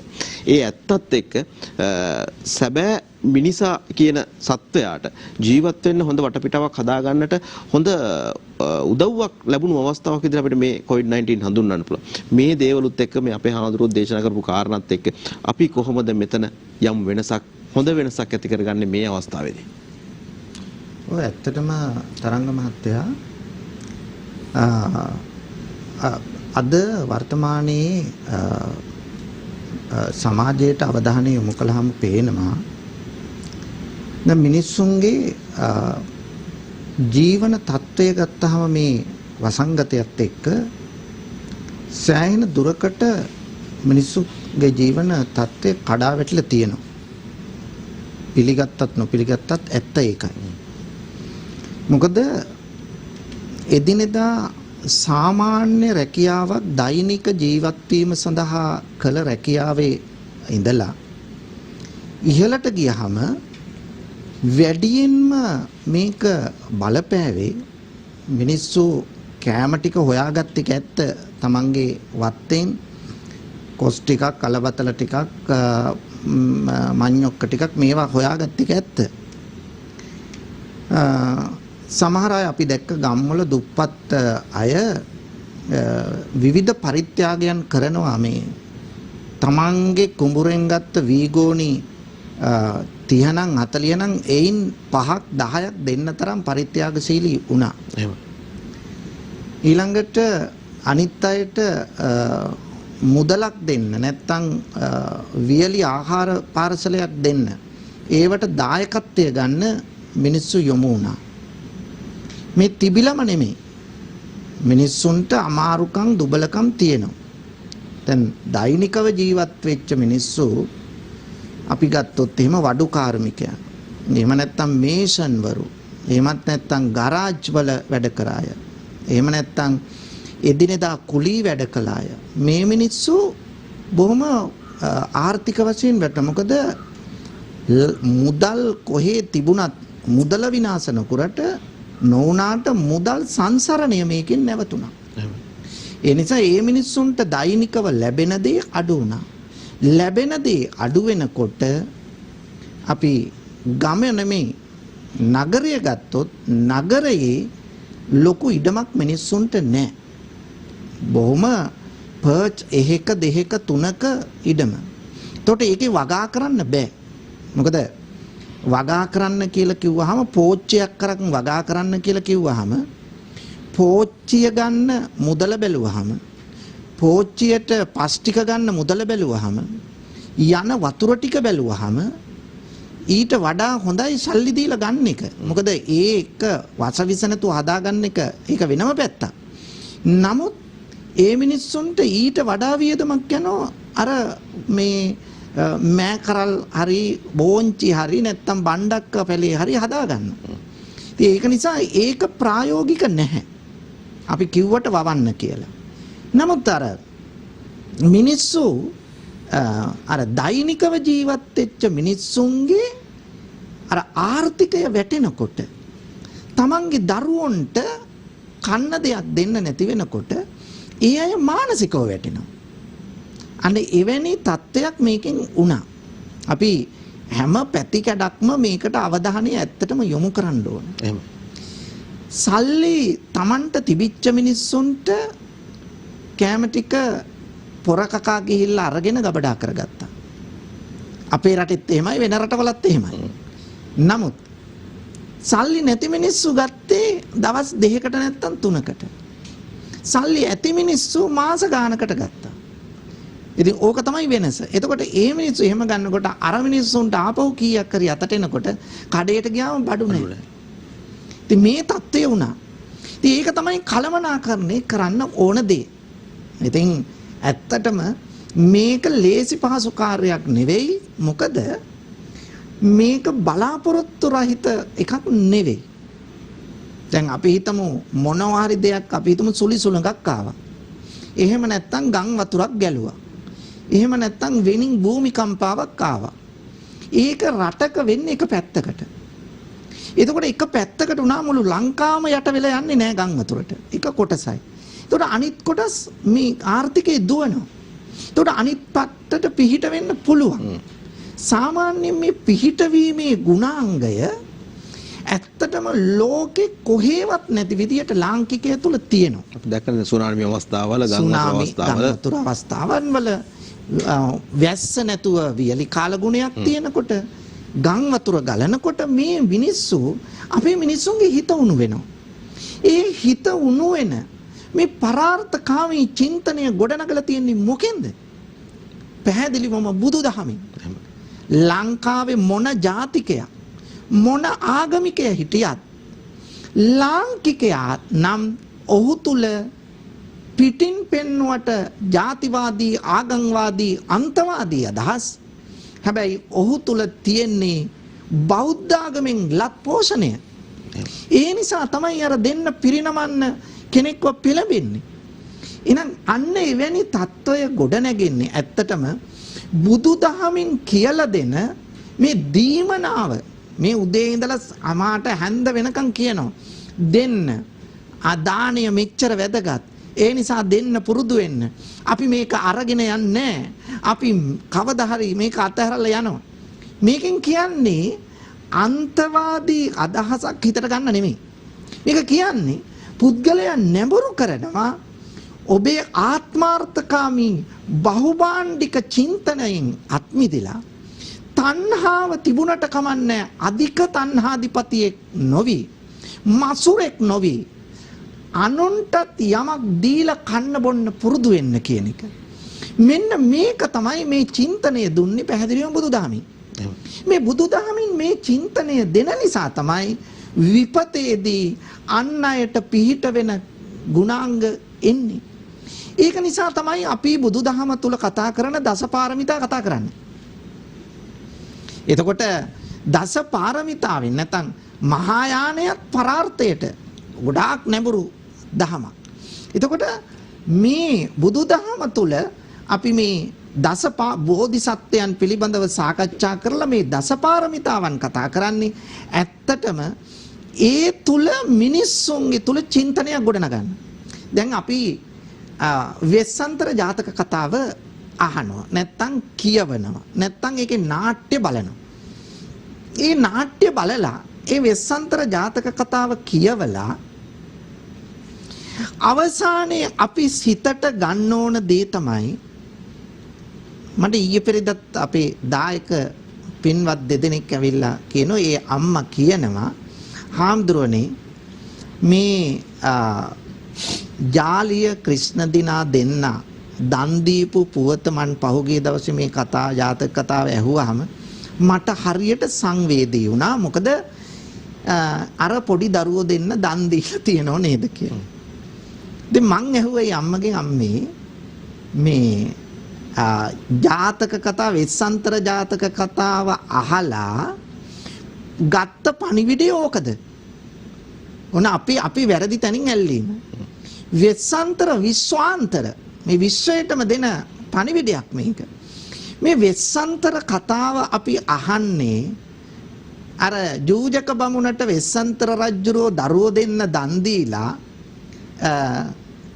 S2: ඒ ඇත්තත් එක්ක සැබෑ මිනිසා කියන සත්වයාට ජීවත් වෙන්න හොඳ වටපිටාවක් හදාගන්නට හොඳ උදව්වක් ලැබුණු අවස්ථාවක් විදිහට අපිට මේ COVID-19 හඳුන්වන්න පුළුවන්. මේ දේවලුත් එක්ක මේ අපේ හාමුදුරුවෝ දේශනා කරපු කාරණාත් එක්ක අපි කොහොමද මෙතන යම් වෙනසක් හොඳ වෙනසක් ඇති කරගන්නේ මේ අවස්ථාවේදී?
S4: ඔය ඇත්තටම තරංග මහත්තයා අද වර්තමානයේ සමාජයට අවධානය යොමු කළාම පේනවා දැන් මිනිස්සුන්ගේ ජීවන තත්ත්වය ගත්තාම මේ වසංගතයත් එක්ක සෑහෙන දුරකට මිනිස්සුගේ ජීවන තත්ත්වය කඩා වැටිලා තියෙනවා. පිළිගත්තත් නොපිළිගත්තත් ඇත්ත ඒකයි. මොකද එදිනෙදා සාමාන්‍ය රැකියාවක් දෛනික ජීවත් වීම සඳහා කළ රැකියාවේ ඉඳලා ඉහළට ගියහම වැඩියෙන්ම මේක බලපෑවේ මිනිස්සු කෑම ටික හොයාගත්ත එක ඇත්ත. තමන්ගේ වත්තෙන් කොස් ටිකක්, කලබතල ටිකක්, මඤ්ඤොක්ක ටිකක් මේවා හොයාගත්ත එක ඇත්ත. සමහර අය අපි දැක්ක ගම්වල දුප්පත් අය විවිධ පරිත්‍යාගයන් කරනවා. මේ තමන්ගේ කුඹුරෙන් ගත්ත වීගෝනි 30 නම් 40 නම් එයින් 5ක් 10ක් දෙන්න තරම් පරිත්‍යාගශීලී වුණා.
S2: එහෙම.
S4: ඊළඟට අනිත් අයට මුදලක් දෙන්න නැත්නම් වියලි ආහාර පාර්සලයක් දෙන්න ඒවට දායකත්වය ගන්න මිනිස්සු යොමු වුණා. මේ තිබිලම නෙමෙයි. මිනිස්සුන්ට අමාරුකම් දුබලකම් තියෙනවා. දැන් දෛනිකව ජීවත් වෙච්ච මිනිස්සු අපි ගත්තොත් එහෙම වඩු කාර්මිකයන්. එහෙම නැත්නම් මේෂන්වරු. එහෙමත් නැත්නම් ගරාජ් වල වැඩ කරාය. එහෙම නැත්නම් එදිනෙදා කුලී වැඩ කළාය. මේ මිනිස්සු බොහොම ආර්ථික වශයෙන් වැට. මොකද මුදල් කොහේ තිබුණත් මුදල විනාශ නොකරට නොඋනාට මුදල් සංසරණය මේකෙන් නැවතුණා. ඒ නිසා මේ මිනිස්සුන්ට දෛනිකව ලැබෙන දේ අඩු වුණා. ලැබෙන දේ අඩු වෙනකොට අපි ගම නෙමෙයි නගරය ගත්තොත් නගරයේ ලොකු ඉඩමක් මිනිස්සුන්ට නැහැ. බොහොම පර්ච් එහෙක දෙහෙක තුනක ඉඩම. එතකොට ඒකේ වගා කරන්න බෑ. මොකද වගා කරන්න කියලා කිව්වහම පෝච්චියක් කරන් වගා කරන්න කියලා කිව්වහම පෝච්චිය ගන්න මුදල බැලුවහම පෝච්චියට පස් ටික ගන්න මුදල බැලුවහම යන වතුර ටික බැලුවහම ඊට වඩා හොඳයි සල්ලි දීලා ගන්න එක. මොකද ඒක වසවිස නැතුව හදාගන්න එක ඒක වෙනම පැත්තක්. නමුත් ඒ මිනිස්සුන්ට ඊට වඩා වියදමක් යනවා අර මේ මෑකරල් හරි බෝංචි හරි නැත්තම් බණ්ඩක්ක පැලේ හරි හදාගන්න. ඉතින් ඒක නිසා ඒක ප්‍රායෝගික නැහැ. අපි කිව්වට වවන්න කියලා. නමුත් අර මිනිස්සු අර දෛනිකව ජීවත් වෙච්ච මිනිස්සුන්ගේ අර ආර්ථිකය වැටෙනකොට තමන්ගේ දරුවන්ට කන්න දෙයක් දෙන්න නැති වෙනකොට ඒ අය මානසිකව වැටෙනවා. අනේ එවැනි තත්ත්වයක් මේකෙන් වුණා. අපි හැම පැති කඩක්ම මේකට අවධානය ඇත්තටම යොමු කරන්න ඕන.
S2: එහෙම.
S4: සල්ලි තමන්ට තිබිච්ච මිනිස්සුන්ට කැම ටික පොර කකා ගිහිල්ලා අරගෙන ගබඩා කරගත්තා. අපේ රටෙත් එහෙමයි වෙන රටවලත් එහෙමයි. නමුත් සල්ලි නැති මිනිස්සු ගත්තේ දවස් 2කට නැත්තම් 3කට. සල්ලි ඇති මිනිස්සු මාස ගානකට ගත්තා. ඉතින් ඕක තමයි වෙනස. එතකොට ඒ මිනිස්සු එහෙම ගන්නකොට අර මිනිස්සුන්ට ආපහු කීයක් හරි අතට එනකොට කඩේට ගියාම බඩු නැහැ. ඉතින් මේ தත්ත්වය වුණා. ඉතින් ඒක තමයි කලමනාකරණය කරන්න ඕන දේ. ඉතින් ඇත්තටම මේක ලේසි පහසු කාර්යයක් නෙවෙයි. මොකද මේක බලාපොරොත්තු රහිත එකක් නෙවෙයි. දැන් අපි හිතමු මොනවා හරි දෙයක් අපි හිතමු සුලි සුලඟක් ආවා. එහෙම නැත්තම් ගම් වතුරක් ගැලුවා. එහෙම නැත්තම් වෙනින් භූමිකම්පාවක් ආවා. ඒක රටක වෙන්නේ එක පැත්තකට. එතකොට එක පැත්තකට උනා මුළු ලංකාවම යට වෙලා යන්නේ නැහැ ගම් වතුරට. එක කොටසයි. එතකොට අනිත් කොටස් මේ ආර්ථිකේ දුවනවා. එතකොට අනිත් පැත්තට පිහිට වෙන්න පුළුවන්. සාමාන්‍යයෙන් මේ පිහිටවීමේ ගුණාංගය ඇත්තටම ලෝකේ කොහෙවත් නැති විදියට ලාංකිකය තුල තියෙනවා.
S2: අපි දැක්කනේ සුනාමි අවස්ථාවල ගම් වතුර
S4: අවස්ථාවන් වල වැස්ස නැතුව වියලි කාලගුණයක් තියෙනකොට ගම් වතුර ගලනකොට මේ මිනිස්සු අපේ මිනිස්සුන්ගේ හිත උණු වෙනවා. ඒ හිත උණු වෙන මේ පරාර්ථකාමී චින්තනය ගොඩනගලා තියෙන්නේ මොකෙන්ද? පැහැදිලිවම බුදුදහමින්. ලංකාවේ මොන ජාතිකයක් මොන ආගමිකය හිටියත් ලාංකිකයා නම් ඔහු තුල පිටින් පෙන්නුවට ජාතිවාදී ආගම්වාදී අන්තවාදී අදහස්. හැබැයි ඔහු තුල තියෙන්නේ බෞද්ධ ආගමෙන් ලත් පෝෂණය. ඒ නිසා තමයි අර දෙන්න පිරිනමන්න කෙනෙක්ව පෙළඹෙන්නේ. එහෙනම් අන්න එවැනි தত্ত্বය ගොඩ නැගෙන්නේ ඇත්තටම බුදුදහමින් කියලා දෙන මේ දීමනාව මේ උදේ ඉඳලා අමාට හැන්ද වෙනකන් කියනවා. දෙන්න. ආදානය මෙච්චර වැදගත්. ඒ නිසා දෙන්න පුරුදු වෙන්න. අපි මේක අරගෙන යන්නේ අපි කවදා හරි මේක අතහැරලා යනවා. මේකෙන් කියන්නේ අන්තවාදී අදහසක් හිතට ගන්න නෙමෙයි. මේක කියන්නේ පුද්ගලයා නැඹුරු කරනවා ඔබේ ආත්මාර්ථකාමී බහුභාණ්ඩික චින්තනයෙන් අත්මිදලා තණ්හාව තිබුණට කමන්නේ අධික තණ්හාධිපතියෙක් නොවි මසුරෙක් නොවි අනුන්ටත් යමක් දීලා කන්න බොන්න පුරුදු වෙන්න කියන එක. මෙන්න මේක තමයි මේ චින්තනය දුන්නේ පැහැදිලිවම බුදුදහමින්. මේ බුදුදහමින් මේ චින්තනය දෙන නිසා තමයි විපතේදී අන් අයට පිහිට වෙන ගුණාංග එන්නේ. ඒක නිසා තමයි අපි බුදුදහම තුල කතා කරන දසපාරමිතා කතා කරන්නේ. එතකොට දසපාරමිතාවෙන් නැත්නම් මහායානයත් පරාර්ථයට ගොඩාක් නැඹුරු දහමක්. එතකොට මේ බුදුදහම තුල අපි මේ බෝධිසත්වයන් පිළිබඳව සාකච්ඡා කරලා මේ දසපාරමිතාවන් කතා කරන්නේ ඇත්තටම ඒ තුල මිනිස්සුන්ගේ තුල චින්තනයක් ගොඩනගන්න. දැන් අපි වෙස්සන්තර ජාතක කතාව අහනවා නැත්තම් කියවනවා නැත්තම් ඒකේ නාට්‍ය බලනවා. ඒ නාට්‍ය බලලා ඒ වෙස්සන්තර ජාතක කතාව කියවලා අවසානයේ අපි සිතට ගන්න ඕන දේ තමයි මට ඊයේ පෙරේදත් අපේ දායක පින්වත් දෙදෙනෙක් ඇවිල්ලා කියනවා ඒ අම්මා කියනවා හාමුදුරනේ මේ ජාලිය ක්‍රිෂ්ණ දිනා දෙන්න දන් දීපු පුවත මන් පහුගිය දවසේ මේ කතා ජාතක කතාව ඇහුවාම මට හරියට සංවේදී වුණා. මොකද අර පොඩි දරුවෝ දෙන්න දන් දීලා තියනව නේද කියලා. ඉතින් මං ඇහුවා අම්මගෙන් අම්මේ මේ ජාතක කතා වෙස්සන්තර ජාතක කතාව අහලා ගත්ත පණිවිඩය ඕකද? ඔන්න අපි වැරදි තැනින් ඇල්ලීම. වෙස්සන්තර විශ්වාන්තර මේ විශ්වයටම දෙන පණිවිඩයක් මේක. මේ වෙස්සන්තර කතාව අපි අහන්නේ අර ජූජක බමුණට වෙස්සන්තර රජුරෝ දරුවෝ දෙන්න දන් දීලා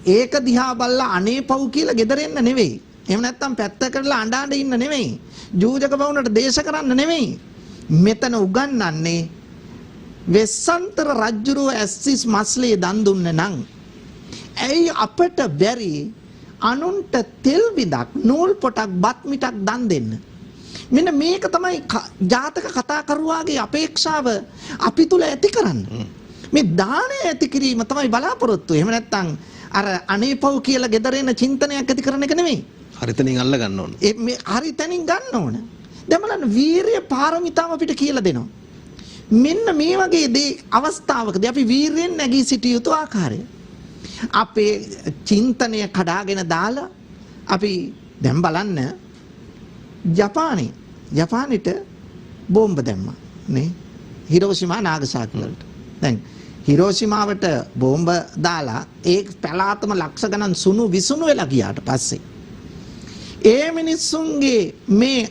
S4: ඒක දිහා බලලා අනේ පව් කියලා ගෙදර එන්න නෙවෙයි. එහෙම නැත්නම් පැත්ත කරලා අඬ ඉන්න නෙවෙයි. ජූජක බමුණට දේශ කරන්න නෙවෙයි. මෙතන උගන්වන්නේ වෙස්සන්තර රජුරෝ ඇස්සිස් මස්ලේ දන් දුන්නේ නම් ඇයි අපට බැරි අනුන්ට තෙල් විදක් නූල් පොටක් බත් මිටක් දන් දෙන්න. මෙන්න මේක තමයි ජාතක කතා කරුවාගේ අපේක්ෂාව අපි තුල ඇති කරන්න. මේ දානය ඇති කිරීම තමයි බලාපොරොත්තු. එහෙම නැත්නම් අර අනේපව් කියලා gedare එන චින්තනයක් ඇති කරන එක නෙමෙයි.
S2: හරිතනින් අල්ල ගන්න ඕන.
S4: මේ හරිතනින් ගන්න ඕන. දැන් බලන්න වීරිය පාරමිතාව අපිට කියලා දෙනවා. මෙන්න මේ වගේ දේ අවස්ථාවකදී අපි වීරියෙන් නැගී සිටිය යුතු ආකාරය. අපේ චින්තනය කඩාගෙන දාලා අපි දැන් බලන්න ජපානෙට බෝම්බ දැම්මා නේ හිරෝෂිමා නාගසාකි වලට. දැන් හිරෝෂිමාවට බෝම්බ දාලා ඒ පළාතම ලක්ෂ ගණන් සුණු විසුණු වෙලා ගියාට පස්සේ ඒ මිනිස්සුන්ගේ මේ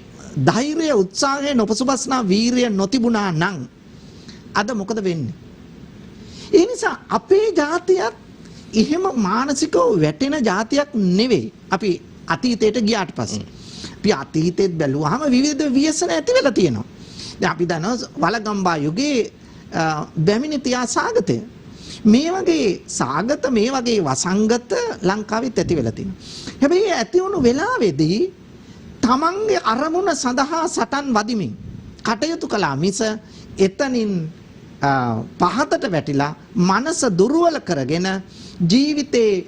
S4: ධෛර්යය උත්සාහය නොපසුබස්නා වීරිය නොතිබුණා නම් අද මොකද වෙන්නේ? ඒ නිසා අපේ ජාතියත් එහෙම මානසිකව වැටෙන જાතියක් නෙවෙයි. අපි අතීතයට ගියාට පස්සේ. අපි අතීතෙත් බැලුවාම විවිධ ව්‍යසන ඇති වෙලා තියෙනවා. දැන් අපි දන්නවා වලගම්බා යුගයේ බැමිණි තියා සාගතය. මේ වගේ සාගත මේ වගේ වසංගත ලංකාවෙත් ඇති වෙලා තියෙනවා. හැබැයි ඇති වුණු වෙලාවේදී තමන්ගේ අරමුණ සඳහා සටන් වදිමින් කටයුතු කළා මිස එතනින් පහතට වැටිලා මනස දුර්වල කරගෙන ජීවිතේ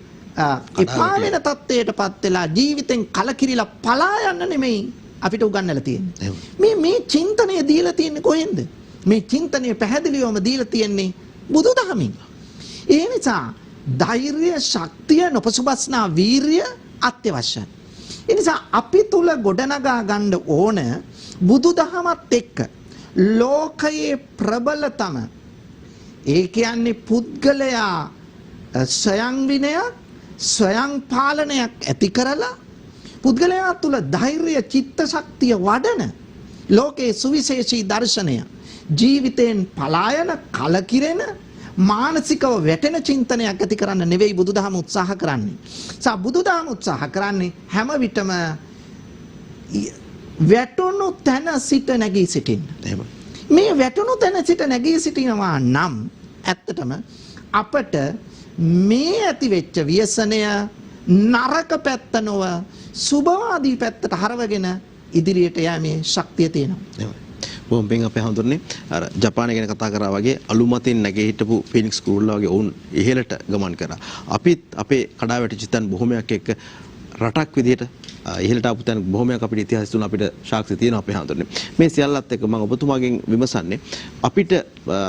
S4: එපා වෙන තත්ත්වයටපත් වෙලා ජීවිතෙන් කලකිරිලා පලා යන්න නෙමෙයි අපිට උගන්වලා තියෙන්නේ. මේ චින්තනය දීලා තියෙන්නේ කොහෙන්ද? මේ චින්තනය පැහැදිලිවම දීලා තියෙන්නේ බුදුදහමින්. ඒ නිසා ධෛර්ය, ශක්තිය, නොපසුබස්නා වීරිය අත්‍යවශ්‍යයි. ඒ නිසා අපි තුල ගොඩනගා ගන්න ඕන බුදුදහමත් එක්ක ලෝකයේ ප්‍රබලතම ඒ කියන්නේ පුද්ගලයා ස්වයං විනයක් ස්වයං පාලනයක් ඇති කරලා පුද්ගලයා තුල ධෛර්ය චිත්ත ශක්තිය වඩන ලෝකයේ සුවිශේෂී දර්ශනය ජීවිතයෙන් පලායන කලකිරෙන මානසිකව වැටෙන චින්තනයක් ඇති කරන්න නෙවෙයි බුදුදහම උත්සාහ කරන්නේ. බුදුදහම උත්සාහ කරන්නේ හැම විටම වැටුණු තැන සිට නැගී සිටින්න. මේ වැටුණු තැන සිට නැගී සිටිනවා නම් ඇත්තටම අපට මේ ඇති වෙච්ච ව්‍යසනය නරක පැත්ත නොව සුභවාදී පැත්තට හරවගෙන ඉදිරියට යෑමේ ශක්තිය තියෙනවා.
S2: බොහොම පිං අපේ හඳුන්නේ අර ජපානය ගැන කතා කරා වගේ අලුමතින් නැගේ හිටපු ෆිනික්ස් කුරුල්ලා වගේ වුන් ඉහළට ගමන් කරා. අපිත් අපේ කඩාවැටිච්ච තැන් බොහොමයක් එක්ක රටක් විදිහට ඉහළට ආපු තැන් බොහොමයක් අපිට ඉතිහාසය තුන අපිට සාක්ෂි තියෙනවා අපේ හඳුන්නේ. මේ සියල්ලත් එක්ක මම ඔබතුමාගෙන් විමසන්නේ අපිට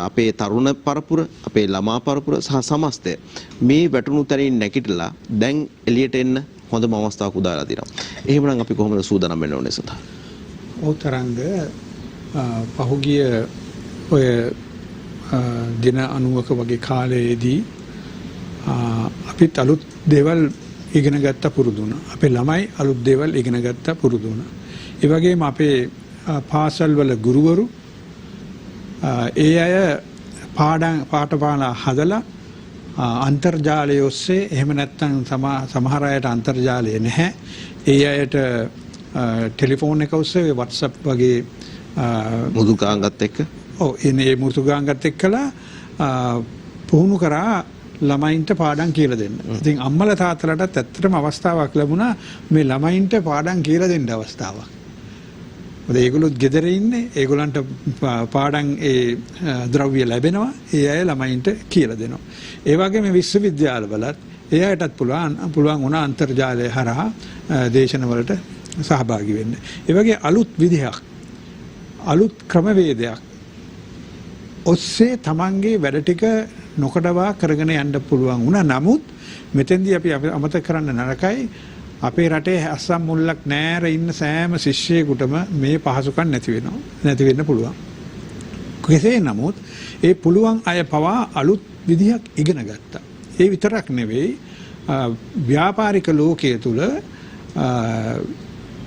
S2: අපේ තරුණ පරපුර, අපේ ළමා පරපුර සහ සමස්තය මේ වැටුණු තැනින් නැගිටලා දැන් එළියට එන්න හොඳම අවස්ථාවක් උදාලා තියෙනවා. එහෙමනම් අපි කොහොමද සූදානම් වෙන්න ඕනේ සදා?
S5: ඕතරංග පහුගිය ඔය දින 90ක වගේ කාලයේදී අපිත් අලුත් දේවල් ඉගෙන ගත්ත පුරුදු වුණා. අපේ ළමයි අලුත් දේවල් ඉගෙන ගත්ත පුරුදු වුණා. ඒ වගේම අපේ පාසල්වල ගුරුවරු ඒ අය පාඨමාලා හදලා අන්තර්ජාලය ඔස්සේ එහෙම නැත්නම් සමහර අයට අන්තර්ජාලය නැහැ. ඒ අයට ටෙලිෆෝන් එක ඔස්සේ WhatsApp වගේ
S2: මුදුකාංගත් එක්ක
S5: එනේ මුදුකාංගත් එක්කලා පුහුණු කරා ළමයින්ට පාඩම් කියලා දෙන්න. ඉතින් අම්මලා තාත්තලාටත් ඇත්තටම අවස්ථාවක් ලැබුණා මේ ළමයින්ට පාඩම් කියලා දෙන්න අවස්ථාවක්. මොකද ඒගොල්ලොත් ගෙදර ඉන්නේ ඒගොල්ලන්ට පාඩම් ඒ ද්‍රව්‍ය ලැබෙනවා ඒ අය ළමයින්ට කියලා දෙනවා. ඒ වගේම විශ්වවිද්‍යාලවලත් ඒ අයටත් පුළුවන් වුණා අන්තර්ජාලය හරහා දේශනවලට සහභාගී වෙන්න. ඒ වගේ අලුත් විදිහක් අලුත් ක්‍රමවේදයක් ඔස්සේ තමන්ගේ වැඩ ටික නොකඩවා කරගෙන යන්න පුළුවන් වුණා. නමුත් මෙතෙන්දී අපි අමතක කරන්න නරකයි අපේ රටේ අස්සම් මුල්ලක් නෑර ඉන්න සෑම ශිෂ්‍යයෙකුටම මේ පහසුකම් නැති වෙන්න පුළුවන්. කෙසේ නමුත් ඒ පුළුවන් අය පවා අලුත් විදිහක් ඉගෙන ගත්තා. ඒ විතරක් නෙවෙයි ව්‍යාපාරික ලෝකයේ තුල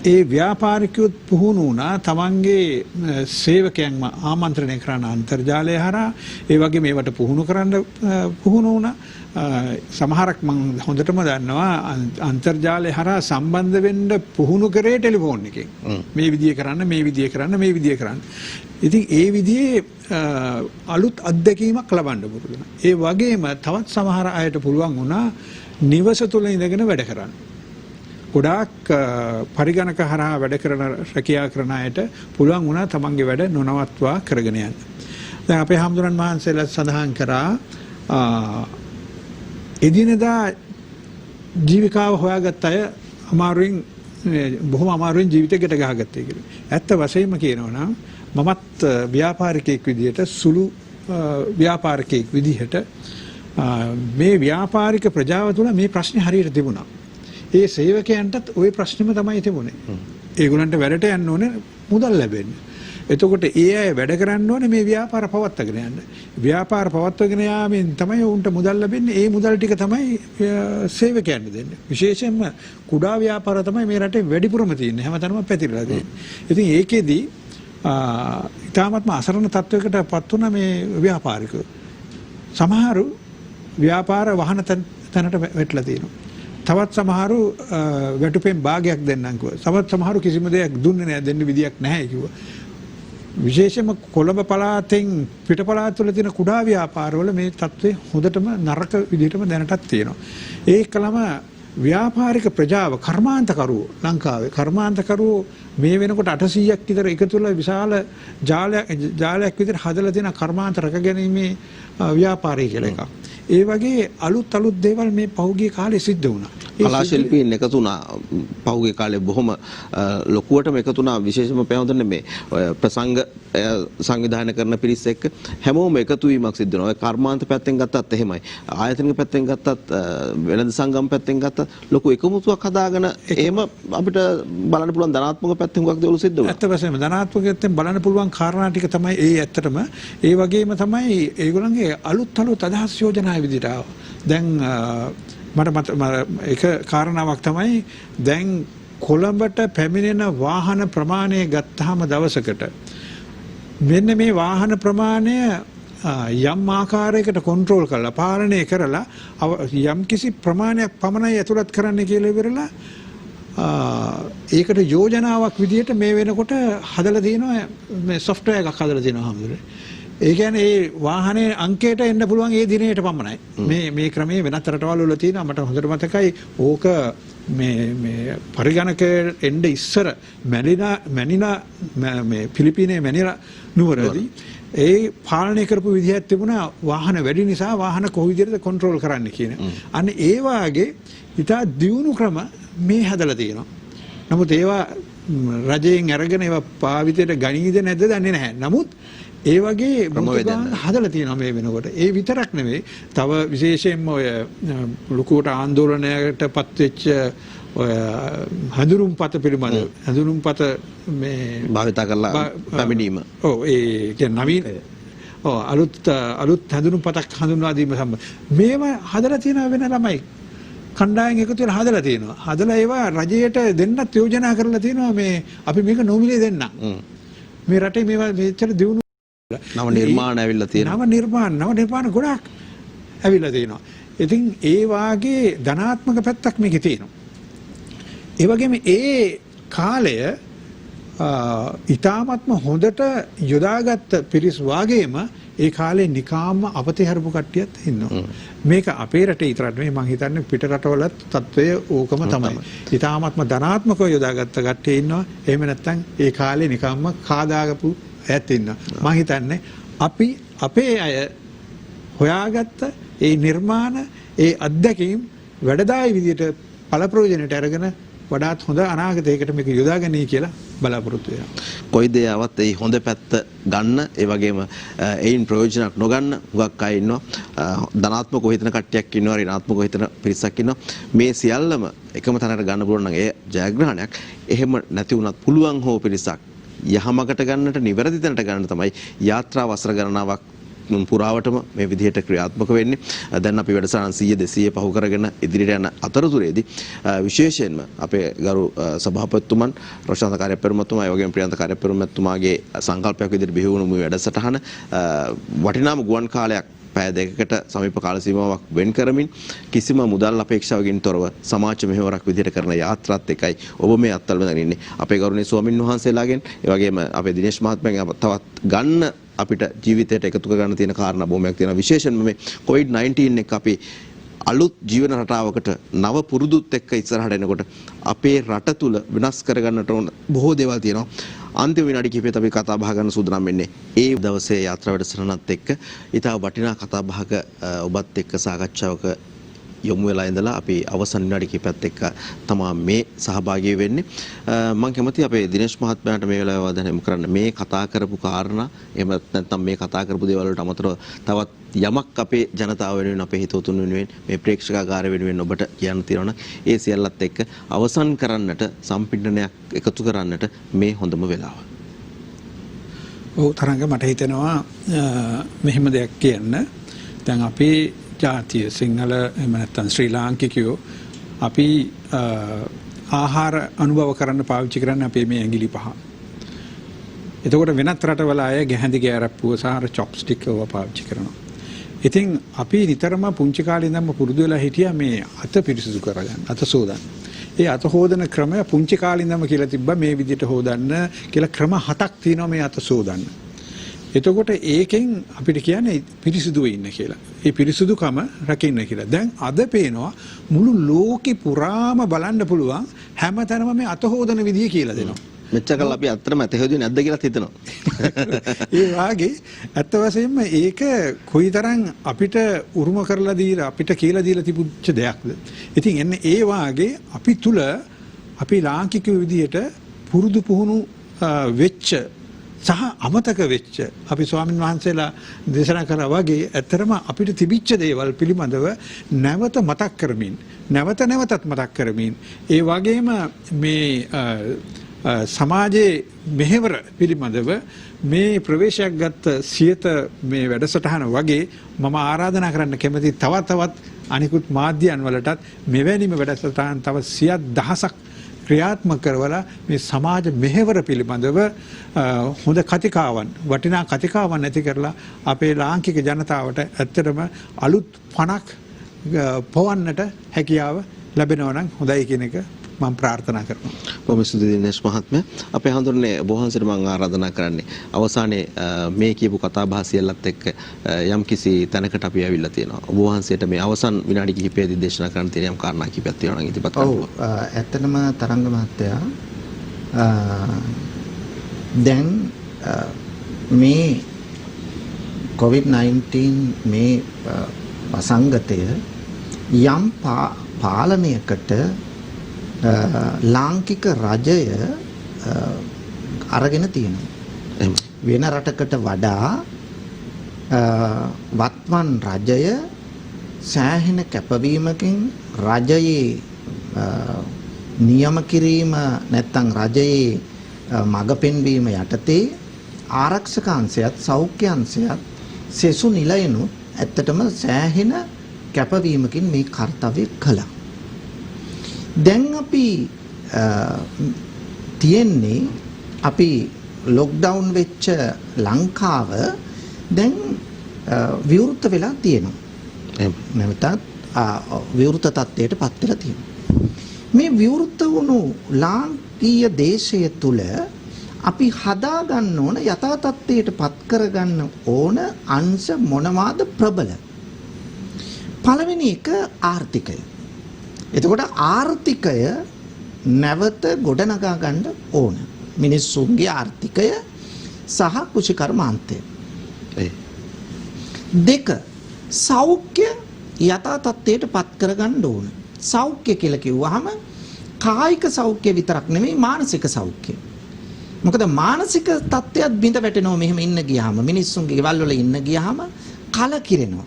S5: ඒ ව්‍යාපාරිකයොත් පුහුණු වුණා තමන්ගේ සේවකයන්ම ආමන්ත්‍රණය කරන අන්තර්ජාලය හරහා ඒ වගේ මේවට පුහුණු කරන්න පුහුණු වුණා. සමහරක් මම හොඳටම දන්නවා අන්තර්ජාලය හරහා සම්බන්ධ වෙන්න පුහුණු කරේ ටෙලිෆෝන් එකෙන්. මේ විදිය කරන්න මේ විදිය කරන්න මේ විදිය කරන්න. ඉතින් ඒ විදිහේ අලුත් අත්දැකීමක් ලබන්න පුරුදු වුණා. ඒ වගේම තවත් සමහර අයට පුළුවන් වුණා නිවස තුල ඉඳගෙන වැඩ කරන්න. ගොඩාක් පරිගණක හරහා වැඩ කරන රැකියා කරන අයට පුළුවන් වුණා තමන්ගේ වැඩ නොනවත්වා කරගෙන යන්න. දැන් අපේ හාමුදුරන් වහන්සේලා සඳහන් කරා එදිනෙදා ජීවිකාව හොයාගත් අය බොහොම අමාරුවෙන් ජීවිතේ ගැට ගහගත්තේ කියලා. ඇත්ත වශයෙන්ම කියනවා නම් මමත් ව්‍යාපාරිකයෙක් විදිහට සුළු ව්‍යාපාරිකයෙක් විදිහට මේ ව්‍යාපාරික ප්‍රජාව තුළ මේ ප්‍රශ්නේ හරියට තිබුණා. ඒ සේවකයන්ටත් ওই ප්‍රශ්නෙම තමයි තිබුණේ. ඒගොල්ලන්ට වැඩට යන්න ඕනේ මුදල් ලැබෙන්න. එතකොට ඒ අය වැඩ කරන්න ඕනේ මේ ව්‍යාපාර පවත්වාගෙන යන්න. ව්‍යාපාර පවත්වාගෙන යාමෙන් තමයි උන්ට මුදල් ලැබෙන්නේ. ඒ මුදල් ටික තමයි සේවකයන්ට දෙන්නේ. විශේෂයෙන්ම කුඩා ව්‍යාපාර තමයි මේ රටේ වැඩිපුරම තියෙන්නේ. හැමතැනම පැතිරලා තියෙන්නේ. ඉතින් ඒකෙදි ඉතාමත්ම අසරණ තත්වයකට පත් වුණා මේ ව්‍යාපාරිකයෝ. සමහරු ව්‍යාපාර වහන තැනට වැටලා තියෙනවා. තවත් සමහරු වැටුපෙන් භාගයක් දෙන්නම් කිව්වා. තවත් සමහරු කිසිම දෙයක් දුන්නේ නැහැ, දෙන්න විදියක් නැහැ කිව්වා. විශේෂයෙන්ම කොළඹ පළාතෙන් පිට පළාත් වල තියෙන කුඩා ව්‍යාපාරවල මේ තත්ත්වය හොඳටම නරක විදිහටම දැනටත් තියෙනවා. ඒකලම ව්‍යාපාරික ප්‍රජාව කර්මාන්තකරුවෝ ලංකාවේ කර්මාන්තකරුවෝ මේ වෙනකොට 800ක් විතර එකතු වෙලා විශාල ජාලයක් විතර හදලා තියෙන කර්මාන්ත රැකගැනීමේ ව්‍යාපාරය කියලා එකක්. ඒ වගේ අලුත් දේවල් මේ පහුගිය කාලේ සිද්ධ වුණා.
S2: කලා ශිල්පීන් එකතු වුණා පහුගිය කාලේ බොහොම ලොකුවටම එකතු වුණා. විශේෂම පැවතුනේ මේ ප්‍රසංග සංවිධානය කරන පිරිස එක්ක හැමෝම එකතු වීමක් සිද්ධ වෙනවා. කර්මාන්ත පැත්තෙන් ගත්තත් එහෙමයි. ආයතනික පැත්තෙන් ගත්තත් වෙළඳ සංගම් පැත්තෙන් ගත්තත් ලොකු එකමුතුවක් හදාගෙන එහෙම අපිට බලන්න පුළුවන් ධනාත්මක පැත්තෙන් හුඟක් දේවල් සිද්ධ වුණා.
S5: ඇත්ත වශයෙන්ම ධනාත්මක පැත්තෙන් බලන්න පුළුවන් කාරණා ටික තමයි ඇත්තටම ඒ වගේම තමයි ඒගොල්ලන්ගේ අලුත් අදහස් යෝජනා විදිහට දැන් මට එක කාරණාවක් තමයි දැන් කොළඹට පැමිණෙන වාහන ප්‍රමාණය ගත්තාම දවසකට මෙන්න මේ වාහන ප්‍රමාණය යම් ආකාරයකට කන්ට්‍රෝල් කරලා පාලනය කරලා යම් කිසි ප්‍රමාණයක් පමණයි ඇතුළත් කරන්න කියලා ඉවරලා ඒකට යෝජනාවක් විදිහට මේ වෙනකොට හදලා තියෙනවා මේ software එකක් හදලා තියෙනවා හැමදෙරේ. ඒ කියන්නේ ඒ වාහනේ අංකයට එන්න පුළුවන් ඒ දිනේට පමණයි. මේ ක්‍රමයේ වෙනත් රටවල් වල තියෙනවා මට හොඳට මතකයි ඕක මේ පරිගණකයේ එන්න ඉස්සර මැනිලා මේ පිලිපිනයේ මැනිලා නුවරදී ඒ පාලනය කරපු විදිහක් තිබුණා වාහන වැඩි නිසා වාහන කොහොම විදිහටද කන්ට්‍රෝල් කරන්න කියන. අන්න ඒ වාගේ ඉතා දියුණු ක්‍රම මේ හදලා තියෙනවා. නමුත් ඒවා රජයෙන් අරගෙන ඒවා පාවිතයට ගනීද නැද්ද දන්නේ නැහැ. නමුත් ඒ වගේ මුතුගාන හදලා තියෙනවා මේ වෙනකොට. ඒ විතරක් නෙවෙයි තව විශේෂයෙන්ම ඔය ලොකුවට ආందోලනයකට පත් වෙච්ච ඔය හඳුරුම්පත පිළිබඳ හඳුරුම්පත මේ
S2: භාවිත කරලා පැමිණීම.
S5: ඔව් ඒ කියන්නේ නවීන අලුත් හඳුරුම්පතක් හඳුන්වා දීම සම්බන්ධ. මේව හදලා තියෙනවා වෙන ළමයි. කණ්ඩායම් එකතු වෙලා හදලා තියෙනවා. හදලා ඒවා රජයට දෙන්නත් යෝජනා කරලා තියෙනවා මේ අපි මේක නොමිලේ දෙන්න. මේ රටේ මේවා මෙච්චර දියුණු
S2: නව නිර්මාණ ඇවිල්ලා තියෙනවා.
S5: නව නිර්මාණ ගොඩක් ඇවිල්ලා තියෙනවා. ඉතින් ඒ වාගේ ධනාත්මක පැත්තක් මේකේ තියෙනවා. ඒ වගේම ඒ කාලය ඊටාත්ම හොඳට යොදාගත්ත පිරිස් වාගේම ඒ කාලේ නිකාම්ම අපතේ හරපු කට්ටියත් ඉන්නවා. මේක අපේ රටේ විතරක් නෙවෙයි මම හිතන්නේ පිට රටවලත් තත්වය ඕකම තමයි. ඊටාත්ම ධනාත්මකව යොදාගත්ත කට්ටිය ඉන්නවා. එහෙම නැත්නම් ඒ කාලේ නිකාම්ම කාදාගපු ඇත් ඉන්නවා. මම හිතන්නේ අපි අපේ අය හොයාගත්ත ඒ නිර්මාණ ඒ අත්දැකීම් වැඩදායි විදියට පළප්‍රයෝජනයට අරගෙන වඩාත් හොඳ අනාගතයකට මේක යොදාගන්නයි කියලා බලාපොරොත්තු වෙනවා.
S2: කොයි දේ ආවත් ඒ හොඳ පැත්ත ගන්න ඒ වගේම ඒයින් ප්‍රයෝජනක් නොගන්න හුඟක් අය ඉන්නවා. ධනාත්මකව හිතන කට්ටියක් ඉන්නවා, ඍණාත්මකව හිතන පිරිසක් ඉන්නවා. මේ සියල්ලම එකම තැනකට ගන්න පුළුවන් නම් ඒ ජයග්‍රහණයක්. එහෙම නැති වුණත් පුළුවන් හෝ පිරිසක් යහමගට ගන්නට නිවැරදි තැනට ගන්න තමයි යාත්‍රා වසර ගණනාවක් පුරාවටම මේ විදිහට ක්‍රියාත්මක වෙන්නේ. දැන් අපි වැඩසටහන් 100 200 පහු කරගෙන ඉදිරියට යන අතරතුරේදී විශේෂයෙන්ම අපේ ගරු සභාපතිතුමන් රොෂාන්ත කාර්යපරිමතුමා ඒ වගේම ප්‍රියන්ත කාර්යපරිමතුමාගේ සංකල්පයක් විදිහට බිහි වුණු මේ වැඩසටහන වටිනාම ගුවන් කාලයක් පැය දෙකකට සමීප කාල සීමාවක් වෙන් කරමින් කිසිම මුදල් අපේක්ෂාවකින් තොරව සමාජ මෙහෙවරක් විදිහට කරන යාත්‍රාත් එකයි ඔබ මේ අත්වල බඳගෙන ඉන්නේ. අපේ ගෞරවනීය ස්වාමින් වහන්සේලාගෙන් ඒ වගේම අපේ දිනේෂ් මහත්මයාගෙන් තවත් ගන්න අපිට ජීවිතයට එකතු කර ගන්න තියෙන කාරණා බොහොමයක් තියෙනවා. විශේෂයෙන්ම මේ COVID-19 එක අපි අලුත් ජීවන රටාවකට නව පුරුදුත් එක්ක ඉස්සරහට එනකොට අපේ රට තුල විනාශ කර ගන්නට ඕන බොහෝ දේවල් තියෙනවා. අන්තිම විනාඩි කිහිපෙත් අපි කතා බහ ගන්න සූදානම් වෙන්නේ. ඒ දවසේ යාත්‍රා වැඩසටහනත් එක්ක ඊට වටිනා කතා බහක ඔබත් එක්ක සාකච්ඡාවක යොමු වෙලා ඉඳලා අපි අවසන් විනාඩි කිහිපයත් එක්ක තමයි මේ සහභාගී වෙන්නේ. මම කැමතියි අපේ දිනේෂ් මහත්මයාට මේ වෙලාවේ අවධානය යොමු කරන්න. මේ කතා කරපු කාරණා එහෙම නැත්නම් මේ කතා කරපු දේවල් වලට අමතරව තවත් යමක් අපේ ජනතාව වෙනුවෙන් අපේ හිතවතුන් වෙනුවෙන් මේ ප්‍රේක්ෂකාගාරය වෙනුවෙන් ඔබට කියන්න තියෙනවා නම් ඒ සියල්ලත් එක්ක අවසන් කරන්නට සම්පින්ඩනයක් එකතු කරන්නට මේ හොඳම වෙලාව.
S5: ඔව් තරංග මට හිතෙනවා මෙහෙම දෙයක් කියන්න. දැන් අපේ ජාතිය සිංහල එහෙම නැත්නම් ශ්‍රී ලාංකිකයෝ අපි ආහාර අනුභව කරන්න පාවිච්චි කරන්නේ අපේ මේ ඇඟිලි පහ. එතකොට වෙනත් රටවල අය ගැහැඳි ගෑරප්පුව සහ චොප්ස්ටික් ඒවා පාවිච්චි කරනවා. ඉතින් අපි නිතරම පුංචි කාලේ ඉඳන්ම පුරුදු වෙලා හිටියා මේ අත පිරිසිදු කරගන්න, අත සෝදන්න. ඒ අත හොදන ක්‍රමය පුංචි කාලේ ඉඳන්ම කියලා තිබ්බා මේ විදිහට හොදන්න කියලා ක්‍රම 7ක් තියෙනවා මේ අත සෝදන්න. එතකොට ඒකෙන් අපිට කියන්නේ පිරිසිදුව ඉන්න කියලා. ඒ පිරිසිදුකම රකින්න කියලා. දැන් අද පේනවා මුළු ලෝකෙ පුරාම බලන්න පුළුවන් හැමතැනම මේ අත හොදන විදිය කියලා දෙනවා.
S2: මෙච්චරකල් අපි අත්‍තරම ඇත හොදුවේ නැද්ද කියලා හිතනවා.
S5: ඒ වාගේ ඇත්ත වශයෙන්ම ඒක කොයිතරම් අපිට උරුම කරලා දීලා අපිට කියලා දීලා තිබුච්ච දෙයක්ද. ඉතින් එන්නේ ඒ වාගේ අපි තුල අපි ලාංකික විදියට පුරුදු පුහුණු වෙච්ච සහ අමතක වෙච්ච අපි ස්වාමින් වහන්සේලා දේශනා කරා වගේ ඇත්තරම අපිට තිබිච්ච දේවල් පිළිබඳව නැවත මතක් කරමින් නැවතත් මතක් කරමින් ඒ වගේම මේ සමාජයේ මෙහෙවර පිළිබඳව මේ ප්‍රවේශයක් ගත්ත සියත මේ වැඩසටහන වගේ මම ආරාධනා කරන්න කැමති තවත් අනිකුත් මාධ්‍යයන් වලටත් මෙවැනිම වැඩසටහන් තව 100,000ක් ක්‍රියාත්මක කරවලා මේ සමාජ මෙහෙවර පිළිබඳව හොඳ කතිකාවන් වටිනා කතිකාවන් ඇති කරලා අපේ ලාංකික ජනතාවට ඇත්තටම අලුත් පණක් පවන්නට හැකියාව ලැබෙනවා නම් හොඳයි කියන එක මම ප්‍රාර්ථනා කරනවා.
S2: බොහොම ස්තුතියි දිනේෂ් මහත්මයා. අපේ හඳුරන්නේ ඔබ වහන්සේට මම ආරාධනා කරන්නේ අවසානයේ මේ කියපු කතා බහ සියල්ලත් එක්ක යම් කිසි තැනකට අපි ඇවිල්ලා තියෙනවා. ඔබ වහන්සේට මේ අවසන් විනාඩි කිහිපයේදී දේශනා කරන්න තියෙන යම් කාරණා කිහිපයක් තියෙනවා නම් ඉදිරිපත් කරන්න.
S4: ඔව් ඇත්තටම තරංග මහත්තයා දැන් මේ COVID-19 මේ වසංගතය යම් පාලනයකට ලාංකික රජය අරගෙන තියෙනවා. වෙන රටකට වඩා වත්මන් රජය සෑහෙන කැපවීමකින් රජයේ නියම කිරීම නැත්නම් රජයේ මඟ පෙන්වීම යටතේ ආරක්ෂක අංශයත් සෞඛ්‍ය අංශයත් සෙසු නිලයනුත් ඇත්තටම සෑහෙන කැපවීමකින් මේ කාර්යය කළා. දැන් අපි තියෙන්නේ අපි ලොක්ඩවුන් වෙච්ච ලංකාව දැන් විවෘත වෙලා තියෙනවා. නැවතත් විවෘත තත්ත්වයට පත් වෙලා තියෙනවා. මේ විවෘත වුණු ලාංකීය දේශය තුල අපි හදා ගන්න ඕන යථා තත්ත්වයට පත් කරගන්න ඕන අංශ මොනවාද ප්‍රබල? පළවෙනි එක ආර්ථිකය. එතකොට ආර්ථිකය නැවත ගොඩනගා ගන්න ඕන. මිනිස්සුන්ගේ ආර්ථිකය සහ කෘෂිකර්මාන්තය. දෙක සෞඛ්‍ය යථා තත්ත්වයට පත් කරගන්න ඕන. සෞඛ්‍ය කියලා කිව්වහම කායික සෞඛ්‍ය විතරක් නෙමෙයි මානසික සෞඛ්‍ය. මොකද මානසික තත්ත්වයක් බිඳ වැටෙනවා මෙහෙම ඉන්න ගියාම මිනිස්සුන්ගේ ගෙවල් වල ඉන්න ගියාම කලකිරෙනවා.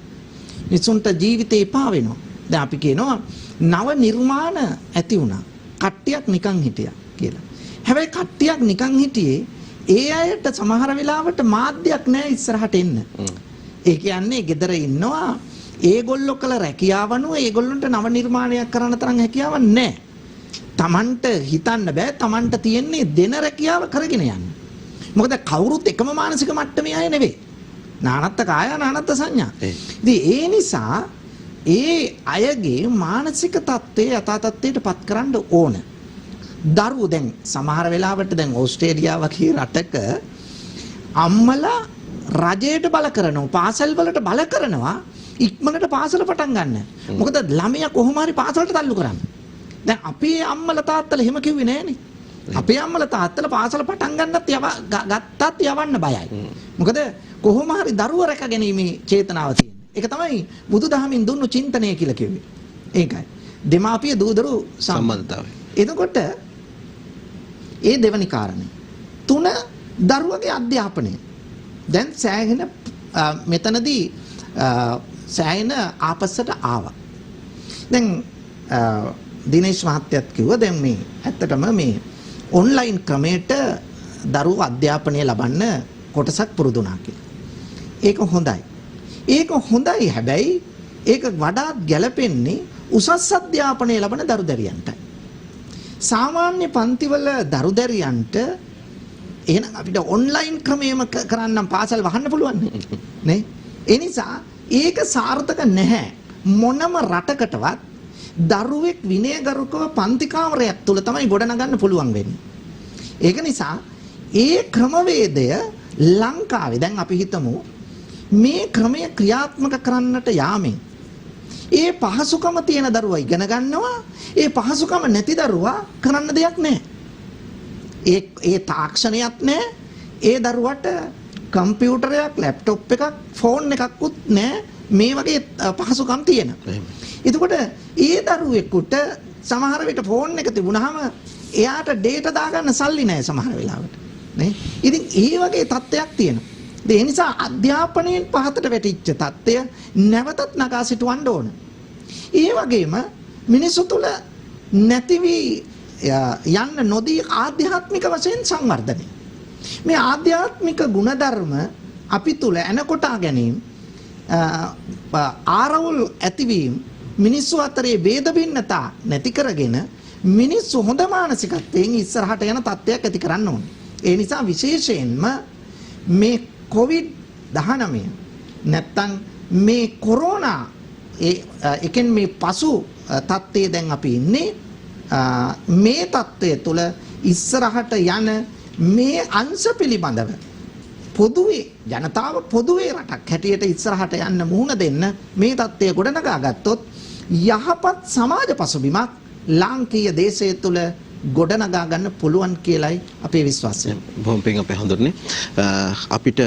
S4: මිනිස්සුන්ට ජීවිතේ එපා වෙනවා. දැන් අපි කියනවා නව නිර්මාණ ඇති වුණා. කට්ටියක් නිකන් හිටියා කියලා. හැබැයි කට්ටියක් නිකන් හිටියේ ඒ අයට සමහර වෙලාවට මාධ්‍යයක් නැහැ ඉස්සරහට එන්න. ඒ කියන්නේ ගෙදර ඉන්නවා ඒගොල්ලෝ කළ රැකියාවනුව ඒගොල්ලන්ට නව නිර්මාණයක් කරන්න තරම් හැකියාවක් නැහැ. Tamanට හිතන්න බෑ Tamanට තියෙන්නේ දෙන රැකියාව කරගෙන යන්න. මොකද කවුරුත් එකම මානසික මට්ටමේ අය නෙවෙයි. නානත්ත කාය නානත්ත සංඥා. ඉතින් ඒ නිසා ඒ අයගේ මානසික තත්ත්වය යථා තත්ත්වයට පත් කරන්න ඕන. දරුවෝ දැන් සමහර වෙලාවට දැන් ඕස්ට්‍රේලියාව වගේ රටක අම්මලා රජයට බල කරනවා පාසල් වලට බල කරනවා ඉක්මනට පාසල පටන් ගන්න. මොකද ළමයා කොහොම හරි පාසලට තල්ලු කරන්න. දැන් අපේ අම්මලා තාත්තලා එහෙම කිව්වේ නෑනේ. අපේ අම්මලා තාත්තලා පාසල පටන් ගන්නත් ගත්තත් යවන්න බයයි. මොකද කොහොම හරි දරුවා රැක ගැනීමේ චේතනාව තියෙනවා. ඒක තමයි බුදුදහමින් දුන්නු චින්තනය කියලා කිව්වේ. ඒකයි. දෙමාපිය දූදරු
S2: සම්බන්ධතාවය.
S4: එතකොට ඒ දෙවනි කාරණේ. 3 දරුවගේ අධ්‍යාපනය. දැන් සෑහෙන මෙතනදී සෑහෙන ආපස්සට ආවා. දැන් දිනේෂ් මහත්තයත් කිව්වා දැන් මේ ඇත්තටම මේ ඔන්ලයින් ක්‍රමයට දරුවෝ අධ්‍යාපනය ලබන්න කොටසක් පුරුදු වුණා කියලා. ඒක හොඳයි. ඒක හොඳයි හැබැයි ඒක වඩාත් ගැළපෙන්නේ උසස් අධ්‍යාපනය ලබන දරු දැරියන්ටයි. සාමාන්‍ය පන්තිවල දරු දැරියන්ට එහෙනම් අපිට ඔන්ලයින් ක්‍රමයේම කරන්නම් පාසල් වහන්න පුළුවන් නේ? ඒ නිසා ඒක සාර්ථක නැහැ. මොනම රටකටවත් දරුවෙක් විනයගරුකව පන්ති කාමරයක් තුල තමයි ගොඩනගන්න පුළුවන් වෙන්නේ. ඒක නිසා ඒ ක්‍රමවේදය ලංකාවේ දැන් අපි හිතමු මේ ක්‍රමය ක්‍රියාත්මක කරන්නට යාමෙන් ඒ පහසුකම තියෙන දරුවා ඉගෙන ගන්නවා ඒ පහසුකම නැති දරුවා කරන්න දෙයක් නැහැ. ඒ තාක්ෂණයක් නැහැ. ඒ දරුවට කම්පියුටරයක් ලැප්ටොප් එකක් ෆෝන් එකක්වත් නැහැ. මේ වගේ පහසුකම් තියෙන. එතකොට ඒ දරුවෙකුට සමහර විට ෆෝන් එක තිබුණාම එයාට ඩේටා දාගන්න සල්ලි නැහැ සමහර වෙලාවට. නේ? ඉතින් ඒ වගේ තත්ත්වයක් තියෙනවා. ඒ නිසා අධ්‍යාපනයෙන් පහතට වැටිච්ච තත්ත්වය නැවතත් නගා සිටවන්න ඕන. ඒ වගේම මිනිසු තුළ නැති වී යන්න නොදී ආධ්‍යාත්මික වශයෙන් සංවර්ධනය. මේ ආධ්‍යාත්මික ගුණධර්ම අපි තුළ එනකොටා ගැනීම ආරවුල් ඇතිවීම මිනිස්සු අතරේ ભેද භින්නතා නැති කරගෙන මිනිස්සු හොඳ මානසිකත්වයෙන් ඉස්සරහට යන තත්ත්වයක් ඇති කරන්න ඕනේ. ඒ නිසා විශේෂයෙන්ම මේ COVID-19 නැත්තම් මේ කොරෝනා එකෙන් මේ පසු තත්ත්වයේ දැන් අපි ඉන්නේ මේ තත්ත්වය තුළ ඉස්සරහට යන මේ අංශ පිළිබඳව පොදුවේ ජනතාව පොදුවේ රටක් හැටියට ඉස්සරහට යන්න මුහුණ දෙන්න මේ තත්ත්වය ගොඩනගා ගත්තොත් යහපත් සමාජ පසුබිමක් ලාංකීය දේශය තුළ ගොඩනගා ගන්න පුළුවන් කියලයි අපේ විශ්වාසය.
S2: බොහොම පිං අපේ හඳුරන්නේ අපිට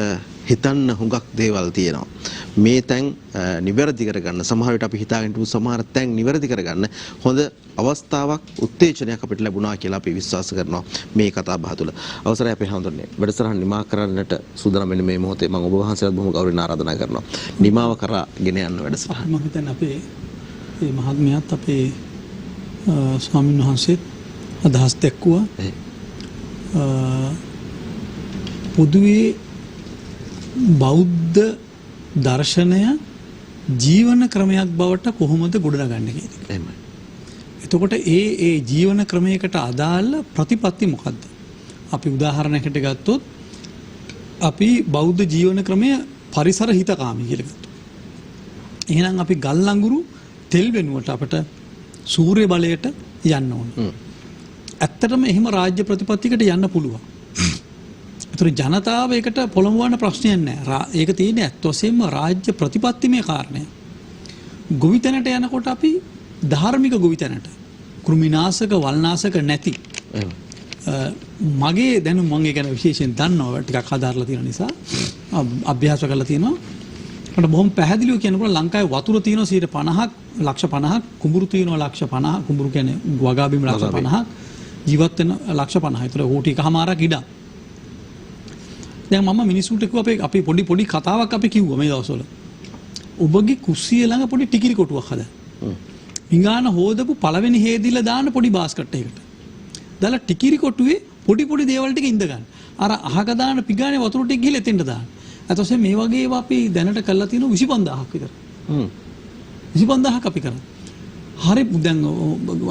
S2: හිතන්න හුඟක් දේවල් තියෙනවා. මේ තැන් නිවැරදි කරගන්න සමහර විට අපි හිතාගෙන ඉන්න සමහර තැන් නිවැරදි කරගන්න හොඳ අවස්ථාවක් උත්තේජනයක් අපිට ලැබුණා කියලා අපි විශ්වාස කරනවා මේ කතා බහ තුළ. අවසරයි අපේ හඳුරන්නේ. වැඩසටහන නිමා කරන්නට සූදානම් වෙන මේ මොහොතේ මම ඔබ වහන්සේලාට බොහොම ගෞරවයෙන් ආරාධනා කරනවා. නිමාව කරා ගෙන යන්න වැඩසටහන.
S3: මම හිතන්නේ අපේ මේ මහත්මයාත් අපේ ස්වාමීන් වහන්සේත් අදහස් දැක්වුවා. පොදුවේ බෞද්ධ දර්ශනය ජීවන ක්‍රමයක් බවට කොහොමද ගොඩනගන්නේ කියන එක.
S2: එහෙමයි.
S3: එතකොට ඒ ජීවන ක්‍රමයකට අදාළ ප්‍රතිපත්ති මොකද්ද? අපි උදාහරණයකට ගත්තොත් අපි බෞද්ධ ජීවන ක්‍රමය පරිසර හිතකාමී කියලා ගත්තා. එහෙනම් අපි ගල් ලඟුරු තෙල් වෙනුවට අපට සූර්ය බලයට යන්න ඕනේ. ඇත්තටම එහෙම රාජ්‍ය ප්‍රතිපත්තියකට යන්න පුළුවන්. ඒතර ජනතාව ඒකට පොළඹවන්න ප්‍රශ්නයක් නැහැ. ඒක තියෙන්නේ ඇත්ත වශයෙන්ම රාජ්‍ය ප්‍රතිපත්තිමය කාරණය. ගොවිතැනට යනකොට අපි ධාර්මික ගොවිතැනට කෘමිනාශක වල්නාශක නැති මගේ දැනුම මම ඒ ගැන විශේෂයෙන් දන්නවා ටිකක් හදාarලා තියෙන නිසා අභ්‍යාස කරලා තියෙනවා. මට බොහොම පැහැදිලිව කියනකොට ලංකාවේ වතුර තියෙනවා 50ක් ලක්ෂ 50ක් කුඹුරු තියෙනවා ලක්ෂ 50 කුඹුරු කියන්නේ වගා බිම් ලක්ෂ 50ක් ජීවත් වෙන ලක්ෂ 50. ඒතර ඕටි එකමාරක් ඉඩම්. දැන් මම මිනිස්සුන්ට කිව්වා අපි පොඩි කතාවක් අපි කිව්වා මේ දවස්වල. ඔබගේ කුස්සිය ළඟ පොඩි ටිකිරි කොටුවක් හදන්න. පිඟාන හොදපු පළවෙනි හේදිල දාන්න පොඩි බාස්කට් එකකට. දාලා ටිකිරි කොටුවේ පොඩි දේවල් ටික ඉඳ ගන්න. අර අහක දාන පිඟානේ වතුර ටික ගිහලා එතෙන්ට දාන්න. එතකොට මේ වගේ ඒවා අපි දැනට කරලා තියෙනවා 25000ක් විතර. 25000ක් අපි කරා.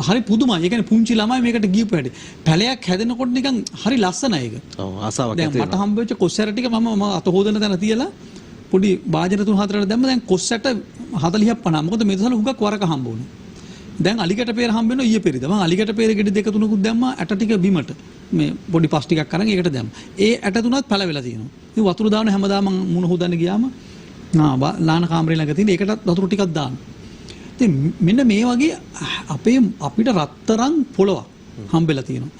S3: හරි පුදුමයි. ඒ කියන්නේ පුංචි ළමයි මේකට ගියපු හැටි. පැලයක් හැදෙනකොට නිකන් හරි ලස්සනයි ඒක.
S2: ඔව් ආසාවක් ඇති වෙනවා.
S3: මට හම්බ වෙච්ච කොස්සැර ටික මම අත හොදන තැන තියලා පොඩි වාජන 3-4ට දැම්ම. දැන් කොස්සැට 40ක් 50. මොකද මේ දවස්වල හුඟක් වරක හම්බ වුණා. දැන් අලිකට පෙර හම්බ වෙනවා ඊයේ පෙරේද. මම අලිකට පෙර ගෙඩි දෙක තුනකුත් දැම්මා ඇට ටික බිමට. මේ පොඩි පස් ටිකක් අරන් ඒකට දැම්මා. ඒ ඇට තුනත් පැලවෙලා තියෙනවා. ඉතින් වතුර දාන හැමදාම මම මුණ හොදන්න ගියාම ලාන කාමරේ ළඟ තියෙන ඒකටත් වතුර ටිකක් දාන්න. ඉතින් මෙන්න මේ වගේ අපිට රත්තරන් පොළොවක් හම්බෙලා තියෙනවා.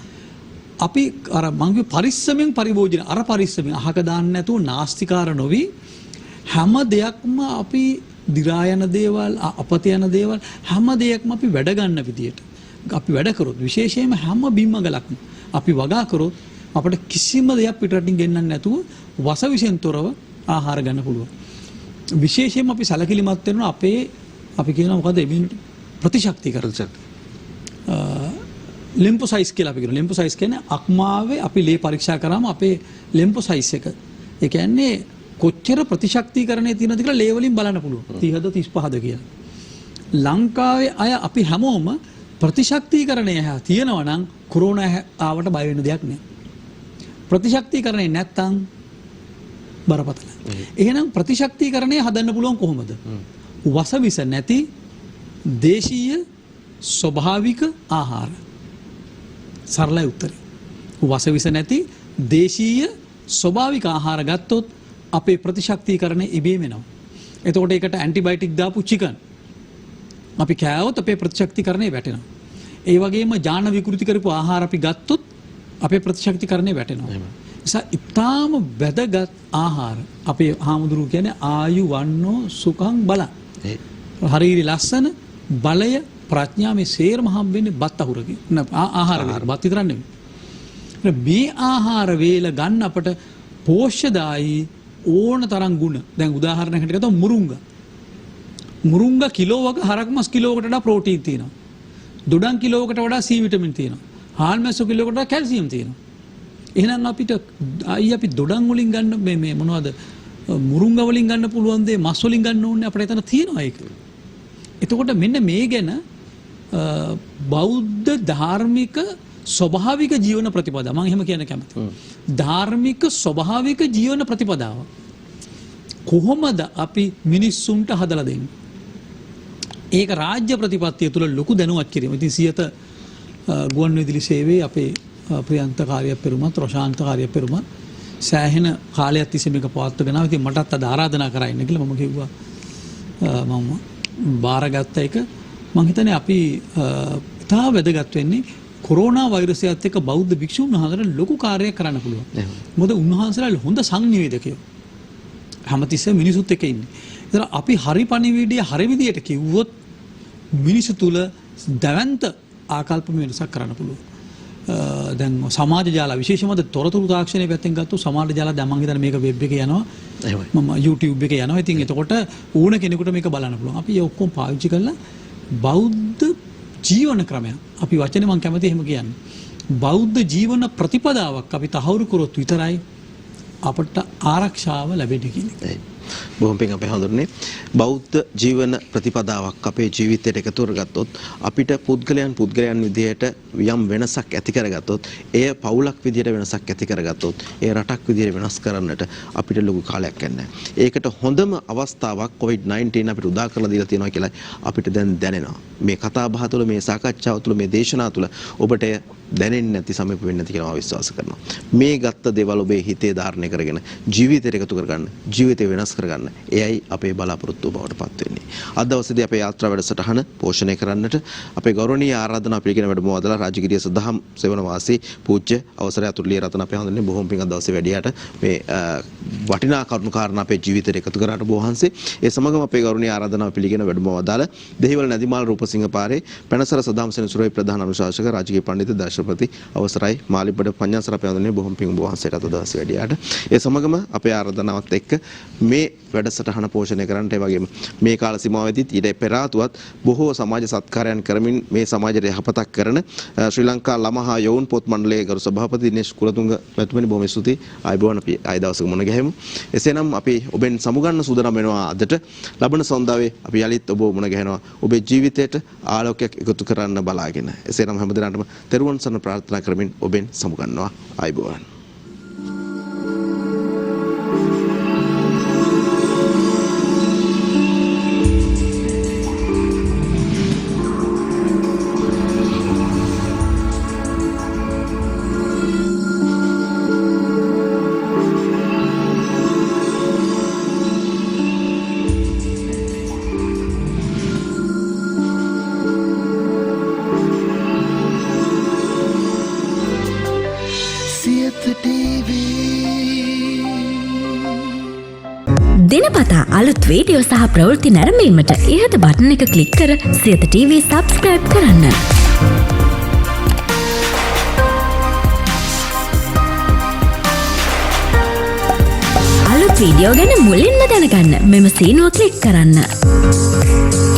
S3: අපි අර මං කිව්ව පරිස්සමෙන් පරිභෝජන අර පරිස්සමෙන් අහක දාන්න නැතුව නාස්තිකාර නොවි හැම දෙයක්ම අපි දිරා යන දේවල් අපත යන දේවල් හැම දෙයක්ම අපි වැඩ ගන්න විදියට අපි වැඩ කරොත් විශේෂයෙන්ම හැම බිම්මගලක්ම අපි වගා කරොත් අපිට කිසිම දෙයක් පිටරටින් ගෙන්නන්න නැතුව වසවිසෙන් තොරව ආහාර ගන්න පුළුවන්. විශේෂයෙන්ම අපි සැලකිලිමත් වෙනවා අපි කියනවා මොකද ප්‍රතිශක්ති කරලා ලිම්ෆොසයිට්ස් කියලා අපි කියනවා. ලිම්ෆොසයිට්ස් කියන්නේ අක්මාවේ අපි ලේ පරීක්ෂා කරාම අපේ ලිම්ෆොසයිට්ස් එක. ඒ කියන්නේ කොච්චර ප්‍රතිශක්තිකරණය තියෙනවද කියලා ලේ වලින් බලන්න පුළුවන්. 30ද 35ද කියලා. ලංකාවේ අය අපි හැමෝම ප්‍රතිශක්තිකරණය තියෙනවා නම් කොරෝනා ආවට බය වෙන්න දෙයක් නෑ. ප්‍රතිශක්තිකරණය නැත්තම් බරපතලයි. එහෙනම් ප්‍රතිශක්තිකරණය හදන්න පුළුවන් කොහොමද? වසවිස නැති දේශීය ස්වභාවික ආහාර. සරලයි උත්තරේ. වසවිස නැති දේශීය ස්වභාවික ආහාර ගත්තොත් අපේ ප්‍රතිශක්තිකරණය ඉබේම එනවා. එතකොට ඒකට ඇන්ටිබයොටික් දාපු චිකන් අපි කෑවොත් අපේ ප්‍රතිශක්තිකරණය වැටෙනවා. ඒ වගේම ජාන විකෘති කරපු ආහාර අපි ගත්තොත් අපේ ප්‍රතිශක්තිකරණය වැටෙනවා. නිසා ඊටාම වැදගත් ආහාර අපේ හාමුදුරුවෝ කියන්නේ ආයු වන්නෝ සුඛං බලං. හරිරි ලස්සන බලය ප්‍රඥා මේ සේරම හම්බෙන්නේ බත් අහුරකින්. ආහාර වේල බත් විතරක් නෙමෙයි. මේ ආහාර වේල ගන්න අපට පෝෂ්‍යදායි ඕන තරම් ගුණ. දැන් උදාහරණයකට ගත්තොත් මුරුංගා කිලෝවක හරක් මස් කිලෝවකට වඩා ප්‍රෝටීන් තියෙනවා. දොඩම් කිලෝවකට වඩා C විටමින් තියෙනවා. හාල් මැස්සෝ කිලෝවකට වඩා කැල්සියම් තියෙනවා. එහෙනම් අපි දොඩම් වලින් ගන්න මේ මොනවද මුරුංගා වලින් ගන්න පුළුවන් දේ මස් වලින් ගන්න ඕනේ අපිට එතන තියෙනවා ඒක. එතකොට මෙන්න මේ ගැන බෞද්ධ ධාර්මික ස්වභාවික ජීවන ප්‍රතිපදාව මම එහෙම කියන කැමතියි. ධාර්මික ස්වභාවික ජීවන ප්‍රතිපදාව කොහොමද අපි මිනිස්සුන්ට හදලා දෙන්නේ? ඒක රාජ්‍ය ප්‍රතිපත්තිය තුළ ලොකු දැනුවත් කිරීම. ඉතින් සියත ගුවන් විදුලි සේවයේ අපේ ප්‍රියන්ත කාර්යයක් පෙරුමත් රොෂාන්ත කාර්යයක් පෙරුමත් සෑහෙන කාලයක් තිස්සේ මේක පවත්වාගෙන ආවා. ඉතින් මටත් අද ආරාධනා කරා ඉන්න කියලා මම කිව්වා. මම බාරගත්ත එක මම හිතන්නේ අපි තා වැදගත් වෙන්නේ කොරෝනා වෛරසයත් එක්ක බෞද්ධ භික්ෂුන් වහන්සේලා ලොකු කාර්යයක් කරන්න පුළුවන්. මොකද උන්වහන්සේලා හොඳ සංනිවේදකයෝ. හැමතිස්සෙම මිනිසුත් එක්ක ඉන්නේ. ඒතර අපි හරි පණිවිඩය හරි විදියට කිව්වොත් මිනිසු තුල දැවැන්ත ආකල්පම වෙනසක් කරන්න පුළුවන්. දැන් සමාජ ජාල විශේෂයෙන්ම තොරතුරු තාක්ෂණය පැත්තෙන් ගත්තොත් සමාජ ජාල දැන් මම හිතන්නේ මේක වෙබ් එකේ යනවා. මම YouTube එකේ යනවා. ඉතින් එතකොට ඕන කෙනෙකුට මේක බලන්න පුළුවන්. අපි ඒ ඔක්කොම පාවිච්චි කරලා බෞද්ධ ජීවන ක්‍රමයක් අපි වචනේ මම කැමති එහෙම කියන්නේ. බෞද්ධ ජීවන ප්‍රතිපදාවක් අපි තහවුරු කරොත් විතරයි අපට ආරක්ෂාව ලැබෙන්නේ කියන්නේ.
S2: බොහොම පිං අපේ හඳුරන්නේ බෞද්ධ ජීවන ප්‍රතිපදාවක් අපේ ජීවිතයට එකතු කරගත්තොත් අපිට පුද්ගලයන් විදිහට යම් වෙනසක් ඇති කරගත්තොත් එය පවුලක් විදිහට වෙනසක් ඇති කරගත්තොත් ඒ රටක් විදිහට වෙනස් කරන්නට අපිට ලොකු කාලයක් යන්නේ. ඒකට හොඳම අවස්ථාවක් COVID-19 අපිට උදා කරලා දීලා තියෙනවා කියලා අපිට දැන් දැනෙනවා. මේ කතා බහ තුළ මේ සාකච්ඡාව තුළ මේ දේශනා තුළ ඔබට දැනෙන්නේ නැති සමීප වෙන්නේ නැති කියලා මම විශ්වාස කරනවා. මේ ගත්ත දේවල් ඔබේ හිතේ ධාරණය කරගෙන ජීවිතයට එකතු කරගන්න, ජීවිතය වෙනස් කරගන්න. එයයි අපේ බලාපොරොත්තුව බවට පත් වෙන්නේ. අද දවසේදී අපේ යාත්‍රා වැඩසටහන පෝෂණය කරන්නට අපේ ගෞරවනීය ආරාධනා පිළිගෙන වැඩම වදලා රාජගිරිය සදහම් සෙවණ වාසී පූජ්‍ය අවසරය අතුල්ලිය රතන අපේ හඳුන්නේ බොහොම පිං අද දවසේ වැඩියට මේ වටිනා කරුණු කාරණා අපේ ජීවිතයට එකතු කරාට බොහන්සේ ඒ සමගම අපේ ගෞරවනීය ආරාධනාව පිළිගෙන වැඩම වදාළ දෙහිවල නැදිමාල් රූපසිංහ පාරේ පැනසර සදහම් සෙනසුරේ ප්‍රධාන අනුශාසක රාජකීය පඬිතු දර්ශපති අවසරයි මාලිබඩ පඤ්ඤාසර අපේ හඳුන්නේ බොහොම පිං බොහන්සේට අද දවසේ වැඩියට ඒ සමගම අපේ ආරාධනාවත් එක්ක මේ වැඩසටහන පෝෂණය කරන්නට ඒ වගේම මේ කාල සීමාවෙදිත් ඊට පෙර ආතුවත් බොහෝ සමාජ සත්කාරයන් කරමින් මේ සමාජයට යහපතක් කරන ශ්‍රී ලංකා ළමා හා යොවුන් පොත් මණ්ඩලයේ ගරු සභාපති දිනේෂ් කුලතුංග මැතිතුමනි බොහොම ස්තුතියි ආයුබෝවන් අපි ආය දවසක මුණ ගැහෙමු. එසේනම් අපි ඔබෙන් සමුගන්න සූදානම් වෙනවා අදට ලබන සඳාවේ අපි යලිත් ඔබ මුණ ගැහෙනවා ඔබේ ජීවිතයට ආලෝකයක් එකතු කරන්න බලාගෙන. එසේනම් හැමදෙනාටම තෙරුවන් සරණ ප්‍රාර්ථනා කරමින් ඔබෙන් සමුගන්නවා ආයුබෝවන්.
S6: දිනපතා අලුත් වීඩියෝ සහ ප්‍රවෘත්ති නැරඹීමට ඉහත බටන් එක ක්ලික් කර සියත TV සබ්ස්ක්‍රයිබ් කරන්න. අලුත් වීඩියෝ ගැන මුලින්ම දැනගන්න මෙම සීනුව ක්ලික් කරන්න.